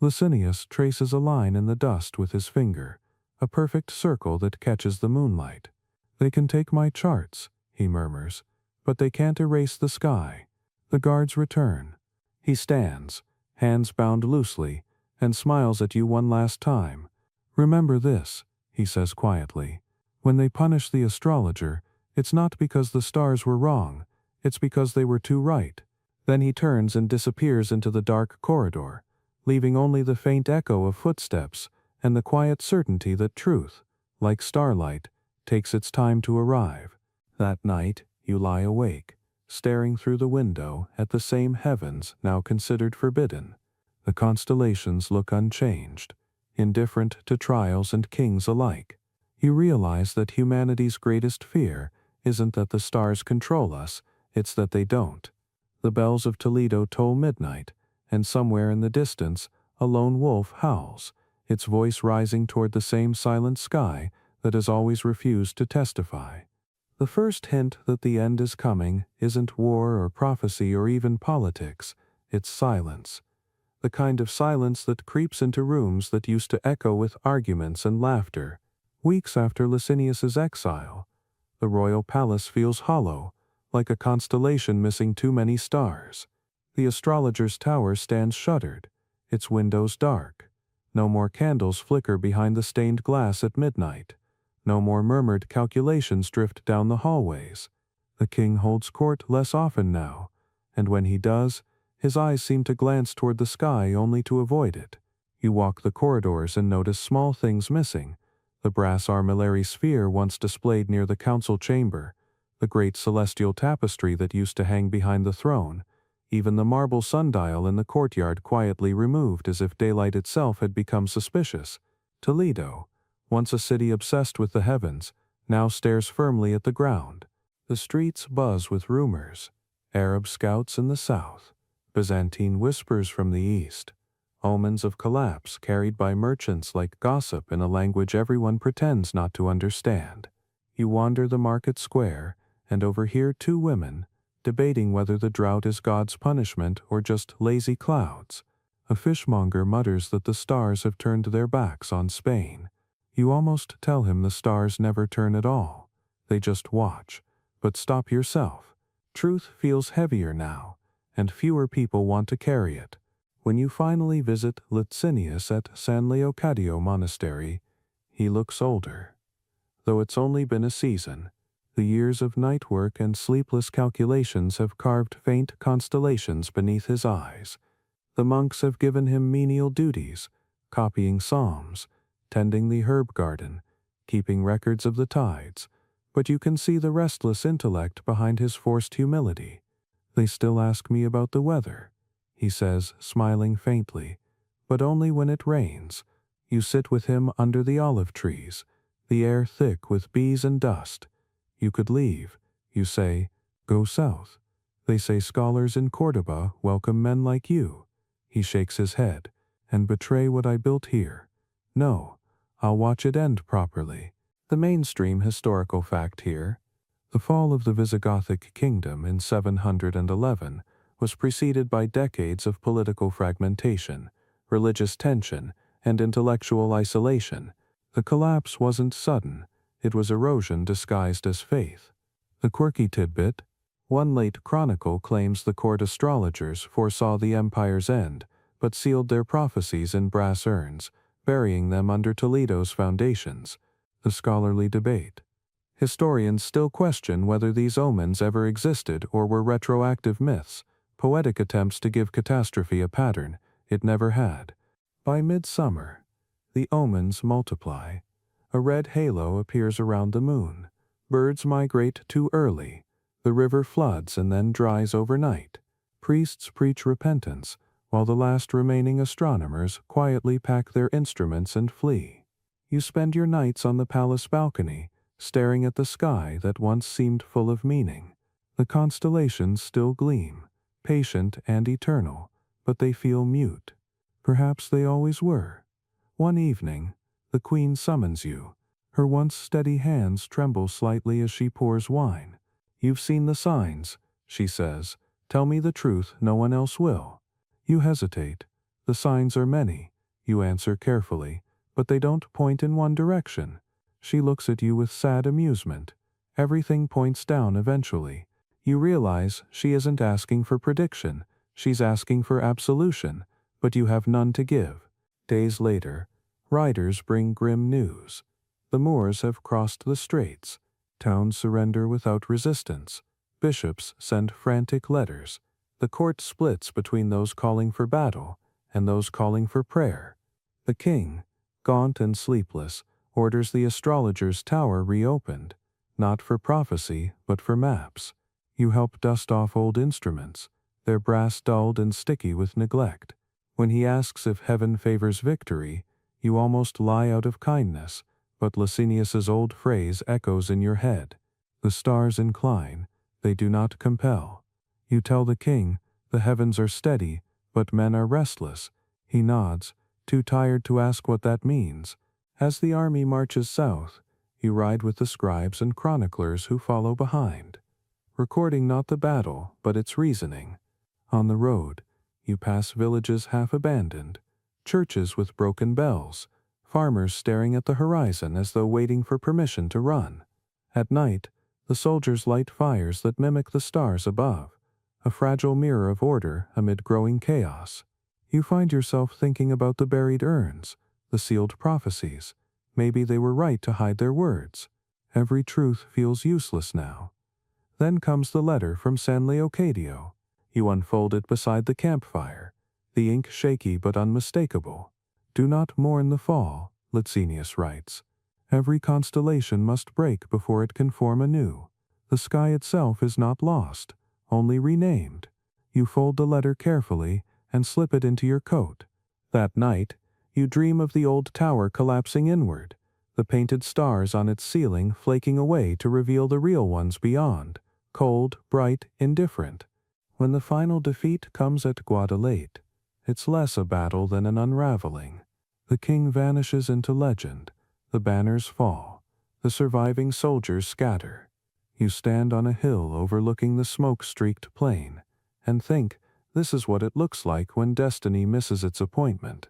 Licinius traces a line in the dust with his finger, a perfect circle that catches the moonlight. They can take my charts, he murmurs, but they can't erase the sky. The guards return. He stands, hands bound loosely, and smiles at you one last time. Remember this, he says quietly. When they punish the astrologer, it's not because the stars were wrong, it's because they were too right. Then he turns and disappears into the dark corridor, leaving only the faint echo of footsteps and the quiet certainty that truth, like starlight, takes its time to arrive. That night, you lie awake, staring through the window at the same heavens now considered forbidden. The constellations look unchanged, indifferent to trials and kings alike. You realize that humanity's greatest fear isn't that the stars control us, it's that they don't. The bells of Toledo toll midnight, and somewhere in the distance, a lone wolf howls, its voice rising toward the same silent sky that has always refused to testify. The first hint that the end is coming isn't war or prophecy or even politics, it's silence. The kind of silence that creeps into rooms that used to echo with arguments and laughter. Weeks after Licinius's exile, the royal palace feels hollow, like a constellation missing too many stars. The astrologer's tower stands shuttered, its windows dark. No more candles flicker behind the stained glass at midnight. No more murmured calculations drift down the hallways. The king holds court less often now, and when he does, his eyes seem to glance toward the sky only to avoid it. You walk the corridors and notice small things missing. The brass armillary sphere once displayed near the council chamber, the great celestial tapestry that used to hang behind the throne. Even the marble sundial in the courtyard quietly removed as if daylight itself had become suspicious. Toledo, once a city obsessed with the heavens, now stares firmly at the ground. The streets buzz with rumors. Arab scouts in the south, Byzantine whispers from the east, omens of collapse carried by merchants like gossip in a language everyone pretends not to understand. You wander the market square and overhear two women debating whether the drought is God's punishment or just lazy clouds. A fishmonger mutters that the stars have turned their backs on Spain. You almost tell him the stars never turn at all. They just watch. But stop yourself. Truth feels heavier now, and fewer people want to carry it. When you finally visit Licinius at San Leocadio Monastery, he looks older. Though it's only been a season, the years of night work and sleepless calculations have carved faint constellations beneath his eyes. The monks have given him menial duties, copying psalms, tending the herb garden, keeping records of the tides, but you can see the restless intellect behind his forced humility. They still ask me about the weather, he says, smiling faintly, but only when it rains. You sit with him under the olive trees, the air thick with bees and dust. You could leave. You say, go south. They say scholars in Cordoba welcome men like you. He shakes his head. And betray what I built here. No, I'll watch it end properly. The mainstream historical fact here: the fall of the Visigothic kingdom in 711 was preceded by decades of political fragmentation, religious tension, and intellectual isolation. The collapse wasn't sudden, it was erosion disguised as faith. The quirky tidbit: one late chronicle claims the court astrologers foresaw the empire's end, but sealed their prophecies in brass urns, burying them under Toledo's foundations. The scholarly debate. Historians still question whether these omens ever existed or were retroactive myths, poetic attempts to give catastrophe a pattern it never had. By midsummer, the omens multiply. A red halo appears around the moon. Birds migrate too early. The river floods and then dries overnight. Priests preach repentance, while the last remaining astronomers quietly pack their instruments and flee. You spend your nights on the palace balcony, staring at the sky that once seemed full of meaning. The constellations still gleam, patient and eternal, but they feel mute. Perhaps they always were. One evening, the queen summons you. Her once steady hands tremble slightly as she pours wine. You've seen the signs, she says. Tell me the truth, no one else will. You hesitate. The signs are many, you answer carefully, but they don't point in one direction. She looks at you with sad amusement. Everything points down eventually. You realize she isn't asking for prediction, she's asking for absolution, but you have none to give. Days later, riders bring grim news. The Moors have crossed the straits. Towns surrender without resistance. Bishops send frantic letters. The court splits between those calling for battle and those calling for prayer. The king, gaunt and sleepless, orders the astrologers' tower reopened, not for prophecy, but for maps. You help dust off old instruments, their brass dulled and sticky with neglect. When he asks if heaven favors victory, you almost lie out of kindness, but Licinius's old phrase echoes in your head. The stars incline, they do not compel. You tell the king, the heavens are steady, but men are restless. He nods, too tired to ask what that means. As the army marches south, you ride with the scribes and chroniclers who follow behind, recording not the battle, but its reasoning. On the road, you pass villages half abandoned, churches with broken bells, farmers staring at the horizon as though waiting for permission to run. At night, the soldiers light fires that mimic the stars above, a fragile mirror of order amid growing chaos. You find yourself thinking about the buried urns, the sealed prophecies. Maybe they were right to hide their words. Every truth feels useless now. Then comes the letter from San Leocadio. You unfold it beside the campfire, the ink shaky but unmistakable. Do not mourn the fall, Licinius writes. Every constellation must break before it can form anew. The sky itself is not lost, only renamed. You fold the letter carefully and slip it into your coat. That night, you dream of the old tower collapsing inward, the painted stars on its ceiling flaking away to reveal the real ones beyond, cold, bright, indifferent. When the final defeat comes at Guadalete, it's less a battle than an unraveling. The king vanishes into legend, the banners fall, the surviving soldiers scatter. You stand on a hill overlooking the smoke-streaked plain, and think, this is what it looks like when destiny misses its appointment.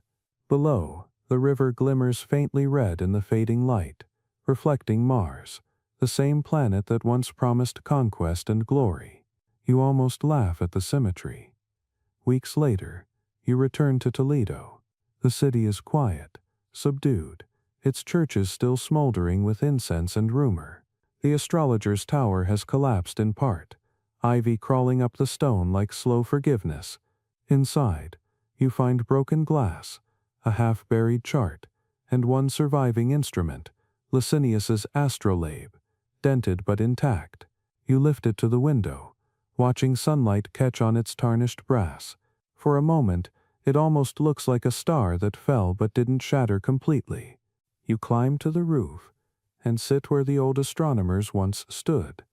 Below, the river glimmers faintly red in the fading light, reflecting Mars, the same planet that once promised conquest and glory. You almost laugh at the symmetry. Weeks later, you return to Toledo. The city is quiet, subdued, its churches still smoldering with incense and rumor. The Astrologers' tower has collapsed in part, ivy crawling up the stone like slow forgiveness. Inside, you find broken glass, a half-buried chart, and one surviving instrument, Licinius's astrolabe, dented but intact. You lift it to the window, watching sunlight catch on its tarnished brass. For a moment, it almost looks like a star that fell but didn't shatter completely. You climb to the roof and sit where the old astronomers once stood,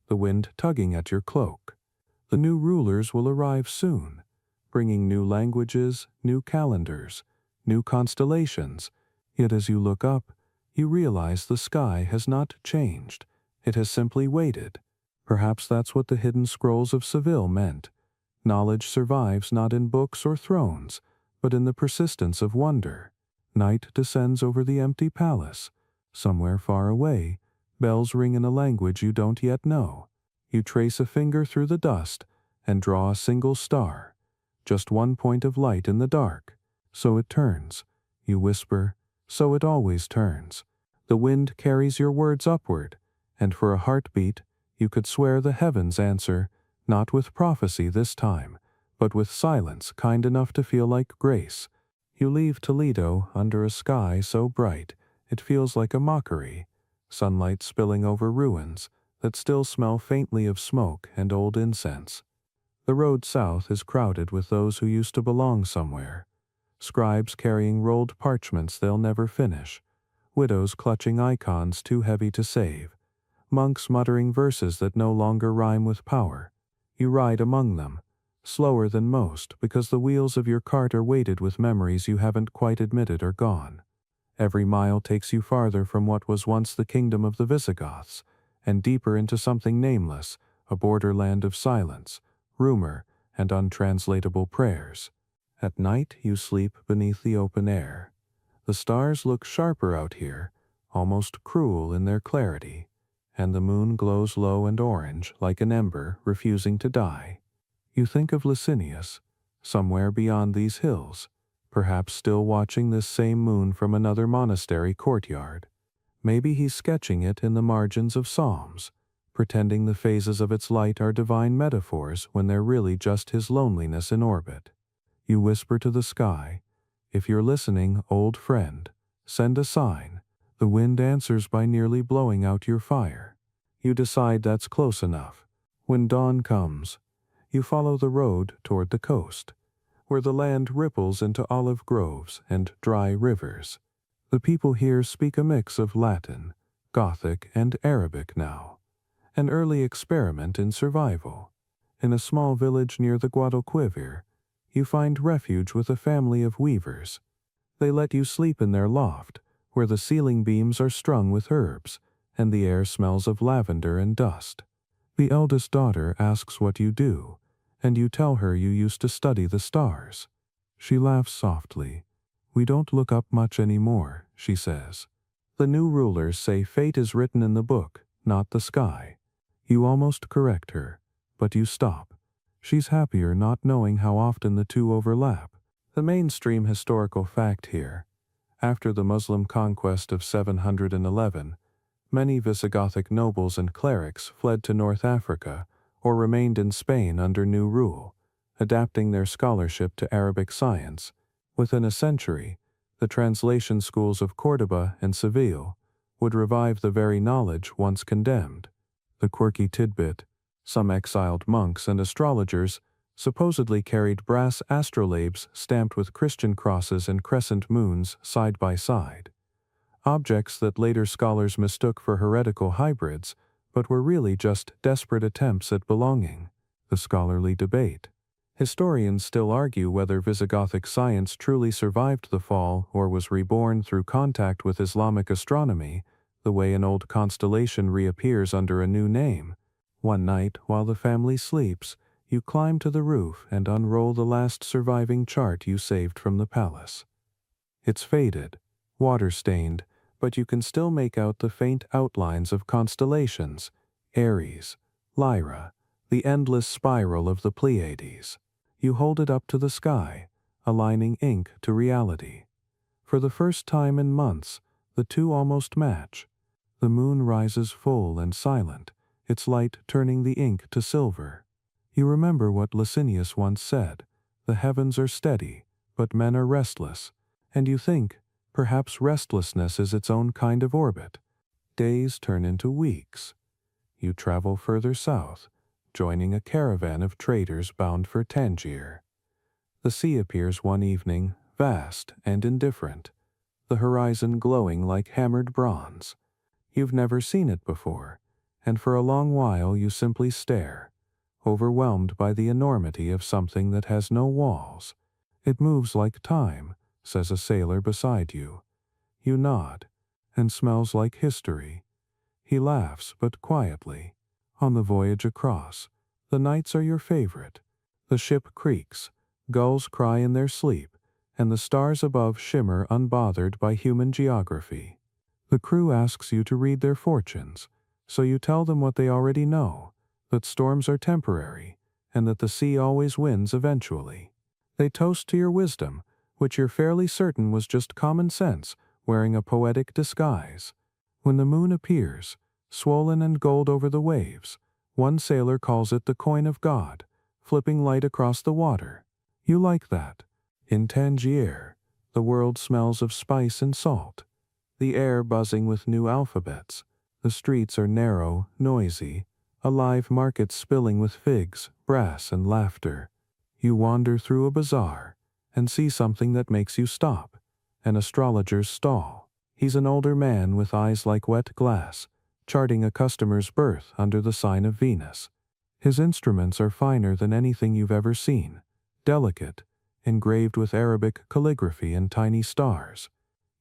the wind tugging at your cloak. The new rulers will arrive soon, bringing new languages, new calendars, new constellations. Yet as you look up, you realize the sky has not changed. It has simply waited. Perhaps that's what the hidden scrolls of Seville meant. Knowledge survives not in books or thrones, but in the persistence of wonder. Night descends over the empty palace. Somewhere far away, bells ring in a language you don't yet know. You trace a finger through the dust and draw a single star. Just one point of light in the dark. So it turns. You whisper, so it always turns. The wind carries your words upward, and for a heartbeat, you could swear the heavens answer, not with prophecy this time, but with silence kind enough to feel like grace. You leave Toledo under a sky so bright, it feels like a mockery, sunlight spilling over ruins that still smell faintly of smoke and old incense. The road south is crowded with those who used to belong somewhere. Scribes carrying rolled parchments they'll never finish, widows clutching icons too heavy to save, monks muttering verses that no longer rhyme with power. You ride among them, slower than most because the wheels of your cart are weighted with memories you haven't quite admitted are gone. Every mile takes you farther from what was once the kingdom of the Visigoths, and deeper into something nameless, a borderland of silence, rumor, and untranslatable prayers. At night you sleep beneath the open air. The stars look sharper out here, almost cruel in their clarity, and the moon glows low and orange like an ember refusing to die. You think of Licinius, somewhere beyond these hills, perhaps still watching this same moon from another monastery courtyard. Maybe he's sketching it in the margins of psalms, pretending the phases of its light are divine metaphors when they're really just his loneliness in orbit. You whisper to the sky, if you're listening, old friend, send a sign. The wind answers by nearly blowing out your fire. You decide that's close enough. When dawn comes, you follow the road toward the coast, where the land ripples into olive groves and dry rivers. The people here speak a mix of Latin, Gothic, and Arabic now, an early experiment in survival. In a small village near the Guadalquivir, you find refuge with a family of weavers. They let you sleep in their loft, where the ceiling beams are strung with herbs, and the air smells of lavender and dust. The eldest daughter asks what you do, and you tell her you used to study the stars. She laughs softly. We don't look up much anymore, she says. The new rulers say fate is written in the book, not the sky. You almost correct her, but you stop. She's happier not knowing how often the two overlap. The mainstream historical fact here: after the Muslim conquest of 711, many Visigothic nobles and clerics fled to North Africa or remained in Spain under new rule, adapting their scholarship to Arabic science. Within a century, the translation schools of Córdoba and Seville would revive the very knowledge once condemned. The quirky tidbit: some exiled monks and astrologers supposedly carried brass astrolabes stamped with Christian crosses and crescent moons side by side. Objects that later scholars mistook for heretical hybrids, but were really just desperate attempts at belonging. The scholarly debate. Historians still argue whether Visigothic science truly survived the fall or was reborn through contact with Islamic astronomy, the way an old constellation reappears under a new name. One night, while the family sleeps, you climb to the roof and unroll the last surviving chart you saved from the palace. It's faded, water-stained, but you can still make out the faint outlines of constellations, Aries, Lyra, the endless spiral of the Pleiades. You hold it up to the sky, aligning ink to reality. For the first time in months, the two almost match. The moon rises full and silent, its light turning the ink to silver. You remember what Licinius once said, "The heavens are steady, but men are restless," and you think, perhaps restlessness is its own kind of orbit. Days turn into weeks. You travel further south, joining a caravan of traders bound for Tangier. The sea appears one evening, vast and indifferent, the horizon glowing like hammered bronze. You've never seen it before, and for a long while you simply stare, overwhelmed by the enormity of something that has no walls. It moves like time, says a sailor beside you. You nod, and smells like history. He laughs, but quietly. On the voyage across, the nights are your favorite. The ship creaks, gulls cry in their sleep, and the stars above shimmer unbothered by human geography. The crew asks you to read their fortunes, so you tell them what they already know, that storms are temporary, and that the sea always wins eventually. They toast to your wisdom, which you're fairly certain was just common sense, wearing a poetic disguise. When the moon appears, swollen and gold over the waves, one sailor calls it the coin of God, flipping light across the water. You like that. In Tangier, the world smells of spice and salt, the air buzzing with new alphabets. The streets are narrow, noisy, a live market spilling with figs, brass, and laughter. You wander through a bazaar and see something that makes you stop, an astrologer's stall. He's an older man with eyes like wet glass, charting a customer's birth under the sign of Venus. His instruments are finer than anything you've ever seen, delicate, engraved with Arabic calligraphy and tiny stars.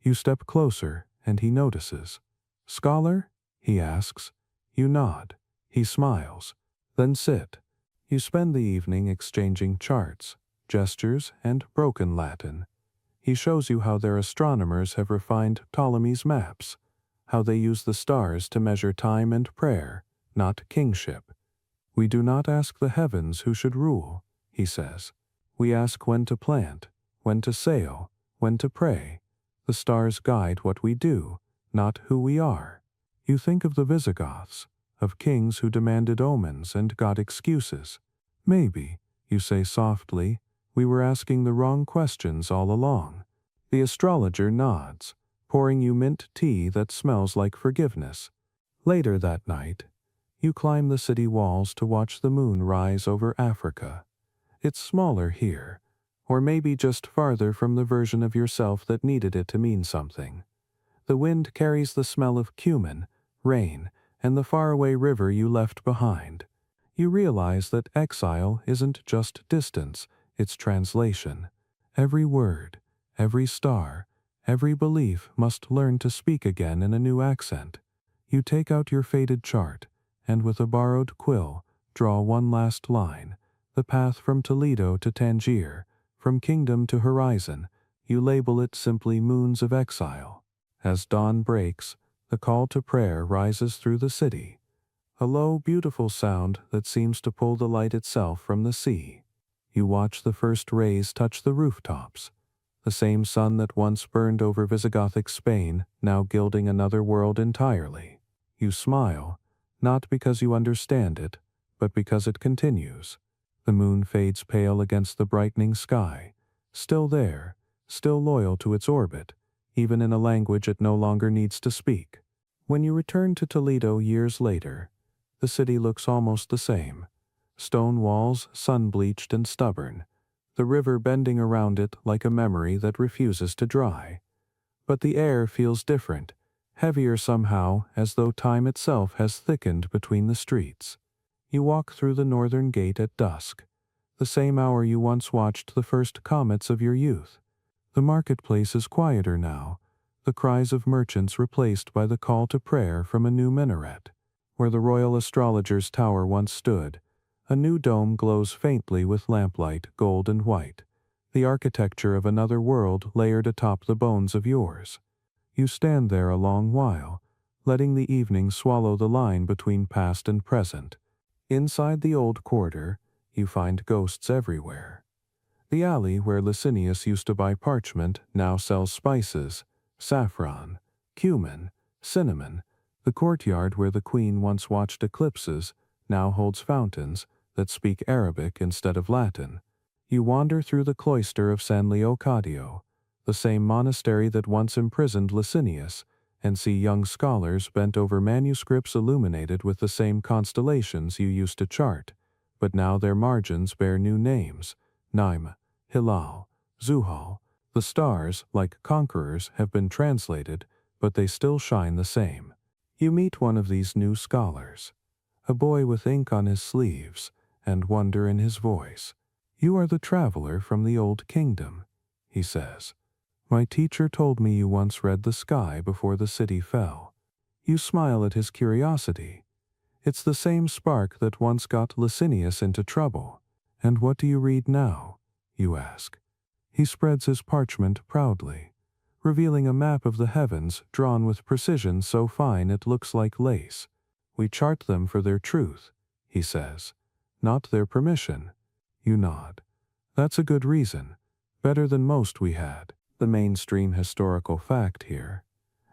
You step closer, and he notices. "Scholar?" he asks. You nod. He smiles. "Then sit." You spend the evening exchanging charts, gestures, and broken Latin. He shows you how their astronomers have refined Ptolemy's maps, how they use the stars to measure time and prayer, not kingship. "We do not ask the heavens who should rule," he says. "We ask when to plant, when to sail, when to pray. The stars guide what we do, not who we are." You think of the Visigoths, of kings who demanded omens and got excuses. "Maybe," you say softly, "we were asking the wrong questions all along." The astrologer nods, pouring you mint tea that smells like forgiveness. Later that night, you climb the city walls to watch the moon rise over Africa. It's smaller here, or maybe just farther from the version of yourself that needed it to mean something. The wind carries the smell of cumin, rain, and the faraway river you left behind. You realize that exile isn't just distance, it's translation. Every word, every star, every belief must learn to speak again in a new accent. You take out your faded chart, and with a borrowed quill, draw one last line, the path from Toledo to Tangier, from kingdom to horizon. You label it simply Moons of Exile. As dawn breaks, the call to prayer rises through the city, a low, beautiful sound that seems to pull the light itself from the sea. You watch the first rays touch the rooftops, the same sun that once burned over Visigothic Spain, now gilding another world entirely. You smile, not because you understand it, but because it continues. The moon fades pale against the brightening sky, still there, still loyal to its orbit, even in a language it no longer needs to speak. When you return to Toledo years later, the city looks almost the same. stone walls sun-bleached and stubborn, the river bending around it like a memory that refuses to dry. But the air feels different, heavier somehow, as though time itself has thickened between the streets. You walk through the northern gate at dusk, the same hour you once watched the first comets of your youth. The marketplace is quieter now, the cries of merchants replaced by the call to prayer from a new minaret. Where the royal astrologers' tower once stood, a new dome glows faintly with lamplight, gold and white, the architecture of another world layered atop the bones of yours. You stand there a long while, letting the evening swallow the line between past and present. Inside the old quarter, you find ghosts everywhere. The alley where Licinius used to buy parchment now sells spices, saffron, cumin, cinnamon. The courtyard where the queen once watched eclipses now holds fountains that speak Arabic instead of Latin. You wander through the cloister of San Leocadio, the same monastery that once imprisoned Licinius, and see young scholars bent over manuscripts illuminated with the same constellations you used to chart, but now their margins bear new names: Naim, Hilal, Zuhal. The stars, like conquerors, have been translated, but they still shine the same. You meet one of these new scholars, a boy with ink on his sleeves and wonder in his voice. "You are the traveler from the old kingdom," he says. "My teacher told me you once read the sky before the city fell." You smile at his curiosity. It's the same spark that once got Licinius into trouble. "And what do you read now?" you ask. He spreads his parchment proudly, revealing a map of the heavens drawn with precision so fine it looks like lace. "We chart them for their truth," he says, "not their permission." You nod. "That's a good reason. Better than most we had." The mainstream historical fact here: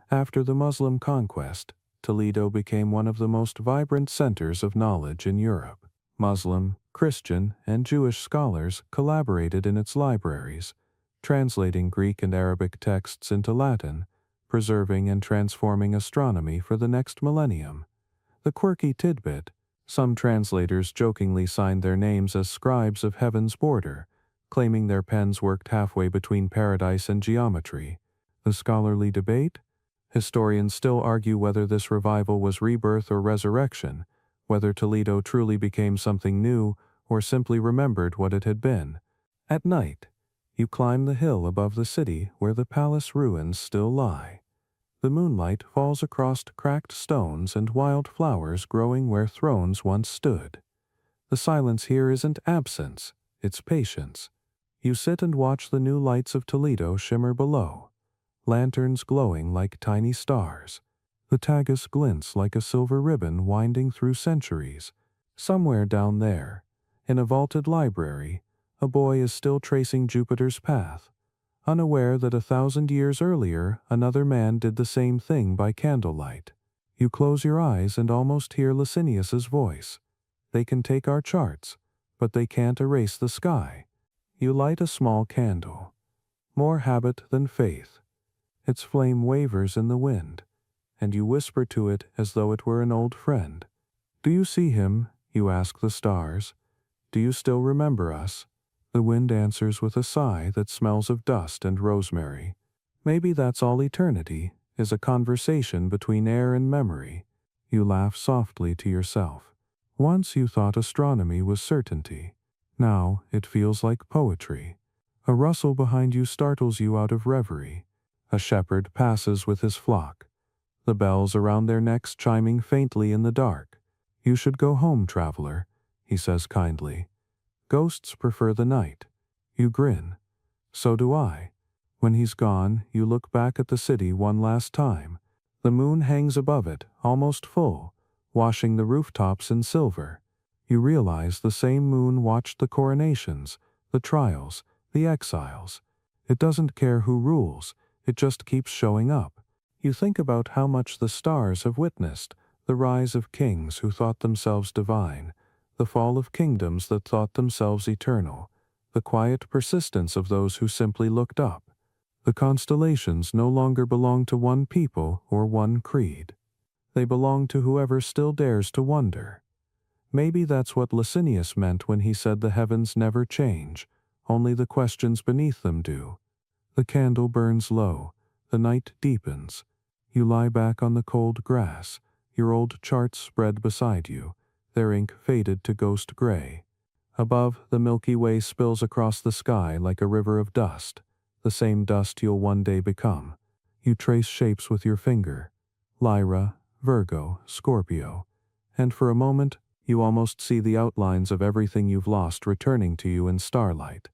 after the Muslim conquest, Toledo became one of the most vibrant centers of knowledge in Europe. Muslim, Christian, and Jewish scholars collaborated in its libraries, translating Greek and Arabic texts into Latin, preserving and transforming astronomy for the next millennium. The quirky tidbit: some translators jokingly signed their names as scribes of heaven's border, claiming their pens worked halfway between paradise and geometry. The scholarly debate? Historians still argue whether this revival was rebirth or resurrection, whether Toledo truly became something new or simply remembered what it had been. At night, you climb the hill above the city where the palace ruins still lie. The moonlight falls across cracked stones and wild flowers growing where thrones once stood. The silence here isn't absence, it's patience. You sit and watch the new lights of Toledo shimmer below, lanterns glowing like tiny stars. The Tagus glints like a silver ribbon winding through centuries. Somewhere down there, in a vaulted library, a boy is still tracing Jupiter's path, unaware that 1,000 years earlier another man did the same thing by candlelight. You close your eyes and almost hear Licinius's voice. "They can take our charts, but they can't erase the sky." You light a small candle. More habit than faith. Its flame wavers in the wind, and you whisper to it as though it were an old friend. "Do you see him?" you ask the stars. "Do you still remember us?" The wind answers with a sigh that smells of dust and rosemary. Maybe that's all eternity, is a conversation between air and memory. You laugh softly to yourself. Once you thought astronomy was certainty. Now it feels like poetry. A rustle behind you startles you out of reverie. A shepherd passes with his flock, the bells around their necks chiming faintly in the dark. "You should go home, traveler," he says kindly. "Ghosts prefer the night." You grin. "So do I." When he's gone, you look back at the city one last time. The moon hangs above it, almost full, washing the rooftops in silver. You realize the same moon watched the coronations, the trials, the exiles. It doesn't care who rules, it just keeps showing up. You think about how much the stars have witnessed, the rise of kings who thought themselves divine, the fall of kingdoms that thought themselves eternal, the quiet persistence of those who simply looked up. The constellations no longer belong to one people or one creed. They belong to whoever still dares to wonder. Maybe that's what Licinius meant when he said the heavens never change, only the questions beneath them do. The candle burns low, the night deepens. You lie back on the cold grass, your old charts spread beside you, their ink faded to ghost gray. Above, the Milky Way spills across the sky like a river of dust, the same dust you'll one day become. You trace shapes with your finger, Lyra, Virgo, Scorpio, and for a moment, you almost see the outlines of everything you've lost returning to you in starlight.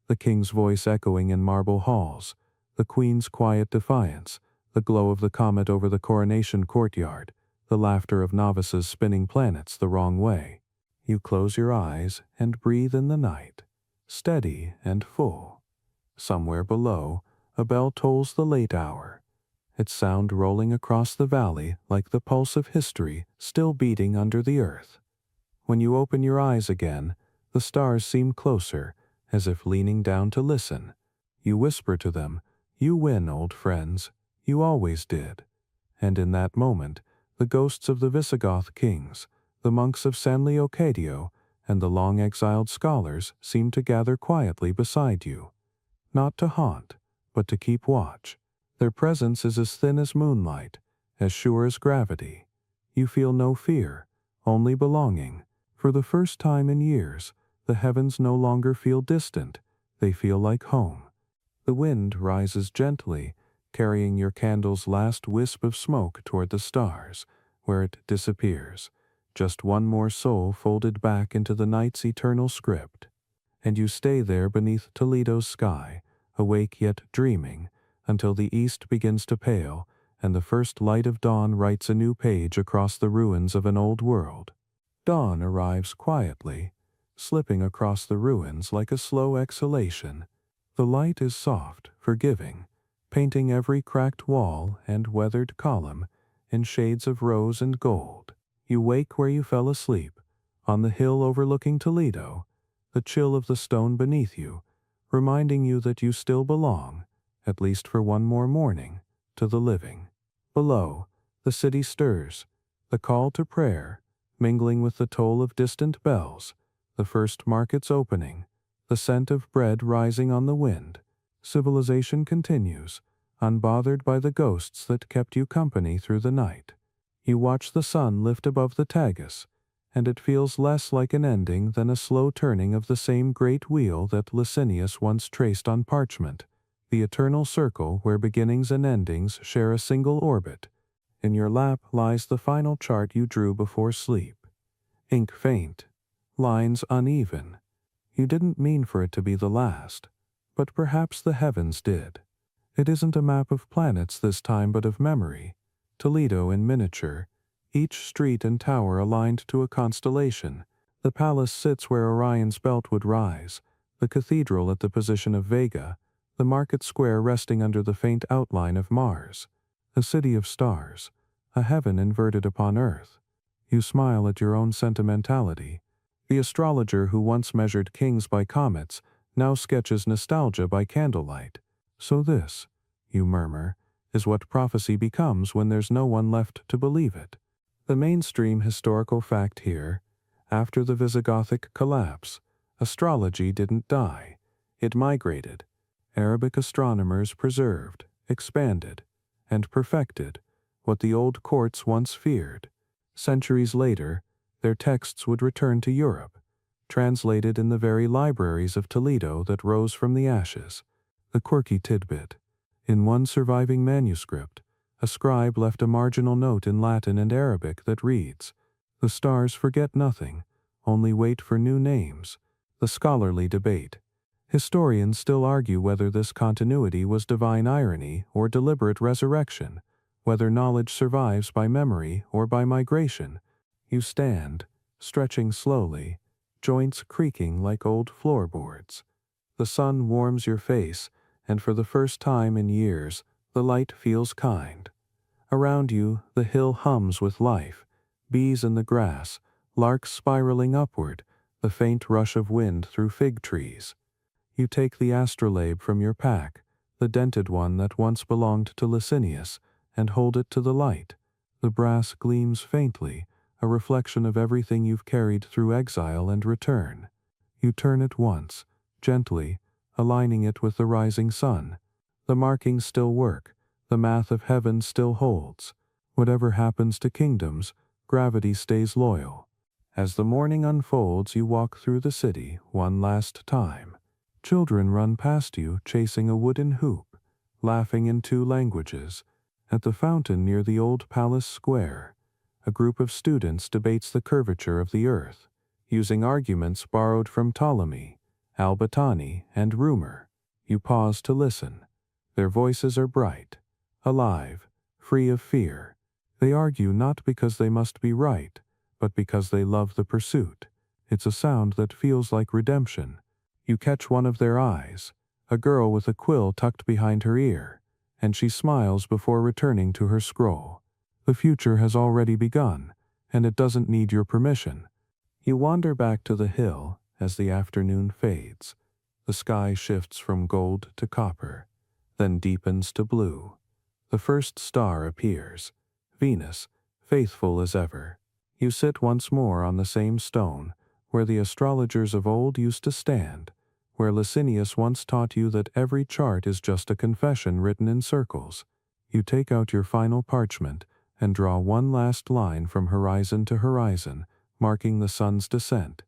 The king's voice echoing in marble halls, the queen's quiet defiance, the glow of the comet over the coronation courtyard, the laughter of novices spinning planets the wrong way. You close your eyes and breathe in the night, steady and full. Somewhere below, a bell tolls the late hour, its sound rolling across the valley like the pulse of history still beating under the earth. When you open your eyes again, the stars seem closer, as if leaning down to listen. You whisper to them, "You win, old friends. You always did." And in that moment, the ghosts of the Visigoth kings, the monks of San Leocadio, and the long-exiled scholars seem to gather quietly beside you. Not to haunt, but to keep watch. Their presence is as thin as moonlight, as sure as gravity. You feel no fear, only belonging. For the first time in years, the heavens no longer feel distant, they feel like home. The wind rises gently, carrying your candle's last wisp of smoke toward the stars, where it disappears, just one more soul folded back into the night's eternal script. And you stay there beneath Toledo's sky, awake yet dreaming, until the east begins to pale, and the first light of dawn writes a new page across the ruins of an old world. Dawn arrives quietly, slipping across the ruins like a slow exhalation. The light is soft, forgiving, painting every cracked wall and weathered column in shades of rose and gold. You wake where you fell asleep, on the hill overlooking Toledo, the chill of the stone beneath you, reminding you that you still belong, at least for one more morning, to the living. Below, the city stirs, the call to prayer, mingling with the toll of distant bells, the first markets opening, the scent of bread rising on the wind. Civilization continues, unbothered by the ghosts that kept you company through the night. You watch the sun lift above the Tagus, and it feels less like an ending than a slow turning of the same great wheel that Licinius once traced on parchment, the eternal circle where beginnings and endings share a single orbit. In your lap lies the final chart you drew before sleep. Ink faint, lines uneven. You didn't mean for it to be the last, but perhaps the heavens did. It isn't a map of planets this time but of memory. Toledo in miniature, each street and tower aligned to a constellation. The palace sits where Orion's belt would rise, the cathedral at the position of Vega, the market square resting under the faint outline of Mars. A city of stars, a heaven inverted upon earth. You smile at your own sentimentality. The astrologer who once measured kings by comets now sketches nostalgia by candlelight. So this, you murmur, is what prophecy becomes when there's no one left to believe it. The mainstream historical fact here, after the Visigothic collapse, astrology didn't die. It migrated. Arabic astronomers preserved, expanded, and perfected what the old courts once feared. Centuries later, their texts would return to Europe, translated in the very libraries of Toledo that rose from the ashes. The quirky tidbit. In one surviving manuscript, a scribe left a marginal note in Latin and Arabic that reads, "The stars forget nothing, only wait for new names." The scholarly debate. Historians still argue whether this continuity was divine irony or deliberate resurrection, whether knowledge survives by memory or by migration. You stand, stretching slowly, joints creaking like old floorboards. The sun warms your face, and for the first time in years, the light feels kind. Around you, the hill hums with life, bees in the grass, larks spiraling upward, the faint rush of wind through fig trees. You take the astrolabe from your pack, the dented one that once belonged to Licinius, and hold it to the light. The brass gleams faintly, a reflection of everything you've carried through exile and return. You turn it once, gently, aligning it with the rising sun. The markings still work, the math of heaven still holds. Whatever happens to kingdoms, gravity stays loyal. As the morning unfolds, you walk through the city one last time. Children run past you, chasing a wooden hoop, laughing in two languages. At the fountain near the old palace square, a group of students debates the curvature of the earth, using arguments borrowed from Ptolemy, Albatani, and Rumor. You pause to listen. Their voices are bright, alive, free of fear. They argue not because they must be right, but because they love the pursuit. It's a sound that feels like redemption. You catch one of their eyes, a girl with a quill tucked behind her ear, and she smiles before returning to her scroll. The future has already begun, and it doesn't need your permission. You wander back to the hill as the afternoon fades. The sky shifts from gold to copper, then deepens to blue. The first star appears, Venus, faithful as ever. You sit once more on the same stone, where the astrologers of old used to stand, where Licinius once taught you that every chart is just a confession written in circles. You take out your final parchment and draw one last line from horizon to horizon, marking the sun's descent.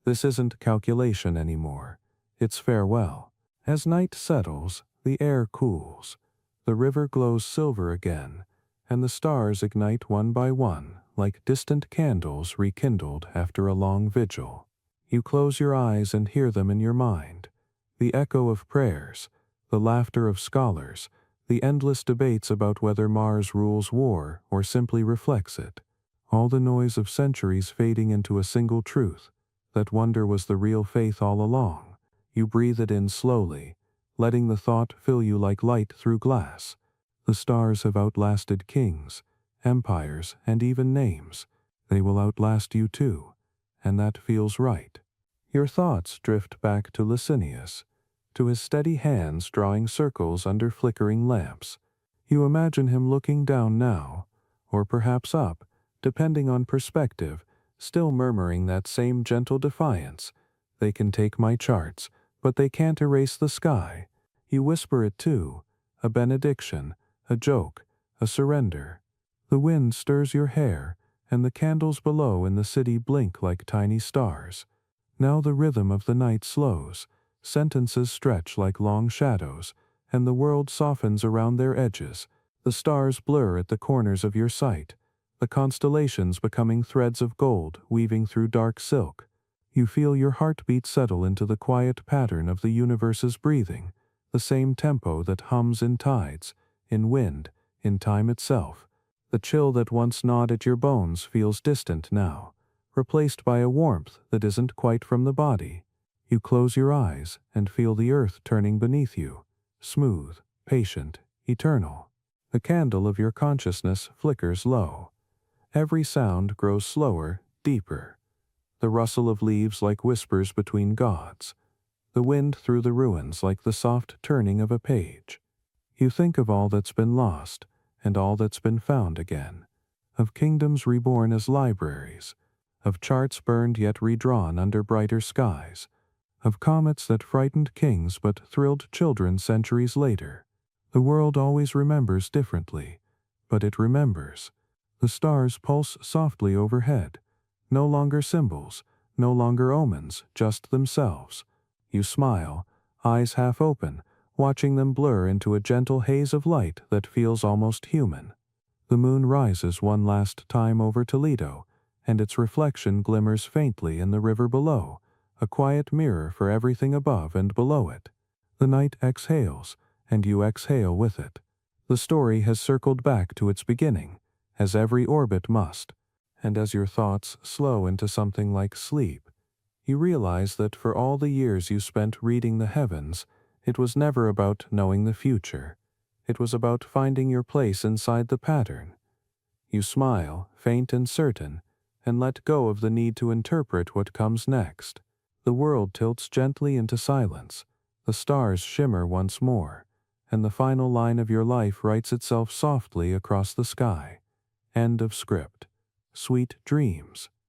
This isn't calculation anymore. It's farewell. As night settles, the air cools. The river glows silver again, and the stars ignite one by one, like distant candles rekindled after a long vigil. You close your eyes and hear them in your mind. The echo of prayers, the laughter of scholars, the endless debates about whether Mars rules war or simply reflects it. All the noise of centuries fading into a single truth. That wonder was the real faith all along. You breathe it in slowly, letting the thought fill you like light through glass. The stars have outlasted kings, empires, and even names. They will outlast you too, and that feels right. Your thoughts drift back to Licinius, to his steady hands drawing circles under flickering lamps. You imagine him looking down now, or perhaps up, depending on perspective, still murmuring that same gentle defiance. They can take my charts, but they can't erase the sky. You whisper it too, a benediction, a joke, a surrender. The wind stirs your hair, and the candles below in the city blink like tiny stars. Now the rhythm of the night slows, sentences stretch like long shadows, and the world softens around their edges. The stars blur at the corners of your sight, the constellations becoming threads of gold weaving through dark silk. You feel your heartbeat settle into the quiet pattern of the universe's breathing, the same tempo that hums in tides, in wind, in time itself. The chill that once gnawed at your bones feels distant now, replaced by a warmth that isn't quite from the body. You close your eyes and feel the earth turning beneath you, smooth, patient, eternal. The candle of your consciousness flickers low. Every sound grows slower, deeper. The rustle of leaves like whispers between gods. The wind through the ruins like the soft turning of a page. You think of all that's been lost, and all that's been found again. Of kingdoms reborn as libraries. Of charts burned yet redrawn under brighter skies. Of comets that frightened kings but thrilled children centuries later. The world always remembers differently, but it remembers. The stars pulse softly overhead. No longer symbols, no longer omens, just themselves. You smile, eyes half open, watching them blur into a gentle haze of light that feels almost human. The moon rises one last time over Toledo, and its reflection glimmers faintly in the river below, a quiet mirror for everything above and below it. The night exhales, and you exhale with it. The story has circled back to its beginning, as every orbit must, and as your thoughts slow into something like sleep, you realize that for all the years you spent reading the heavens, it was never about knowing the future. It was about finding your place inside the pattern. You smile, faint and certain, and let go of the need to interpret what comes next. The world tilts gently into silence. The stars shimmer once more, and the final line of your life writes itself softly across the sky. End of script. sweet dreams.